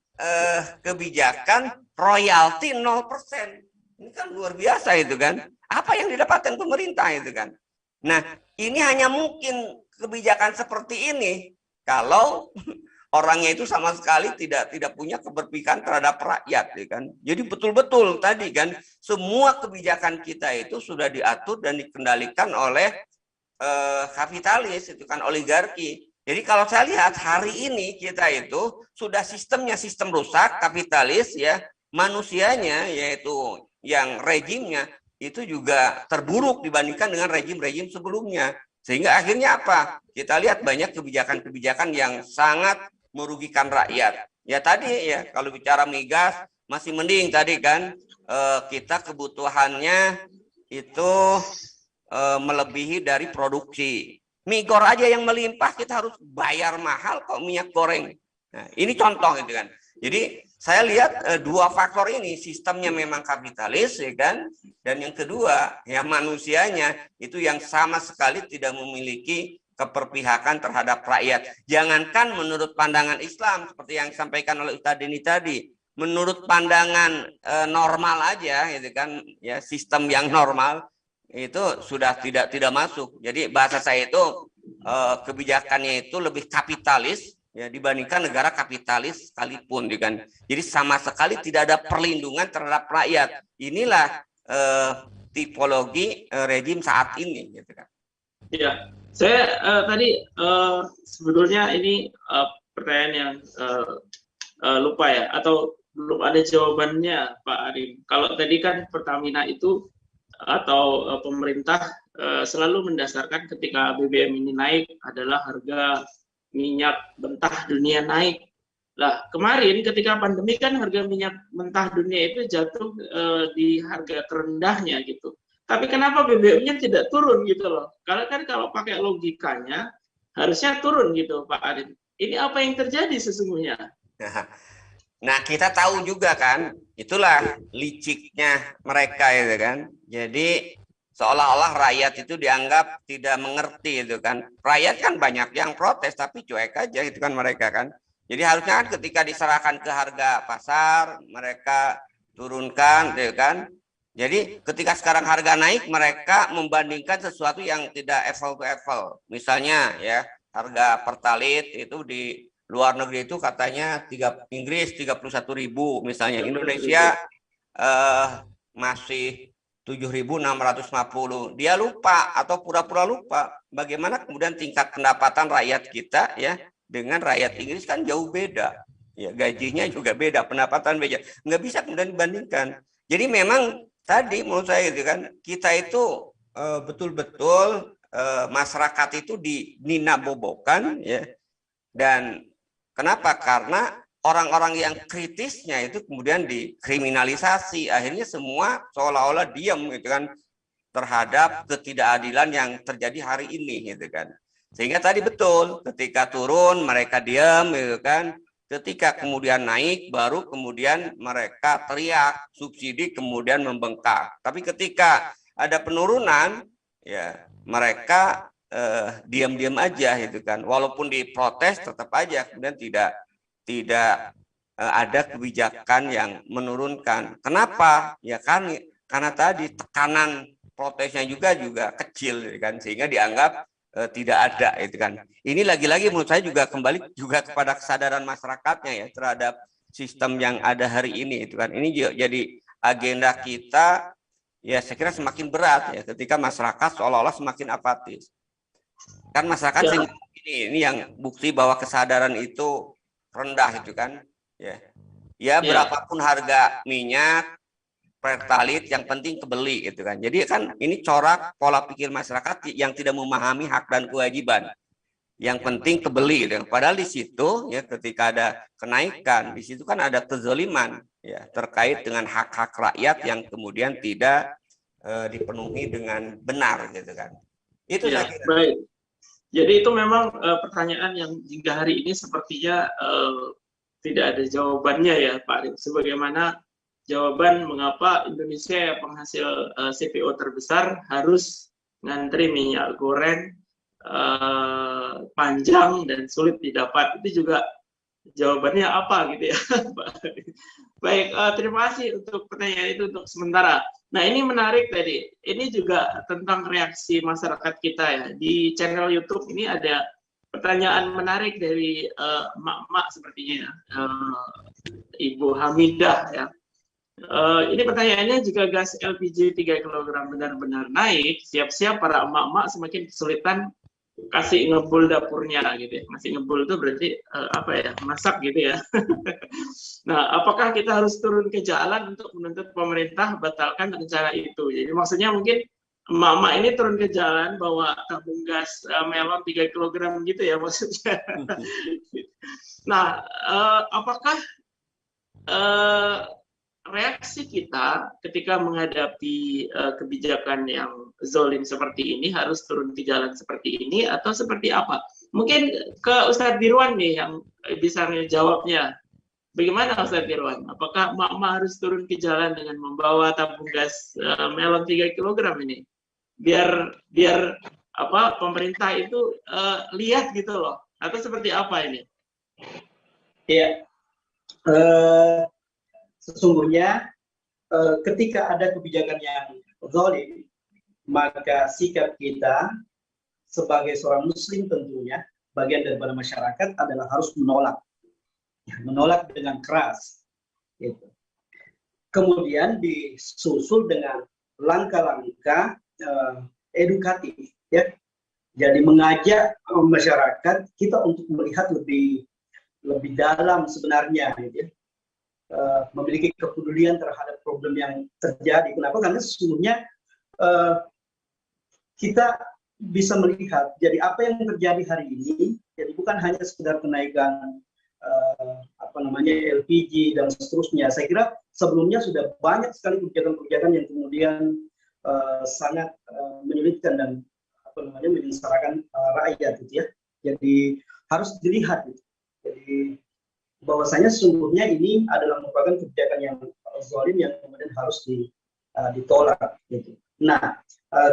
kebijakan royalti 0%. Ini kan luar biasa itu kan. Apa yang didapatkan pemerintah itu kan. Nah, ini hanya mungkin kebijakan seperti ini kalau orangnya itu sama sekali tidak punya keberpihakan terhadap rakyat ya kan. Jadi betul-betul tadi kan, semua kebijakan kita itu sudah diatur dan dikendalikan oleh kapitalis itu kan, oligarki. Jadi kalau saya lihat hari ini kita itu sudah sistemnya sistem rusak, kapitalis ya, manusianya yaitu yang rejimnya itu juga terburuk dibandingkan dengan rejim-rejim sebelumnya. Sehingga akhirnya apa? Kita lihat banyak kebijakan-kebijakan yang sangat merugikan rakyat. Ya tadi ya, kalau bicara migas masih mending tadi kan, kita kebutuhannya itu melebihi dari produksi. Migor aja yang melimpah kita harus bayar mahal kok minyak goreng. Nah, ini contoh gitu kan. Jadi saya lihat dua faktor ini, sistemnya memang kapitalis ya kan, dan yang kedua ya manusianya itu yang sama sekali tidak memiliki keperpihakan terhadap rakyat. Jangankan menurut pandangan Islam seperti yang disampaikan oleh Ustadz Deni tadi, menurut pandangan normal aja gitu kan ya, sistem yang normal itu sudah tidak masuk. Jadi bahasa saya itu kebijakannya itu lebih kapitalis ya dibandingkan negara kapitalis sekalipun, kan. Jadi sama sekali tidak ada perlindungan terhadap rakyat. Inilah tipologi rejim saat ini, gitu kan. Ya, saya tadi sebetulnya ini pertanyaan yang lupa ya, atau belum ada jawabannya Pak Arim. Kalau tadi kan Pertamina itu atau pemerintah selalu mendasarkan ketika BBM ini naik adalah harga minyak mentah dunia naik. Lah, kemarin ketika pandemi kan harga minyak mentah dunia itu jatuh di harga terendahnya gitu. Tapi kenapa BBM-nya tidak turun gitu loh? Karena kan kalau pakai logikanya harusnya turun gitu Pak Arim. Ini apa yang terjadi sesungguhnya? Nah, kita tahu juga kan, itulah liciknya mereka itu kan. Jadi seolah-olah rakyat itu dianggap tidak mengerti itu kan. Rakyat kan banyak yang protes tapi cuek aja itu kan mereka kan. Jadi harusnya kan ketika diserahkan ke harga pasar, mereka turunkan itu kan. Jadi ketika sekarang harga naik, mereka membandingkan sesuatu yang tidak apple to apple. Misalnya ya, harga Pertalite itu di luar negeri itu katanya Inggris 31.000 misalnya, Indonesia masih 7.650. Dia lupa atau pura-pura lupa bagaimana kemudian tingkat pendapatan rakyat kita ya dengan rakyat Inggris kan jauh beda. Ya, gajinya juga beda, pendapatan beda. Nggak bisa kemudian dibandingkan. Jadi memang tadi menurut saya gitu kan, kita itu betul-betul masyarakat itu dininabobokan ya. Dan kenapa? Karena orang-orang yang kritisnya itu kemudian dikriminalisasi. Akhirnya semua seolah-olah diam gitu kan terhadap ketidakadilan yang terjadi hari ini gitu kan. Sehingga tadi betul, ketika turun mereka diam gitu kan. Ketika kemudian naik baru kemudian mereka teriak, subsidi kemudian membengkak. Tapi ketika ada penurunan ya mereka diam-diam aja gitu kan. Walaupun diprotes tetap aja kemudian tidak ada kebijakan yang menurunkan. Kenapa? Ya kan karena tadi tekanan protesnya juga kecil gitu kan, sehingga dianggap tidak ada itu kan. Ini lagi-lagi menurut saya juga kembali juga kepada kesadaran masyarakatnya ya terhadap sistem yang ada hari ini itu kan. Ini jadi agenda kita ya, saya kira semakin berat ya ketika masyarakat seolah-olah semakin apatis. Kan masyarakat ya. Ini yang bukti bahwa kesadaran itu rendah itu kan. Ya berapapun harga minyak Pertalite yang penting kebeli gitu kan. Jadi kan ini corak pola pikir masyarakat yang tidak memahami hak dan kewajiban. Yang penting kebeli gitu. Padahal di situ ya ketika ada kenaikan, di situ kan ada kezaliman ya terkait dengan hak-hak rakyat yang kemudian tidak dipenuhi dengan benar gitu kan. Itu ya, saya kira. Baik. Jadi itu memang pertanyaan yang hingga hari ini sepertinya tidak ada jawabannya ya Pak Arif. Sebagaimana jawaban mengapa Indonesia penghasil CPO terbesar harus ngantri minyak goreng panjang dan sulit didapat. Itu juga jawabannya apa gitu ya Pak. Baik, terima kasih untuk pertanyaan itu untuk sementara. Nah ini menarik tadi, ini juga tentang reaksi masyarakat kita ya. Di channel YouTube ini ada pertanyaan menarik dari emak-emak sepertinya, Ibu Hamidah ya. Ini pertanyaannya, jika gas LPG 3 kg benar-benar naik, siap-siap para emak-emak semakin kesulitan kasih ngebul dapurnya gitu ya. Masih ngebul itu berarti apa ya, masak gitu ya. Nah, apakah kita harus turun ke jalan untuk menuntut pemerintah batalkan rencana itu? Jadi maksudnya mungkin emak-emak ini turun ke jalan bawa tabung gas melon 3 kg gitu ya maksudnya. Nah, apakah reaksi kita ketika menghadapi kebijakan yang zolim seperti ini harus turun ke jalan seperti ini atau seperti apa? Mungkin ke Ustadz Dirwan nih yang bisa menjawabnya. Bagaimana Ustadz Dirwan? Apakah emak-emak harus turun ke jalan dengan membawa tabung gas melon 3 kg ini? Biar apa pemerintah itu lihat gitu loh. Atau seperti apa ini? Iya. Sesungguhnya ketika ada kebijakan yang zalim, maka sikap kita sebagai seorang muslim tentunya bagian daripada masyarakat adalah harus menolak, menolak dengan keras. Gitu. Kemudian disusul dengan langkah-langkah edukatif, ya. Jadi mengajak masyarakat kita untuk melihat lebih dalam sebenarnya, gitu ya. Memiliki kepedulian terhadap problem yang terjadi. Kenapa? Karena sesungguhnya kita bisa melihat, jadi apa yang terjadi hari ini, jadi bukan hanya sekedar kenaikan LPG dan seterusnya. Saya kira sebelumnya sudah banyak sekali kebijakan-kebijakan yang kemudian sangat menyulitkan dan menyengsarakan rakyat, gitu ya. Jadi harus dilihat, gitu. Jadi bahwasanya sesungguhnya ini adalah merupakan kebijakan yang zalim yang kemudian harus ditolak, gitu. Nah,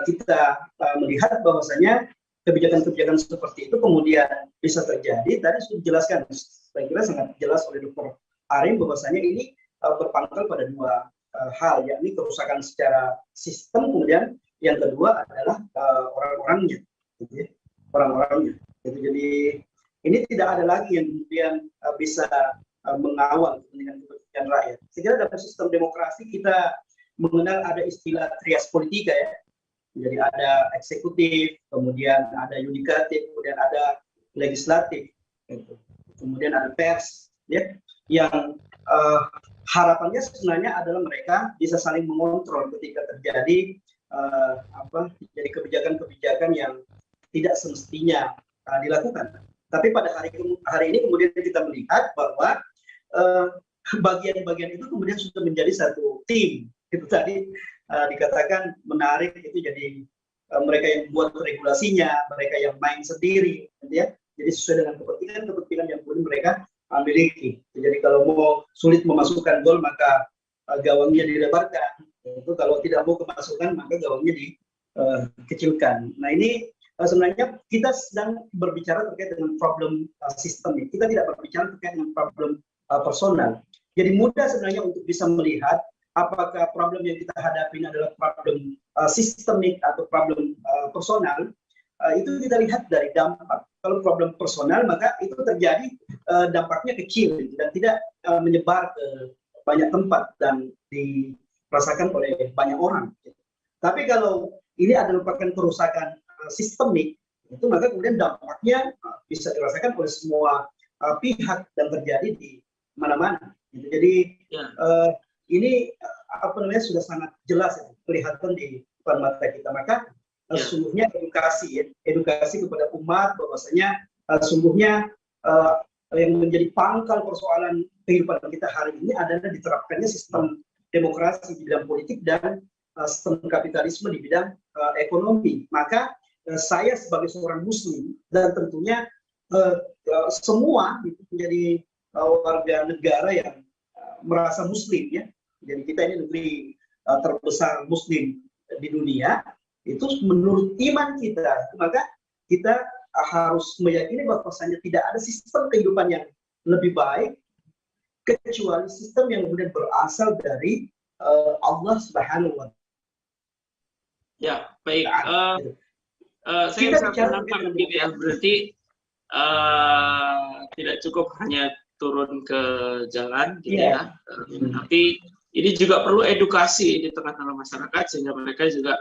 kita melihat bahwasanya kebijakan-kebijakan seperti itu kemudian bisa terjadi. Tadi sudah dijelaskan, saya kira sangat jelas oleh Dr. Arim bahwasanya ini berpangkal pada dua hal, yakni kerusakan secara sistem, kemudian yang kedua adalah orang-orangnya, gitu ya. Orang-orangnya. Gitu. Jadi ini tidak ada lagi yang kemudian bisa mengawal kepentingan rakyat. Saya kira dalam sistem demokrasi kita mengenal ada istilah trias politika, ya. Jadi ada eksekutif, kemudian ada yudikatif, kemudian ada legislatif, gitu. Kemudian ada pers, ya, yang harapannya sebenarnya adalah mereka bisa saling mengontrol ketika terjadi jadi kebijakan-kebijakan yang tidak semestinya dilakukan. Tapi pada hari ini kemudian kita melihat bahwa bagian-bagian itu kemudian sudah menjadi satu tim. Itu tadi dikatakan menarik, itu jadi mereka yang buat regulasinya, mereka yang main sendiri, gitu ya. Jadi sesuai dengan kepentingan yang kemudian mereka miliki. Jadi kalau mau sulit memasukkan gol maka gawangnya dilebarkan. Itu kalau tidak mau kemasukan maka gawangnya dikecilkan. Nah ini sebenarnya kita sedang berbicara terkait dengan problem sistemik. Kita tidak berbicara terkait dengan problem personal. Jadi mudah sebenarnya untuk bisa melihat apakah problem yang kita hadapi adalah problem sistemik atau problem personal. Itu kita lihat dari dampak. Kalau problem personal maka itu terjadi dampaknya kecil dan tidak menyebar ke banyak tempat dan dirasakan oleh banyak orang. Tapi kalau ini adalah merupakan kerusakan sistemik, itu maka kemudian dampaknya bisa dirasakan oleh semua pihak dan terjadi di mana-mana. Jadi ini sudah sangat jelas kelihatan di depan mata kita. Maka sesungguhnya edukasi kepada umat bahwasanya sesungguhnya yang menjadi pangkal persoalan kehidupan kita hari ini adalah diterapkannya sistem demokrasi di bidang politik dan sistem kapitalisme di bidang ekonomi. Maka saya sebagai seorang muslim dan tentunya semua menjadi warga negara yang merasa muslim, ya. Jadi kita ini negeri terbesar muslim di dunia. Itu menurut iman kita, maka kita harus meyakini bahwasanya tidak ada sistem kehidupan yang lebih baik kecuali sistem yang kemudian berasal dari Allah Subhanahu wa Ta'ala. Ya, baik. Saya bisa menangkap gitu ya, berarti tidak cukup hanya turun ke jalan gitu ya, tapi ini juga perlu edukasi di tengah-tengah masyarakat sehingga mereka juga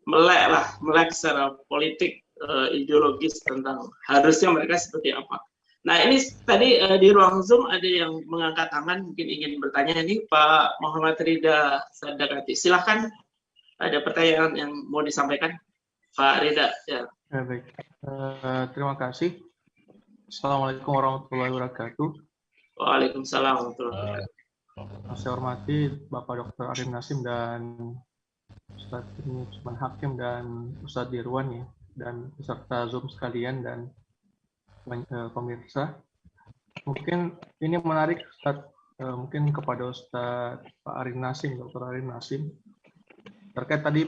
melek secara politik ideologis tentang harusnya mereka seperti apa. Nah ini tadi di ruang Zoom ada yang mengangkat tangan mungkin ingin bertanya. Ini Pak Muhammad Rida Sadakati, silahkan, ada pertanyaan yang mau disampaikan Pak Rida. Ya. Baik, terima kasih. Assalamualaikum warahmatullahi wabarakatuh. Waalaikumsalam warahmatullahi wabarakatuh. Saya hormati Bapak Dr. Arim Nasim dan Ustadz Usman Hakim dan Ustadz Dirwan, ya, dan peserta Zoom sekalian dan pemirsa. Mungkin ini menarik, Ustadz, mungkin kepada Ustadz Pak Arim Nasim, Dr. Arim Nasim, terkait tadi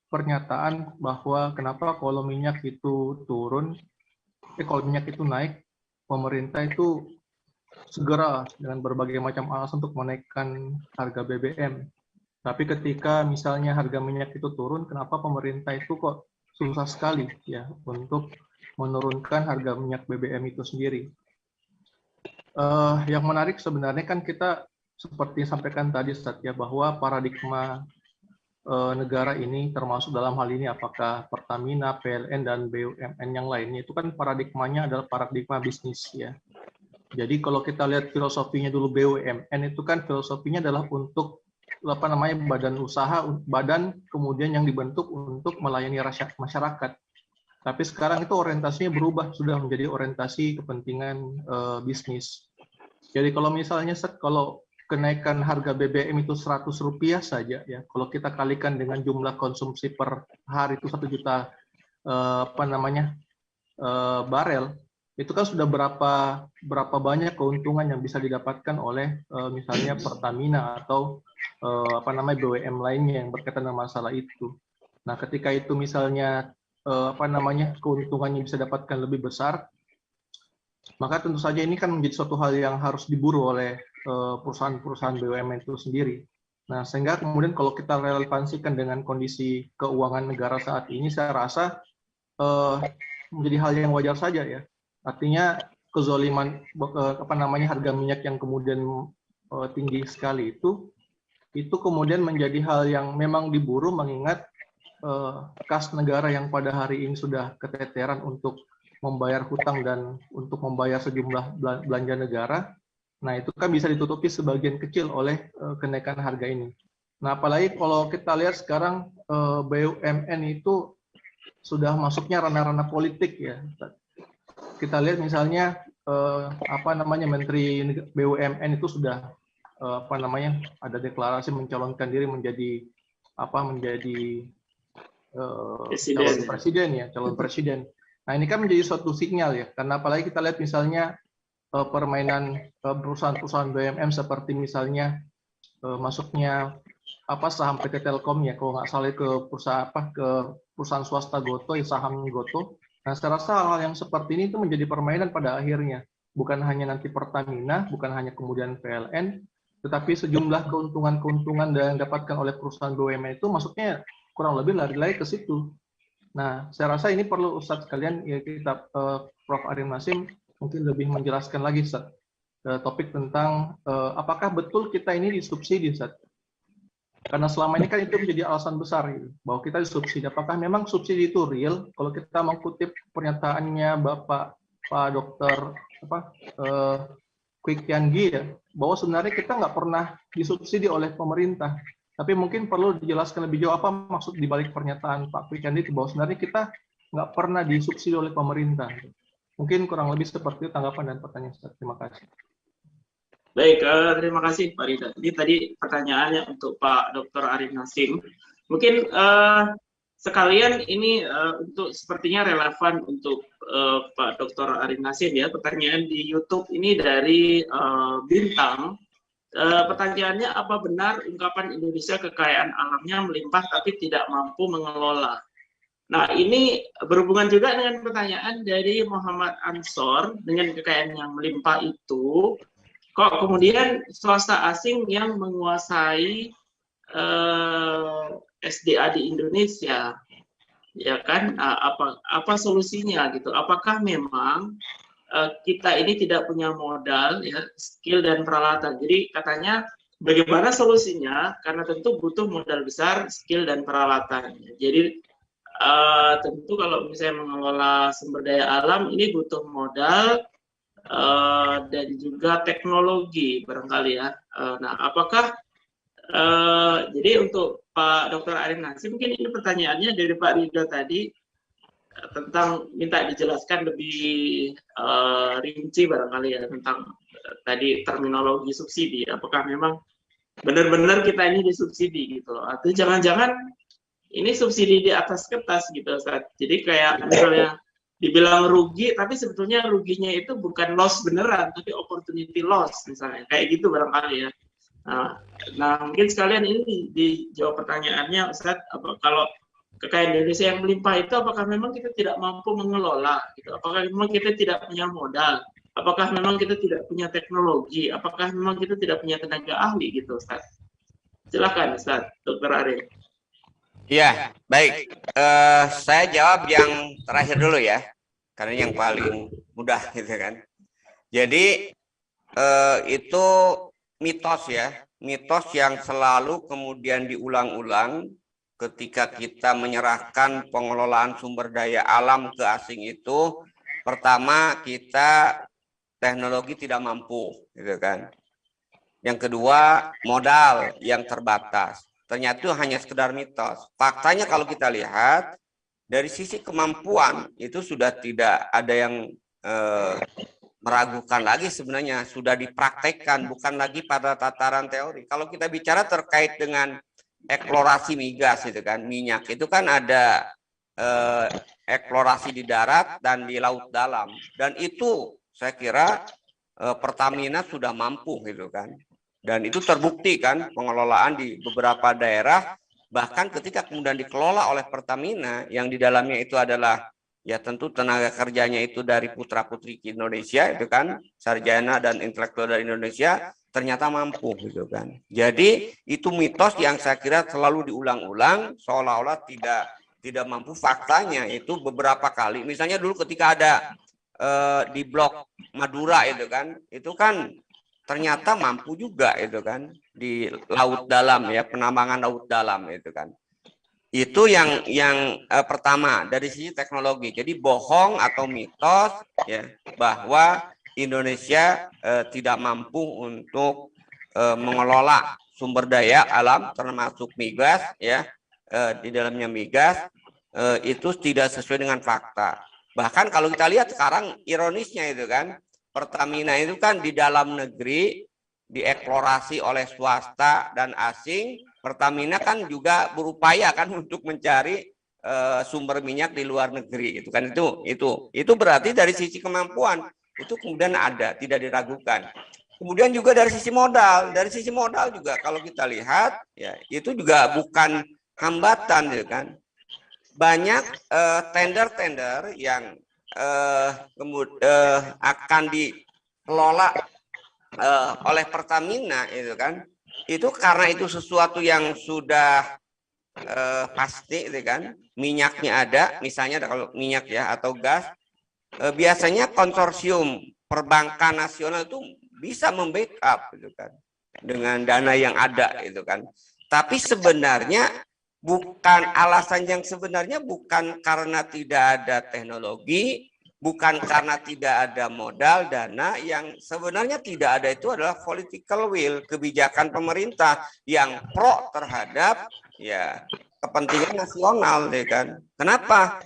pernyataan bahwa kenapa kalau minyak itu turun, kalau minyak itu naik, pemerintah itu segera dengan berbagai macam alasan untuk menaikkan harga BBM. Tapi ketika misalnya harga minyak itu turun, kenapa pemerintah itu kok susah sekali ya untuk menurunkan harga minyak BBM itu sendiri. Yang menarik sebenarnya kan kita seperti disampaikan tadi Ustaz ya, bahwa paradigma negara ini termasuk dalam hal ini apakah Pertamina, PLN dan BUMN yang lainnya itu kan paradigmanya adalah paradigma bisnis ya. Jadi kalau kita lihat filosofinya dulu BUMN itu kan filosofinya adalah untuk badan usaha, badan kemudian yang dibentuk untuk melayani masyarakat. Tapi sekarang itu orientasinya berubah, sudah menjadi orientasi kepentingan bisnis. Jadi kalau misalnya kalau kenaikan harga BBM itu Rp100 saja ya, kalau kita kalikan dengan jumlah konsumsi per hari itu 1 juta barel, itu kan sudah berapa banyak keuntungan yang bisa didapatkan oleh misalnya Pertamina atau BUMN lainnya yang berkaitan dengan masalah itu. Nah, ketika itu misalnya keuntungannya bisa dapatkan lebih besar, maka tentu saja ini kan menjadi suatu hal yang harus diburu oleh perusahaan-perusahaan BUMN itu sendiri. Nah, sehingga kemudian kalau kita relevansikan dengan kondisi keuangan negara saat ini, saya rasa menjadi hal yang wajar saja ya. Artinya kezoliman harga minyak yang kemudian tinggi sekali itu kemudian menjadi hal yang memang diburu, mengingat kas negara yang pada hari ini sudah keteteran untuk membayar hutang dan untuk membayar sejumlah belanja negara. Nah, itu kan bisa ditutupi sebagian kecil oleh kenaikan harga ini. Nah, apalagi kalau kita lihat sekarang BUMN itu sudah masuknya ranah-ranah politik ya. Kita lihat misalnya Menteri BUMN itu sudah ada deklarasi mencalonkan diri menjadi calon presiden. Nah, ini kan menjadi suatu sinyal ya, karena apalagi kita lihat misalnya permainan perusahaan-perusahaan BUMN seperti misalnya masuknya saham PT Telkom ya, kalau nggak salah ke perusahaan swasta Goto, ya saham Goto. Nah, saya rasa hal-hal yang seperti ini itu menjadi permainan pada akhirnya, bukan hanya nanti Pertamina, bukan hanya kemudian PLN, tetapi sejumlah keuntungan-keuntungan yang didapatkan oleh perusahaan BUMN itu masuknya kurang lebih lari-lari ke situ. Nah, saya rasa ini perlu Ustadz sekalian ya, kita Prof. Arif Nasim mungkin lebih menjelaskan lagi Ustadz topik tentang apakah betul kita ini disubsidi Ustadz. Karena selama ini kan itu menjadi alasan besar gitu, bahwa kita disubsidi. Apakah memang subsidi itu real? Kalau kita mengutip pernyataannya Pak Dokter Kwik Tiangi ya, bahwa sebenarnya kita nggak pernah disubsidi oleh pemerintah. Tapi mungkin perlu dijelaskan lebih jauh apa maksud dibalik pernyataan Pak Kwik Tiangi itu, bahwa sebenarnya kita nggak pernah disubsidi oleh pemerintah. Mungkin kurang lebih seperti itu tanggapan dan pertanyaan Ustaz. Terima kasih. Baik, terima kasih Pak Rida. Ini tadi pertanyaannya untuk Pak Dr. Arif Nasim. Mungkin sekalian ini untuk sepertinya relevan untuk Pak Dr. Arif Nasim ya. Pertanyaan di YouTube ini dari Bintang. Pertanyaannya, apa benar ungkapan Indonesia kekayaan alamnya melimpah tapi tidak mampu mengelola? Nah, ini berhubungan juga dengan pertanyaan dari Muhammad Ansor, dengan kekayaan yang melimpah itu, kok kemudian swasta asing yang menguasai SDA di Indonesia, ya kan? Apa solusinya gitu? Apakah memang kita ini tidak punya modal, ya, skill dan peralatan? Jadi katanya bagaimana solusinya? Karena tentu butuh modal besar, skill dan peralatan. Jadi tentu kalau misalnya mengelola sumber daya alam ini butuh modal dan juga teknologi barangkali ya. Nah, apakah jadi untuk Pak Dr. Arif Nasim, mungkin ini pertanyaannya dari Pak Rida tadi tentang minta dijelaskan lebih rinci barangkali ya tentang tadi terminologi subsidi. Apakah memang benar-benar kita ini disubsidi gitu, atau jangan-jangan ini subsidi di atas kertas gitu Ustaz. Jadi kayak misalnya dibilang rugi, tapi sebetulnya ruginya itu bukan loss beneran, tapi opportunity loss misalnya, kayak gitu barangkali ya. Nah mungkin sekalian ini dijawab pertanyaannya Ustaz, kalau kekayaan Indonesia yang melimpah itu apakah memang kita tidak mampu mengelola gitu? Apakah memang kita tidak punya modal? Apakah memang kita tidak punya teknologi? Apakah memang kita tidak punya tenaga ahli gitu Ustaz? Silakan Ustaz Dr. Arif. Iya, baik. Saya jawab yang terakhir dulu ya, karena yang paling mudah gitu kan. Jadi itu mitos ya, mitos yang selalu kemudian diulang-ulang ketika kita menyerahkan pengelolaan sumber daya alam ke asing itu. Pertama, kita teknologi tidak mampu, gitu kan. Yang kedua, modal yang terbatas. Ternyata itu hanya sekedar mitos. Faktanya kalau kita lihat, dari sisi kemampuan itu sudah tidak ada yang meragukan lagi sebenarnya. Sudah dipraktekkan, bukan lagi pada tataran teori. Kalau kita bicara terkait dengan eksplorasi migas, itu kan, minyak, itu kan ada eksplorasi di darat dan di laut dalam. Dan itu saya kira Pertamina sudah mampu gitu kan. Dan itu terbukti kan pengelolaan di beberapa daerah, bahkan ketika kemudian dikelola oleh Pertamina yang di dalamnya itu adalah ya tentu tenaga kerjanya itu dari putra-putri Indonesia itu kan, sarjana dan intelektual dari Indonesia, ternyata mampu gitu kan. Jadi itu mitos yang saya kira selalu diulang-ulang seolah-olah tidak mampu. Faktanya itu beberapa kali, misalnya dulu ketika ada di blok Madura itu kan ternyata mampu juga itu kan di laut dalam ya, penambangan laut dalam itu kan. Itu yang pertama dari sisi teknologi. Jadi bohong atau mitos ya bahwa Indonesia tidak mampu untuk mengelola sumber daya alam termasuk migas ya, di dalamnya migas, itu tidak sesuai dengan fakta. Bahkan kalau kita lihat sekarang ironisnya itu kan, Pertamina itu kan di dalam negeri dieksplorasi oleh swasta dan asing. Pertamina kan juga berupaya kan untuk mencari sumber minyak di luar negeri. Itu kan itu berarti dari sisi kemampuan itu kemudian ada, tidak diragukan. Kemudian juga dari sisi modal juga kalau kita lihat ya itu juga bukan hambatan gitu kan. Banyak tender-tender yang akan dikelola oleh Pertamina itu kan, itu karena itu sesuatu yang sudah pasti itu kan, minyaknya ada, misalnya kalau minyak ya atau gas, biasanya konsorsium perbankan nasional itu bisa membackup gitu kan dengan dana yang ada itu kan. Tapi sebenarnya alasan yang sebenarnya bukan karena tidak ada teknologi, bukan karena tidak ada modal dana, yang sebenarnya tidak ada itu adalah political will, kebijakan pemerintah yang pro terhadap ya kepentingan nasional ya kan. Kenapa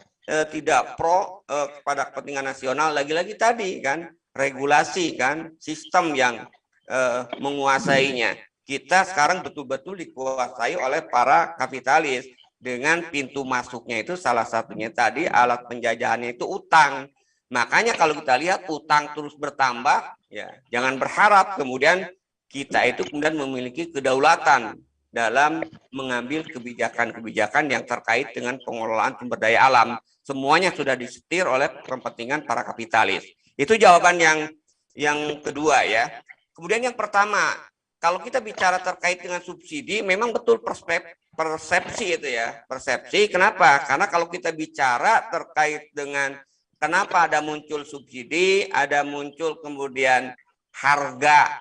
tidak pro kepada kepentingan nasional? Lagi-lagi tadi kan regulasi kan, sistem yang menguasainya. Kita sekarang betul-betul dikuasai oleh para kapitalis dengan pintu masuknya itu salah satunya tadi alat penjajahannya itu utang. Makanya kalau kita lihat utang terus bertambah, ya jangan berharap kemudian kita itu kemudian memiliki kedaulatan dalam mengambil kebijakan-kebijakan yang terkait dengan pengelolaan sumber daya alam. Semuanya sudah disetir oleh kepentingan para kapitalis. Itu jawaban yang kedua ya. Kemudian yang pertama, kalau kita bicara terkait dengan subsidi, memang betul persepsi itu ya, persepsi. Kenapa? Karena kalau kita bicara terkait dengan kenapa ada muncul subsidi, ada muncul kemudian harga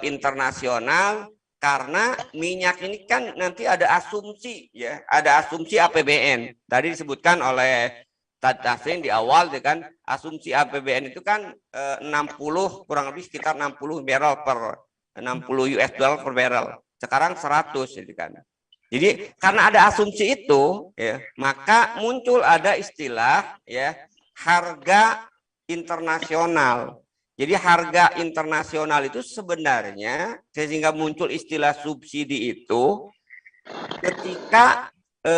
internasional, karena minyak ini kan nanti ada asumsi ya, ada asumsi APBN. Tadi disebutkan oleh Tasrin di awal kan, asumsi APBN itu kan 60 kurang lebih sekitar 60 barrel per 60 US dollar per barrel. Sekarang 100 gitu kan. Jadi karena ada asumsi itu ya, maka muncul ada istilah ya harga internasional. Jadi harga internasional itu sebenarnya sehingga muncul istilah subsidi itu ketika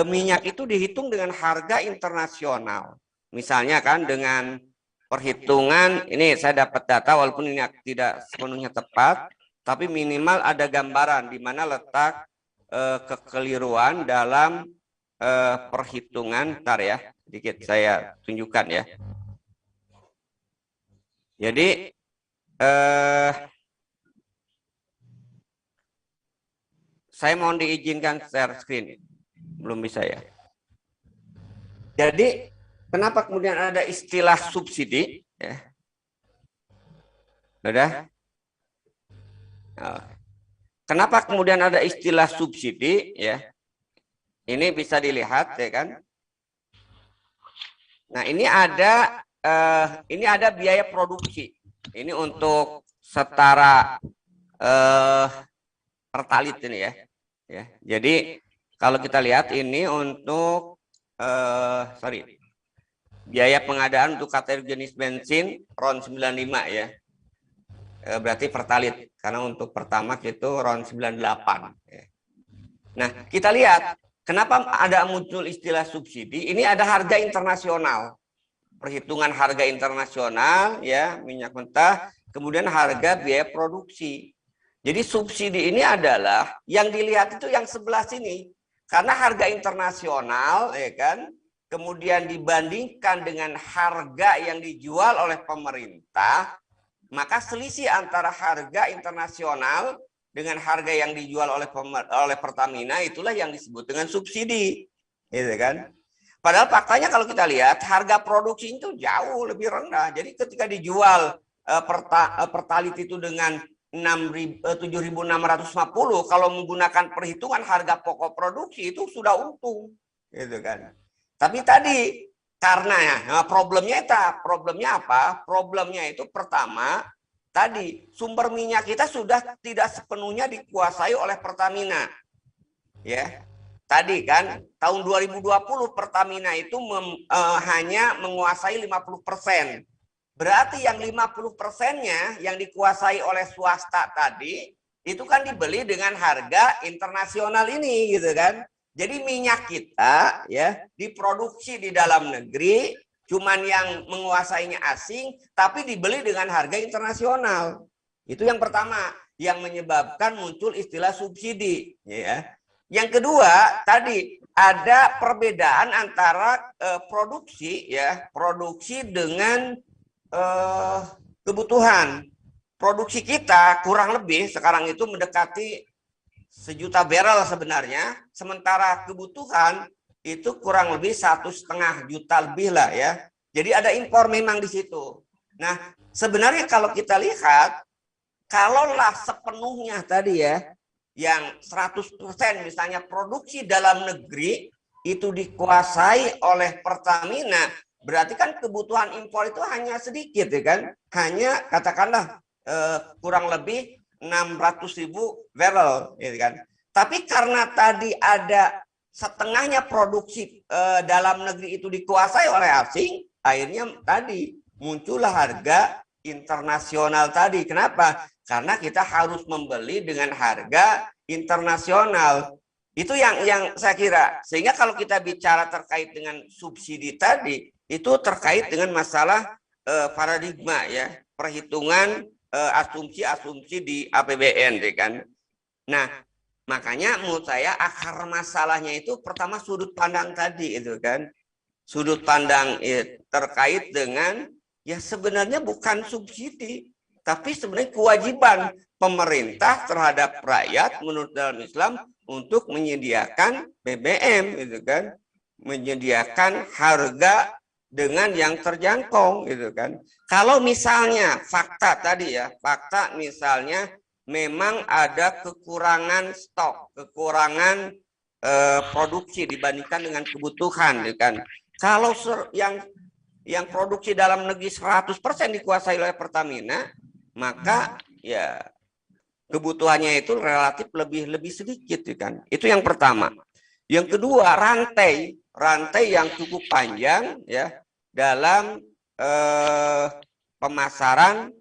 minyak itu dihitung dengan harga internasional. Misalnya kan dengan perhitungan, ini saya dapat data walaupun ini tidak sepenuhnya tepat, tapi minimal ada gambaran di mana letak kekeliruan dalam perhitungan. Bentar ya, sedikit saya tunjukkan ya. Jadi saya mohon diizinkan share screen. Belum bisa ya. Jadi kenapa kemudian ada istilah subsidi? Ya. Sudah? Nah, kenapa kemudian ada istilah subsidi? Ya, ini bisa dilihat, ya kan? Nah, ini ada biaya produksi. Ini untuk setara pertalit ini ya. Ya, jadi kalau kita lihat ini untuk biaya pengadaan untuk kategori jenis bensin RON 95 ya. Berarti pertalit karena untuk pertamax itu RON 98 ya. Nah, kita lihat kenapa ada muncul istilah subsidi? Ini ada harga internasional. Perhitungan harga internasional ya, minyak mentah, kemudian harga biaya produksi. Jadi subsidi ini adalah yang dilihat itu yang sebelah sini. Karena harga internasional, ya kan, kemudian dibandingkan dengan harga yang dijual oleh pemerintah, maka selisih antara harga internasional dengan harga yang dijual oleh Pertamina itulah yang disebut dengan subsidi, gitu kan? Padahal faktanya kalau kita lihat harga produksi itu jauh lebih rendah. Jadi ketika dijual pertalit itu dengan 7.650, kalau menggunakan perhitungan harga pokok produksi itu sudah untung, gitu kan. Tapi tadi karena ya, problemnya apa? Problemnya itu pertama tadi sumber minyak kita sudah tidak sepenuhnya dikuasai oleh Pertamina. Ya. Tadi kan tahun 2020 Pertamina itu hanya menguasai 50%. Berarti yang 50%-nya yang dikuasai oleh swasta tadi itu kan dibeli dengan harga internasional ini, gitu kan. Jadi minyak kita ya diproduksi di dalam negeri, cuman yang menguasainya asing, tapi dibeli dengan harga internasional. Itu yang pertama yang menyebabkan muncul istilah subsidi, ya. Yang kedua tadi ada perbedaan antara produksi dengan kebutuhan. Produksi kita kurang lebih sekarang itu mendekati 1 juta barrel sebenarnya, sementara kebutuhan itu kurang lebih 1,5 juta lebih lah ya. Jadi ada impor memang di situ. Nah, sebenarnya kalau kita lihat, kalaulah sepenuhnya tadi ya, yang 100% misalnya produksi dalam negeri itu dikuasai oleh Pertamina, berarti kan kebutuhan impor itu hanya sedikit, ya kan? Hanya katakanlah kurang lebih 600.000 barrel, ya kan? Tapi karena tadi ada setengahnya produksi dalam negeri itu dikuasai oleh asing, akhirnya tadi muncullah harga internasional tadi. Kenapa? Karena kita harus membeli dengan harga internasional. Itu yang saya kira. Sehingga kalau kita bicara terkait dengan subsidi tadi, itu terkait dengan masalah paradigma ya, perhitungan asumsi-asumsi di APBN, ya kan. Nah, makanya menurut saya akar masalahnya itu pertama sudut pandang tadi itu kan. Sudut pandang terkait dengan ya sebenarnya bukan subsidi, tapi sebenarnya kewajiban pemerintah terhadap rakyat menurut dalam Islam untuk menyediakan BBM, gitu kan, menyediakan harga dengan yang terjangkau, gitu kan. Kalau misalnya fakta tadi ya, fakta misalnya memang ada kekurangan stok, kekurangan produksi dibandingkan dengan kebutuhan, gitu kan. Kalau yang produksi dalam negeri 100% dikuasai oleh Pertamina, maka ya kebutuhannya itu relatif lebih sedikit, kan. Itu yang pertama. Yang kedua, rantai yang cukup panjang ya dalam pemasaran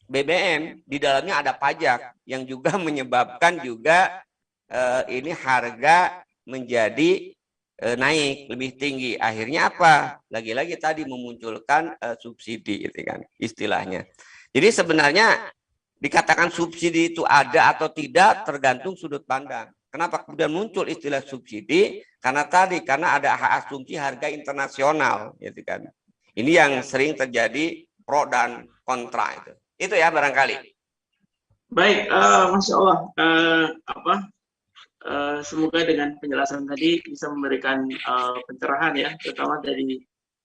BBM. Di dalamnya ada pajak yang juga menyebabkan juga ini harga menjadi naik lebih tinggi. Akhirnya apa? Lagi-lagi tadi memunculkan subsidi, gitu kan istilahnya. Jadi sebenarnya dikatakan subsidi itu ada atau tidak tergantung sudut pandang. Kenapa kemudian muncul istilah subsidi? Karena ada asumsi harga internasional, gitu kan. Ini yang sering terjadi pro dan kontra itu. Itu ya barangkali. Baik, Masya Allah. semoga dengan penjelasan tadi bisa memberikan pencerahan ya, terutama dari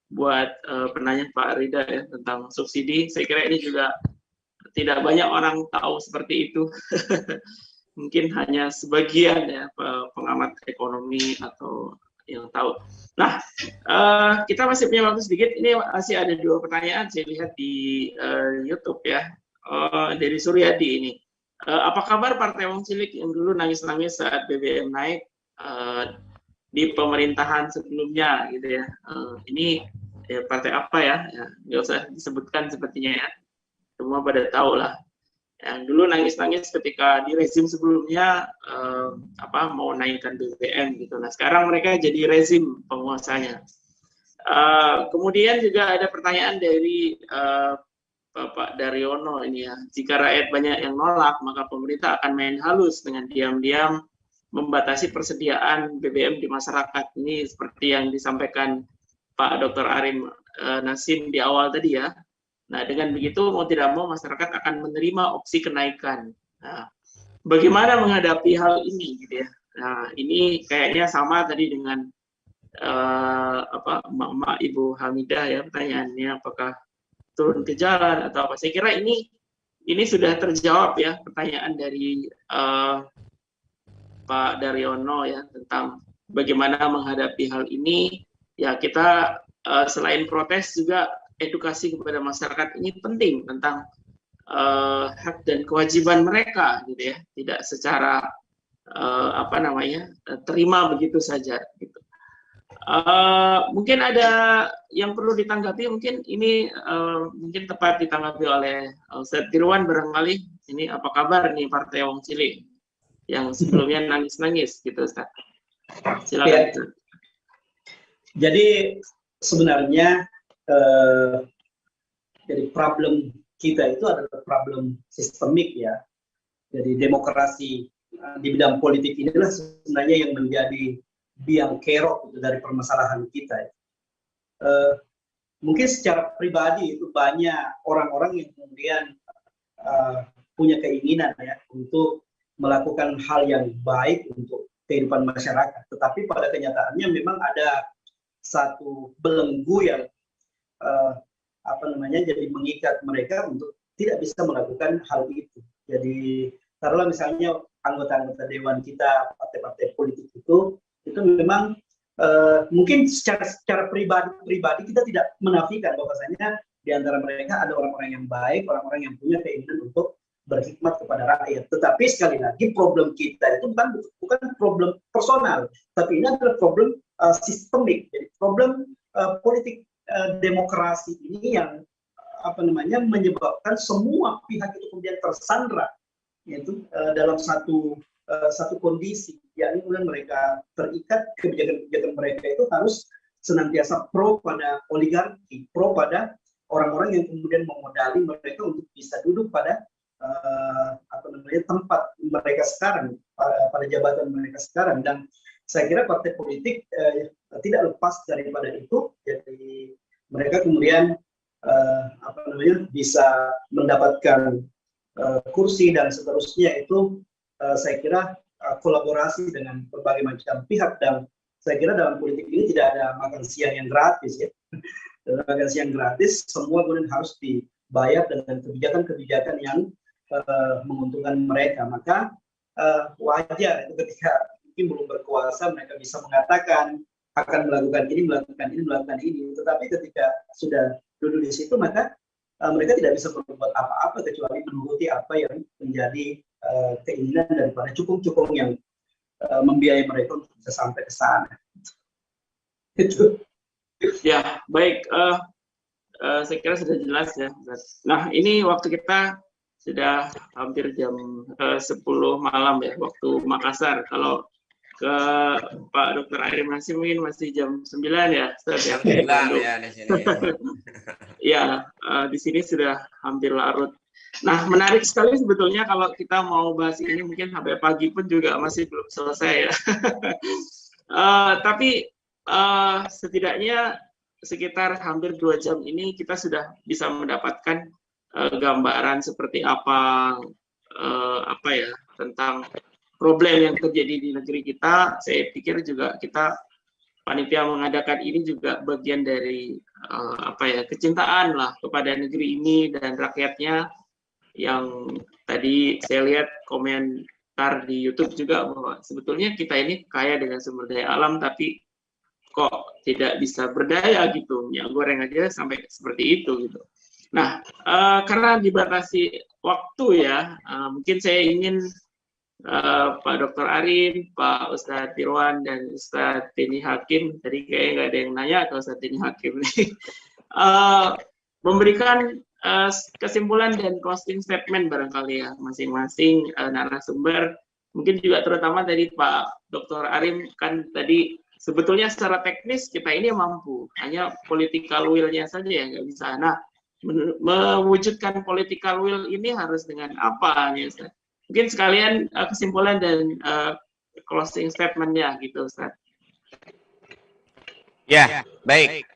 buat penanya Pak Rida ya tentang subsidi. Saya kira ini juga tidak banyak orang tahu seperti itu. Mungkin hanya sebagian ya pengamat ekonomi atau yang tahu. Nah, kita masih punya waktu sedikit. Ini masih ada 2 pertanyaan saya lihat di YouTube ya, dari Suryadi ini. Apa kabar Partai Wong Cilik yang dulu nangis-nangis saat BBM naik di pemerintahan sebelumnya gitu ya? Ini ya, partai apa ya? Nggak usah disebutkan sepertinya ya. Semua pada tahu lah. Yang dulu nangis-nangis ketika di rezim sebelumnya mau naikkan BBM gitu. Nah sekarang mereka jadi rezim penguasanya. Kemudian juga ada pertanyaan dari Bapak Daryono ini ya, jika rakyat banyak yang nolak, maka pemerintah akan main halus dengan diam-diam membatasi persediaan BBM di masyarakat. Ini seperti yang disampaikan Pak Dr. Arim Nasim di awal tadi ya. Nah, dengan begitu mau tidak mau masyarakat akan menerima opsi kenaikan. Nah, bagaimana menghadapi hal ini gitu ya? Nah, ini kayaknya sama tadi dengan Emak Ibu Hamidah ya, pertanyaannya apakah turun ke jalan atau apa. Saya kira ini sudah terjawab ya pertanyaan dari Pak Daryono ya tentang bagaimana menghadapi hal ini. Ya kita selain protes juga edukasi kepada masyarakat ini penting tentang hak dan kewajiban mereka gitu ya. Tidak secara terima begitu saja gitu. Mungkin ada yang perlu ditanggapi, mungkin ini mungkin tepat ditanggapi oleh Ustadz Dirwan barangkali. Ini apa kabar nih Partai Wong Cilik yang sebelumnya nangis-nangis gitu Ustadz. Silakan. Ya. Jadi sebenarnya jadi problem kita itu adalah problem sistemik ya. Jadi demokrasi di bidang politik inilah sebenarnya yang menjadi biang kerok dari permasalahan kita. Mungkin secara pribadi itu banyak orang-orang yang kemudian punya keinginan ya untuk melakukan hal yang baik untuk kehidupan masyarakat. Tetapi pada kenyataannya memang ada satu belenggu yang jadi mengikat mereka untuk tidak bisa melakukan hal itu. Jadi taruhlah misalnya anggota-anggota dewan kita, partai-partai politik itu memang mungkin secara pribadi kita tidak menafikan bahwasanya di antara mereka ada orang-orang yang baik, orang-orang yang punya keinginan untuk berkhidmat kepada rakyat. Tetapi sekali lagi problem kita itu bukan problem personal, tapi ini adalah problem sistemik. Jadi problem politik demokrasi ini yang menyebabkan semua pihak itu kemudian tersandra yaitu dalam satu kondisi, yakni kemudian mereka terikat, kebijakan-kebijakan mereka itu harus senantiasa pro pada oligarki, pro pada orang-orang yang kemudian memodali mereka untuk bisa duduk pada tempat mereka sekarang, pada jabatan mereka sekarang. Dan saya kira partai politik tidak lepas daripada itu. Jadi mereka kemudian bisa mendapatkan kursi dan seterusnya itu. Saya kira kolaborasi dengan berbagai macam pihak, dan saya kira dalam politik ini tidak ada makan siang yang gratis ya. Makan siang gratis, semua kemudian harus dibayar dengan kebijakan-kebijakan yang menguntungkan mereka. Maka wajar itu ketika mungkin belum berkuasa mereka bisa mengatakan akan melakukan ini. Tetapi ketika sudah duduk di situ maka mereka tidak bisa berbuat apa-apa kecuali menuruti apa yang menjadi keinginan daripada cukong-cukong yang membiayai mereka untuk bisa sampai ke sana. Itu. Ya, baik. Saya kira sudah jelas ya. Nah, ini waktu kita sudah hampir jam 10 malam ya, waktu Makassar. Kalau ke Pak Dr. Arim Nasim mungkin masih jam 9 ya, Ustaz ya. 9 ya di sini. Ya, di sini sudah hampir larut. Nah, menarik sekali sebetulnya kalau kita mau bahas ini mungkin sampai pagi pun juga masih belum selesai ya. Tapi setidaknya sekitar hampir 2 jam ini kita sudah bisa mendapatkan gambaran seperti apa tentang problem yang terjadi di negeri kita, saya pikir juga kita panitia mengadakan ini juga bagian dari kecintaan lah kepada negeri ini dan rakyatnya, yang tadi saya lihat komentar di YouTube juga bahwa sebetulnya kita ini kaya dengan sumber daya alam tapi kok tidak bisa berdaya gitu, minyak goreng aja sampai seperti itu gitu. Nah, karena dibatasi waktu ya, mungkin saya ingin Pak Dr. Arin, Pak Ustadz Tirwan, dan Ustadz Tini Hakim, tadi kayaknya nggak ada yang nanya ke Ustadz Tini Hakim nih, memberikan kesimpulan dan closing statement barangkali ya, masing-masing narasumber. Mungkin juga terutama tadi Pak Dr. Arin kan tadi, sebetulnya secara teknis kita ini mampu, hanya political will-nya saja yang nggak bisa. Nah, mewujudkan political will ini harus dengan apa nih Ustaz? Mungkin sekalian kesimpulan dan closing statement-nya gitu Ustaz. Ya, baik.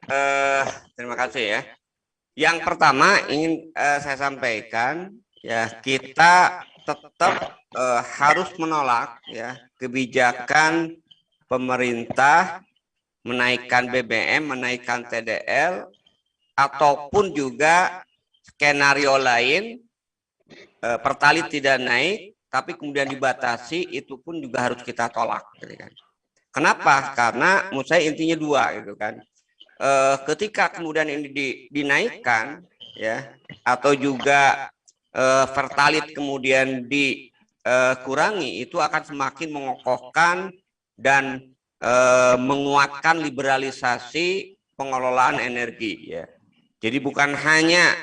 Terima kasih ya. Yang pertama ingin saya sampaikan ya, kita tetap harus menolak ya kebijakan pemerintah menaikkan BBM, menaikkan TDL, ataupun juga skenario lain Pertalite tidak naik tapi kemudian dibatasi, itu pun juga harus kita tolak gitu kan. Kenapa? Karena menurut saya intinya dua gitu kan. Ketika kemudian ini dinaikkan ya, atau juga Pertalite kemudian dikurangi, itu akan semakin mengokohkan dan menguatkan liberalisasi pengelolaan energi ya. Jadi bukan hanya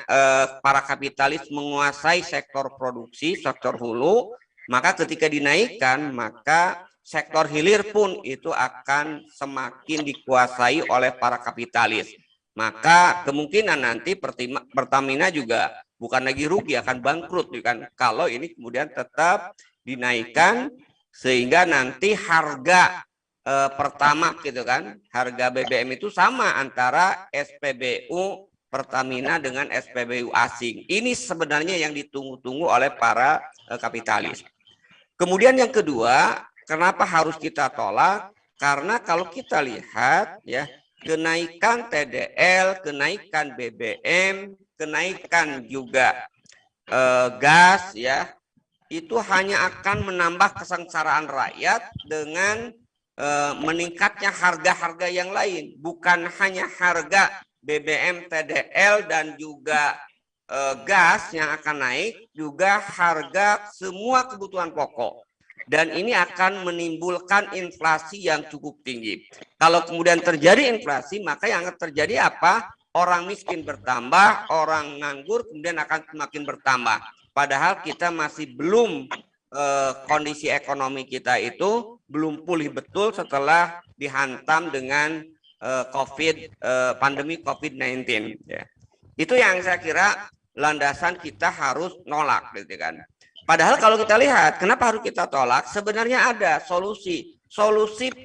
para kapitalis menguasai sektor produksi, sektor hulu, maka ketika dinaikkan maka sektor hilir pun itu akan semakin dikuasai oleh para kapitalis. Maka kemungkinan nanti Pertamina juga bukan lagi rugi, akan bangkrut kan, kalau ini kemudian tetap dinaikkan sehingga nanti harga Pertamax gitu kan, harga BBM itu sama antara SPBU Pertamina dengan SPBU asing. Ini sebenarnya yang ditunggu-tunggu oleh para kapitalis. Kemudian yang kedua, kenapa harus kita tolak? Karena kalau kita lihat ya, kenaikan TDL, kenaikan BBM, kenaikan juga gas ya, itu hanya akan menambah kesengsaraan rakyat dengan meningkatnya harga-harga yang lain, bukan hanya harga BBM, TDL, dan juga gas yang akan naik, juga harga semua kebutuhan pokok. Dan ini akan menimbulkan inflasi yang cukup tinggi. Kalau kemudian terjadi inflasi, maka yang akan terjadi apa? Orang miskin bertambah, orang nganggur kemudian akan semakin bertambah. Padahal kita masih belum, kondisi ekonomi kita itu belum pulih betul setelah dihantam dengan pandemi COVID-19 ya. Itu yang saya kira landasan kita harus nolak gitu kan. Padahal kalau kita lihat kenapa harus kita tolak, sebenarnya ada solusi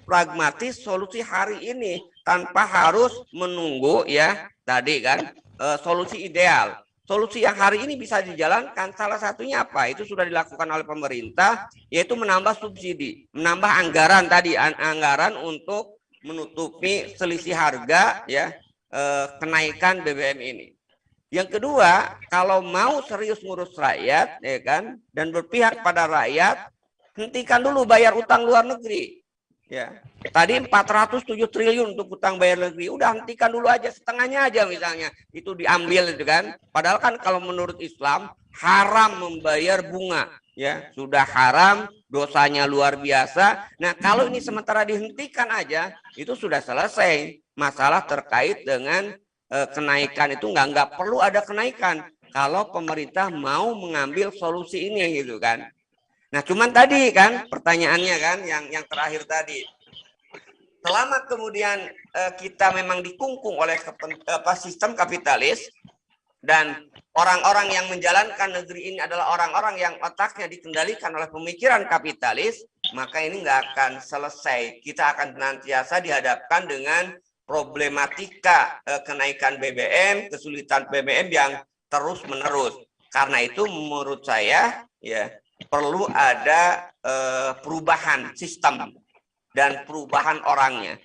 pragmatis, solusi hari ini tanpa harus menunggu ya tadi kan, solusi ideal. Solusi yang hari ini bisa dijalankan, salah satunya apa? Itu sudah dilakukan oleh pemerintah, yaitu menambah subsidi, menambah anggaran tadi, anggaran untuk menutupi selisih harga ya, kenaikan BBM ini. Yang kedua, kalau mau serius ngurus rakyat ya kan, dan berpihak pada rakyat, hentikan dulu bayar utang luar negeri. Ya. Tadi 407 triliun untuk utang bayar negeri, udah hentikan dulu aja, setengahnya aja misalnya itu diambil itu kan. Padahal kan kalau menurut Islam haram membayar bunga, ya sudah haram, dosanya luar biasa. Nah kalau ini sementara dihentikan aja, itu sudah selesai masalah terkait dengan kenaikan. Itu nggak perlu ada kenaikan kalau pemerintah mau mengambil solusi ini gitu kan. Nah, cuman tadi kan pertanyaannya kan yang terakhir tadi. Selama kemudian kita memang dikungkung oleh sistem kapitalis dan orang-orang yang menjalankan negeri ini adalah orang-orang yang otaknya dikendalikan oleh pemikiran kapitalis, maka ini nggak akan selesai. Kita akan senantiasa dihadapkan dengan problematika kenaikan BBM, kesulitan BBM yang terus-menerus. Karena itu menurut saya ya perlu ada perubahan sistem dan perubahan orangnya.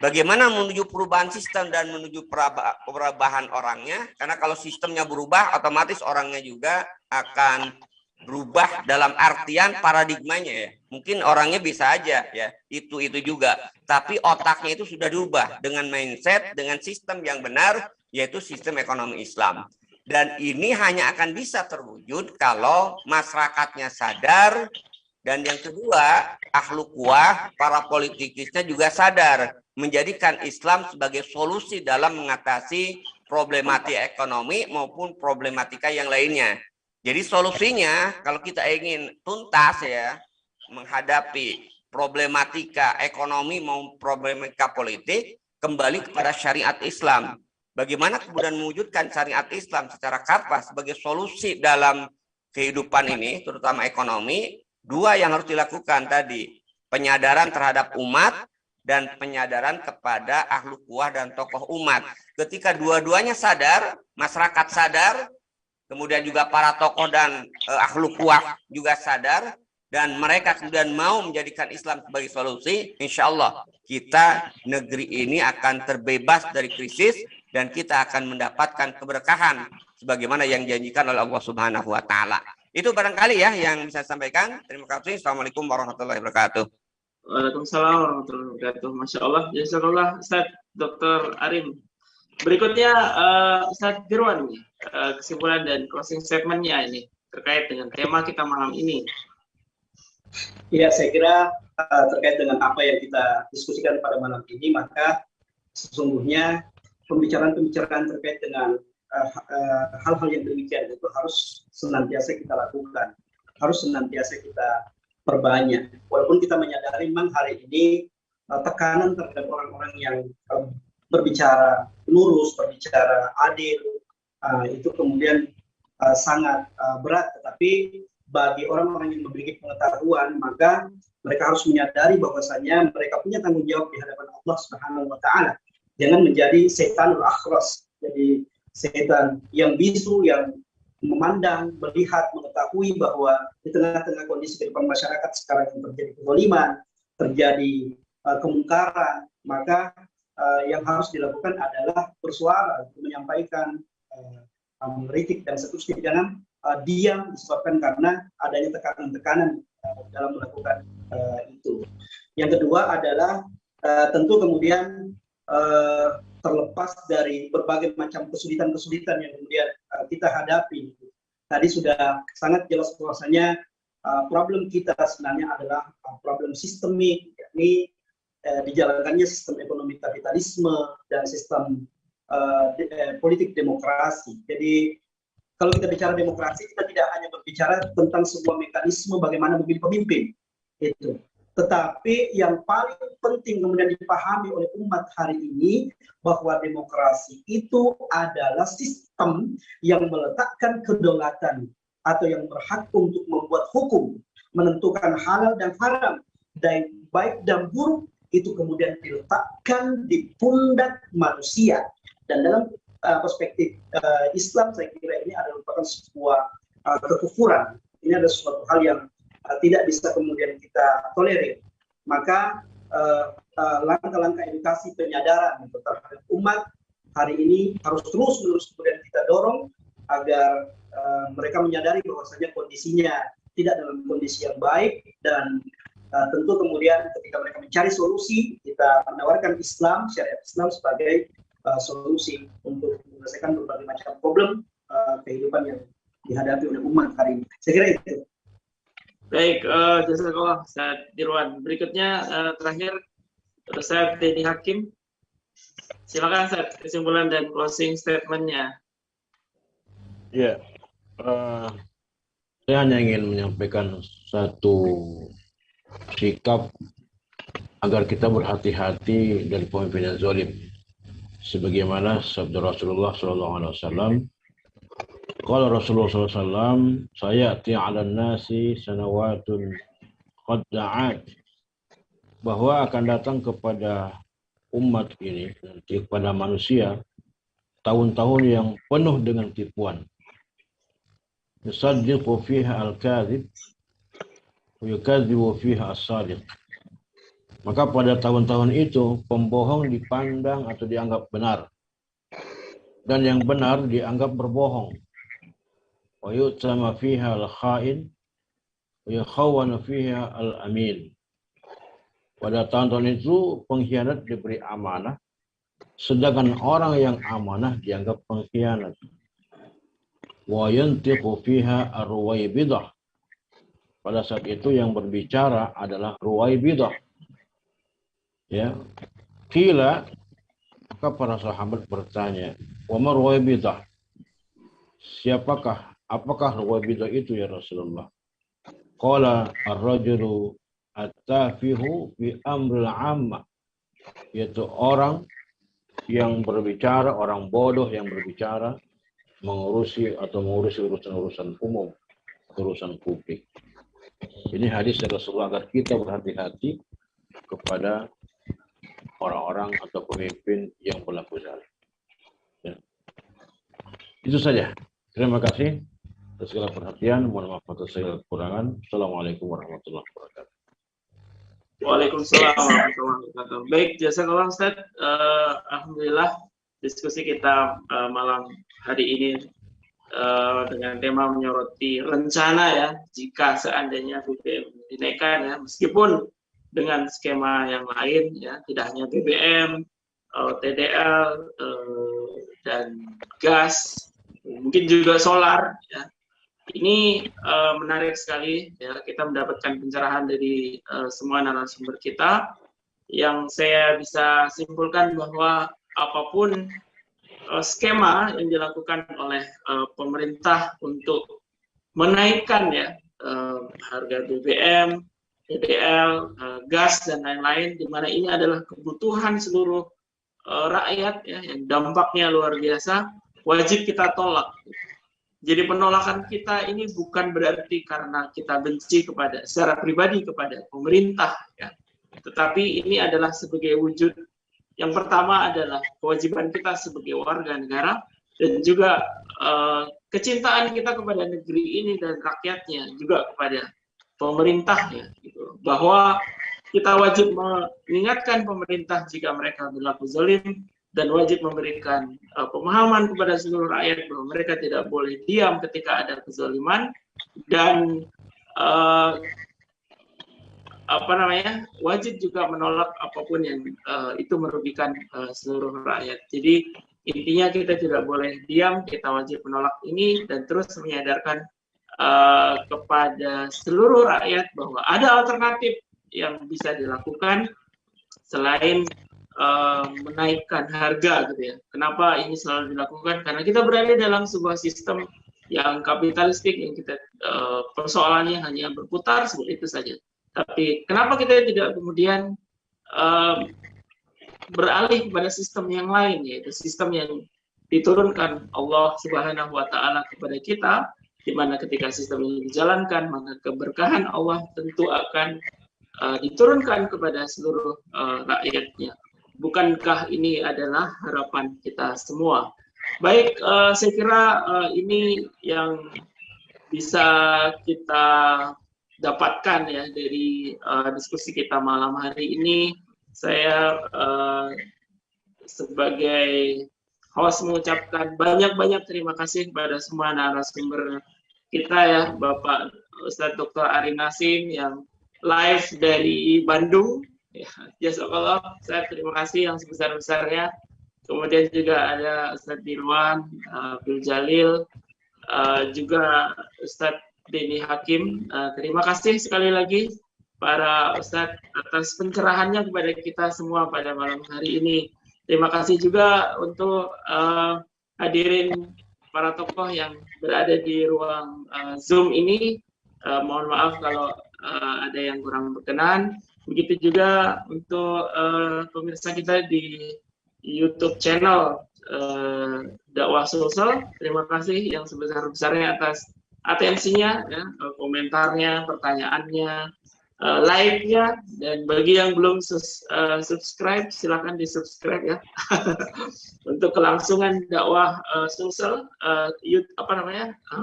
Bagaimana menuju perubahan sistem dan menuju perubahan orangnya? Karena kalau sistemnya berubah, otomatis orangnya juga akan berubah dalam artian paradigmanya ya. Mungkin orangnya bisa aja ya, itu juga. Tapi otaknya itu sudah diubah dengan mindset, dengan sistem yang benar, yaitu sistem ekonomi Islam. Dan ini hanya akan bisa terwujud kalau masyarakatnya sadar. Dan yang kedua, ahlu kuah, para politikusnya juga sadar menjadikan Islam sebagai solusi dalam mengatasi problematika ekonomi maupun problematika yang lainnya. Jadi solusinya kalau kita ingin tuntas ya menghadapi problematika ekonomi maupun problematika politik, kembali kepada syariat Islam. Bagaimana kemudian mewujudkan syariat Islam secara karpas sebagai solusi dalam kehidupan ini, terutama ekonomi. Dua yang harus dilakukan tadi, penyadaran terhadap umat dan penyadaran kepada ahlu kuah dan tokoh umat. Ketika dua-duanya sadar, masyarakat sadar, kemudian juga para tokoh dan ahlu kuah juga sadar, dan mereka kemudian mau menjadikan Islam sebagai solusi, insya Allah kita negeri ini akan terbebas dari krisis dan kita akan mendapatkan keberkahan sebagaimana yang dijanjikan oleh Allah Subhanahu wa taala. Itu barangkali ya yang bisa saya sampaikan. Terima kasih. Assalamualaikum warahmatullahi wabarakatuh. Waalaikumsalam warahmatullahi wabarakatuh. Masya Allah. Jazakallah Ustaz Dr. Arin. Berikutnya Ustaz Dirwan, kesimpulan dan closing statement-nya ini terkait dengan tema kita malam ini. Ya, saya kira terkait dengan apa yang kita diskusikan pada malam ini, maka sesungguhnya pembicaraan-pembicaraan terkait dengan hal-hal yang demikian itu harus senantiasa kita lakukan, harus senantiasa kita perbanyak. Walaupun kita menyadari memang hari ini tekanan terhadap orang-orang yang berbicara lurus, berbicara adil, itu kemudian sangat berat. Tetapi bagi orang-orang yang memiliki pengetahuan, maka mereka harus menyadari bahwasanya mereka punya tanggung jawab di hadapan Allah Subhanahu wa taala. Jangan menjadi setanul akhras, jadi setan yang bisu, yang memandang, melihat, mengetahui bahwa di tengah-tengah kondisi kehidupan masyarakat sekarang yang terjadi kezaliman, terjadi kemungkaran, maka yang harus dilakukan adalah bersuara, menyampaikan, mengkritik dan seterusnya. Jangan diam disebabkan karena adanya tekanan-tekanan dalam melakukan itu. Yang kedua adalah tentu kemudian terlepas dari berbagai macam kesulitan-kesulitan yang kemudian kita hadapi. Tadi sudah sangat jelas bahwasanya problem kita sebenarnya adalah problem sistemik, yakni dijalankannya sistem ekonomi kapitalisme dan sistem politik demokrasi. Jadi kalau kita bicara demokrasi, kita tidak hanya berbicara tentang sebuah mekanisme bagaimana memilih pemimpin, itu. Tetapi yang paling penting kemudian dipahami oleh umat hari ini bahwa demokrasi itu adalah sistem yang meletakkan kedaulatan atau yang berhak untuk membuat hukum, menentukan halal dan haram, dan baik dan buruk itu kemudian diletakkan di pundak manusia. Dan dalam perspektif Islam, saya kira ini adalah merupakan sebuah kekufuran. Ini adalah suatu hal yang tidak bisa kemudian kita tolerir. Maka langkah-langkah edukasi penyadaran terhadap umat hari ini harus terus-menerus kemudian kita dorong agar mereka menyadari bahwasanya kondisinya tidak dalam kondisi yang baik, dan tentu kemudian ketika mereka mencari solusi, kita menawarkan Islam, syariat Islam sebagai solusi untuk menyelesaikan berbagai macam problem kehidupan yang dihadapi oleh umat hari ini. Saya kira itu. Baik, jazakallah Ustaz Dirwan. Berikutnya terakhir Ustaz Denny Hakim. Silakan Ustaz, kesimpulan dan closing statement-nya. Ya, saya hanya ingin menyampaikan satu sikap agar kita berhati-hati dari pemimpin yang zalim. Sebagaimana sabda Rasulullah SAW, kalau Rasulullah SAW, sayati 'alan nasi sanawatun qad da'at, bahwa akan datang kepada umat ini, nanti kepada manusia, tahun-tahun yang penuh dengan tipuan. Yusaddiqu fiha al-kadhib, yukadzibu fiha as-sadiq. Maka pada tahun-tahun itu pembohong dipandang atau dianggap benar, dan yang benar dianggap berbohong. Wa yu'tama fiha al-kha'in wa yukhawwanu fiha al-amin. Pada tahun-tahun itu pengkhianat diberi amanah, sedangkan orang yang amanah dianggap pengkhianat. Wa yantiqu fiha ar-ruwaybidah. Pada saat itu yang berbicara adalah Ruwaybidah. Ya, qila, maka para sahabat bertanya, wa ma Ruwaybidah? Apakah Ruwaybidah itu ya Rasulullah? Qala ar-rajulu at-tafihu fi amril amma, yaitu orang yang berbicara, orang bodoh yang berbicara mengurusi urusan-urusan umum, urusan publik. Ini hadis dari Rasulullah agar kita berhati-hati kepada orang-orang atau pemimpin yang berlaku zalim. Ya. Itu saja. Terima kasih atas segala perhatian. Mohon maaf atas segala kekurangan. Assalamualaikum warahmatullahi wabarakatuh. Waalaikumsalam warahmatullahi wabarakatuh. Baik, jazakallah Ustaz. Alhamdulillah diskusi kita malam hari ini dengan tema menyoroti rencana ya, jika seandainya BBM dinaikkan ya, meskipun dengan skema yang lain ya, tidak hanya BBM, TDL dan gas, mungkin juga solar ya. Ini menarik sekali ya, kita mendapatkan pencerahan dari semua narasumber kita. Yang saya bisa simpulkan bahwa apapun skema yang dilakukan oleh pemerintah untuk menaikkan ya harga BBM, TDL, gas dan lain-lain, di mana ini adalah kebutuhan seluruh rakyat ya, yang dampaknya luar biasa, wajib kita tolak. Jadi penolakan kita ini bukan berarti karena kita benci secara pribadi kepada pemerintah ya, tetapi ini adalah sebagai wujud. Yang pertama adalah kewajiban kita sebagai warga negara, dan juga kecintaan kita kepada negeri ini dan rakyatnya, juga kepada pemerintahnya, gitu. Bahwa kita wajib mengingatkan pemerintah jika mereka berlaku zalim, dan wajib memberikan pemahaman kepada seluruh rakyat bahwa mereka tidak boleh diam ketika ada kezaliman, dan wajib juga menolak apapun yang itu merugikan seluruh rakyat. Jadi intinya kita tidak boleh diam, kita wajib menolak ini dan terus menyadarkan kepada seluruh rakyat bahwa ada alternatif yang bisa dilakukan selain menaikkan harga gitu ya. Kenapa ini selalu dilakukan? Karena kita berada dalam sebuah sistem yang kapitalistik, yang kita persoalannya hanya berputar seperti itu saja. Tapi kenapa kita tidak kemudian beralih kepada sistem yang lain, yaitu sistem yang diturunkan Allah Subhanahu wa Ta'ala kepada kita, di mana ketika sistem ini dijalankan, maka keberkahan Allah tentu akan diturunkan kepada seluruh rakyatnya. Bukankah ini adalah harapan kita semua? Baik, saya kira ini yang bisa kita dapatkan ya dari diskusi kita malam hari ini. Saya sebagai host mengucapkan banyak-banyak terima kasih kepada semua narasumber kita ya, Bapak Ustadz Dr. Ari Nasim yang live dari Bandung. Ya, jazakallah, saya terima kasih yang sebesar-besarnya. Kemudian juga ada Ustadz Dirwan, Abdul Jalil, juga Ustadz Denny Hakim. Terima kasih sekali lagi para Ustadz atas pencerahannya kepada kita semua pada malam hari ini. Terima kasih juga untuk hadirin para tokoh yang berada di ruang Zoom ini. Mohon maaf kalau ada yang kurang berkenan. Begitu juga untuk pemirsa kita di YouTube channel Dakwah Sulsel. Terima kasih yang sebesar-besarnya atas atensinya, ya, komentarnya, pertanyaannya, like-nya, dan bagi yang belum subscribe, silakan di-subscribe ya. Untuk kelangsungan dakwah Sulsel,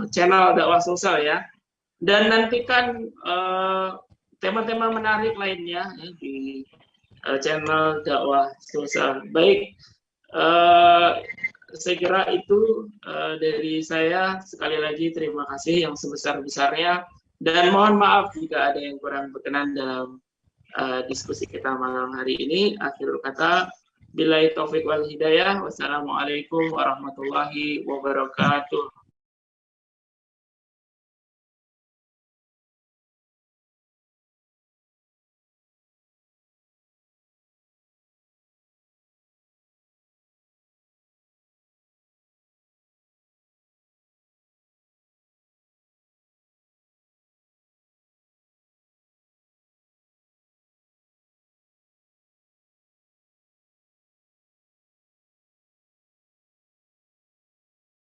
channel dakwah Sulsel ya. Dan nantikan tema-tema menarik lainnya ya, di channel dakwah Sulsel. Baik, saya kira itu dari saya. Sekali lagi terima kasih yang sebesar-besarnya, dan mohon maaf jika ada yang kurang berkenan dalam diskusi kita malam hari ini. Akhirul kata, billahi taufiq wal hidayah. Wassalamualaikum warahmatullahi wabarakatuh.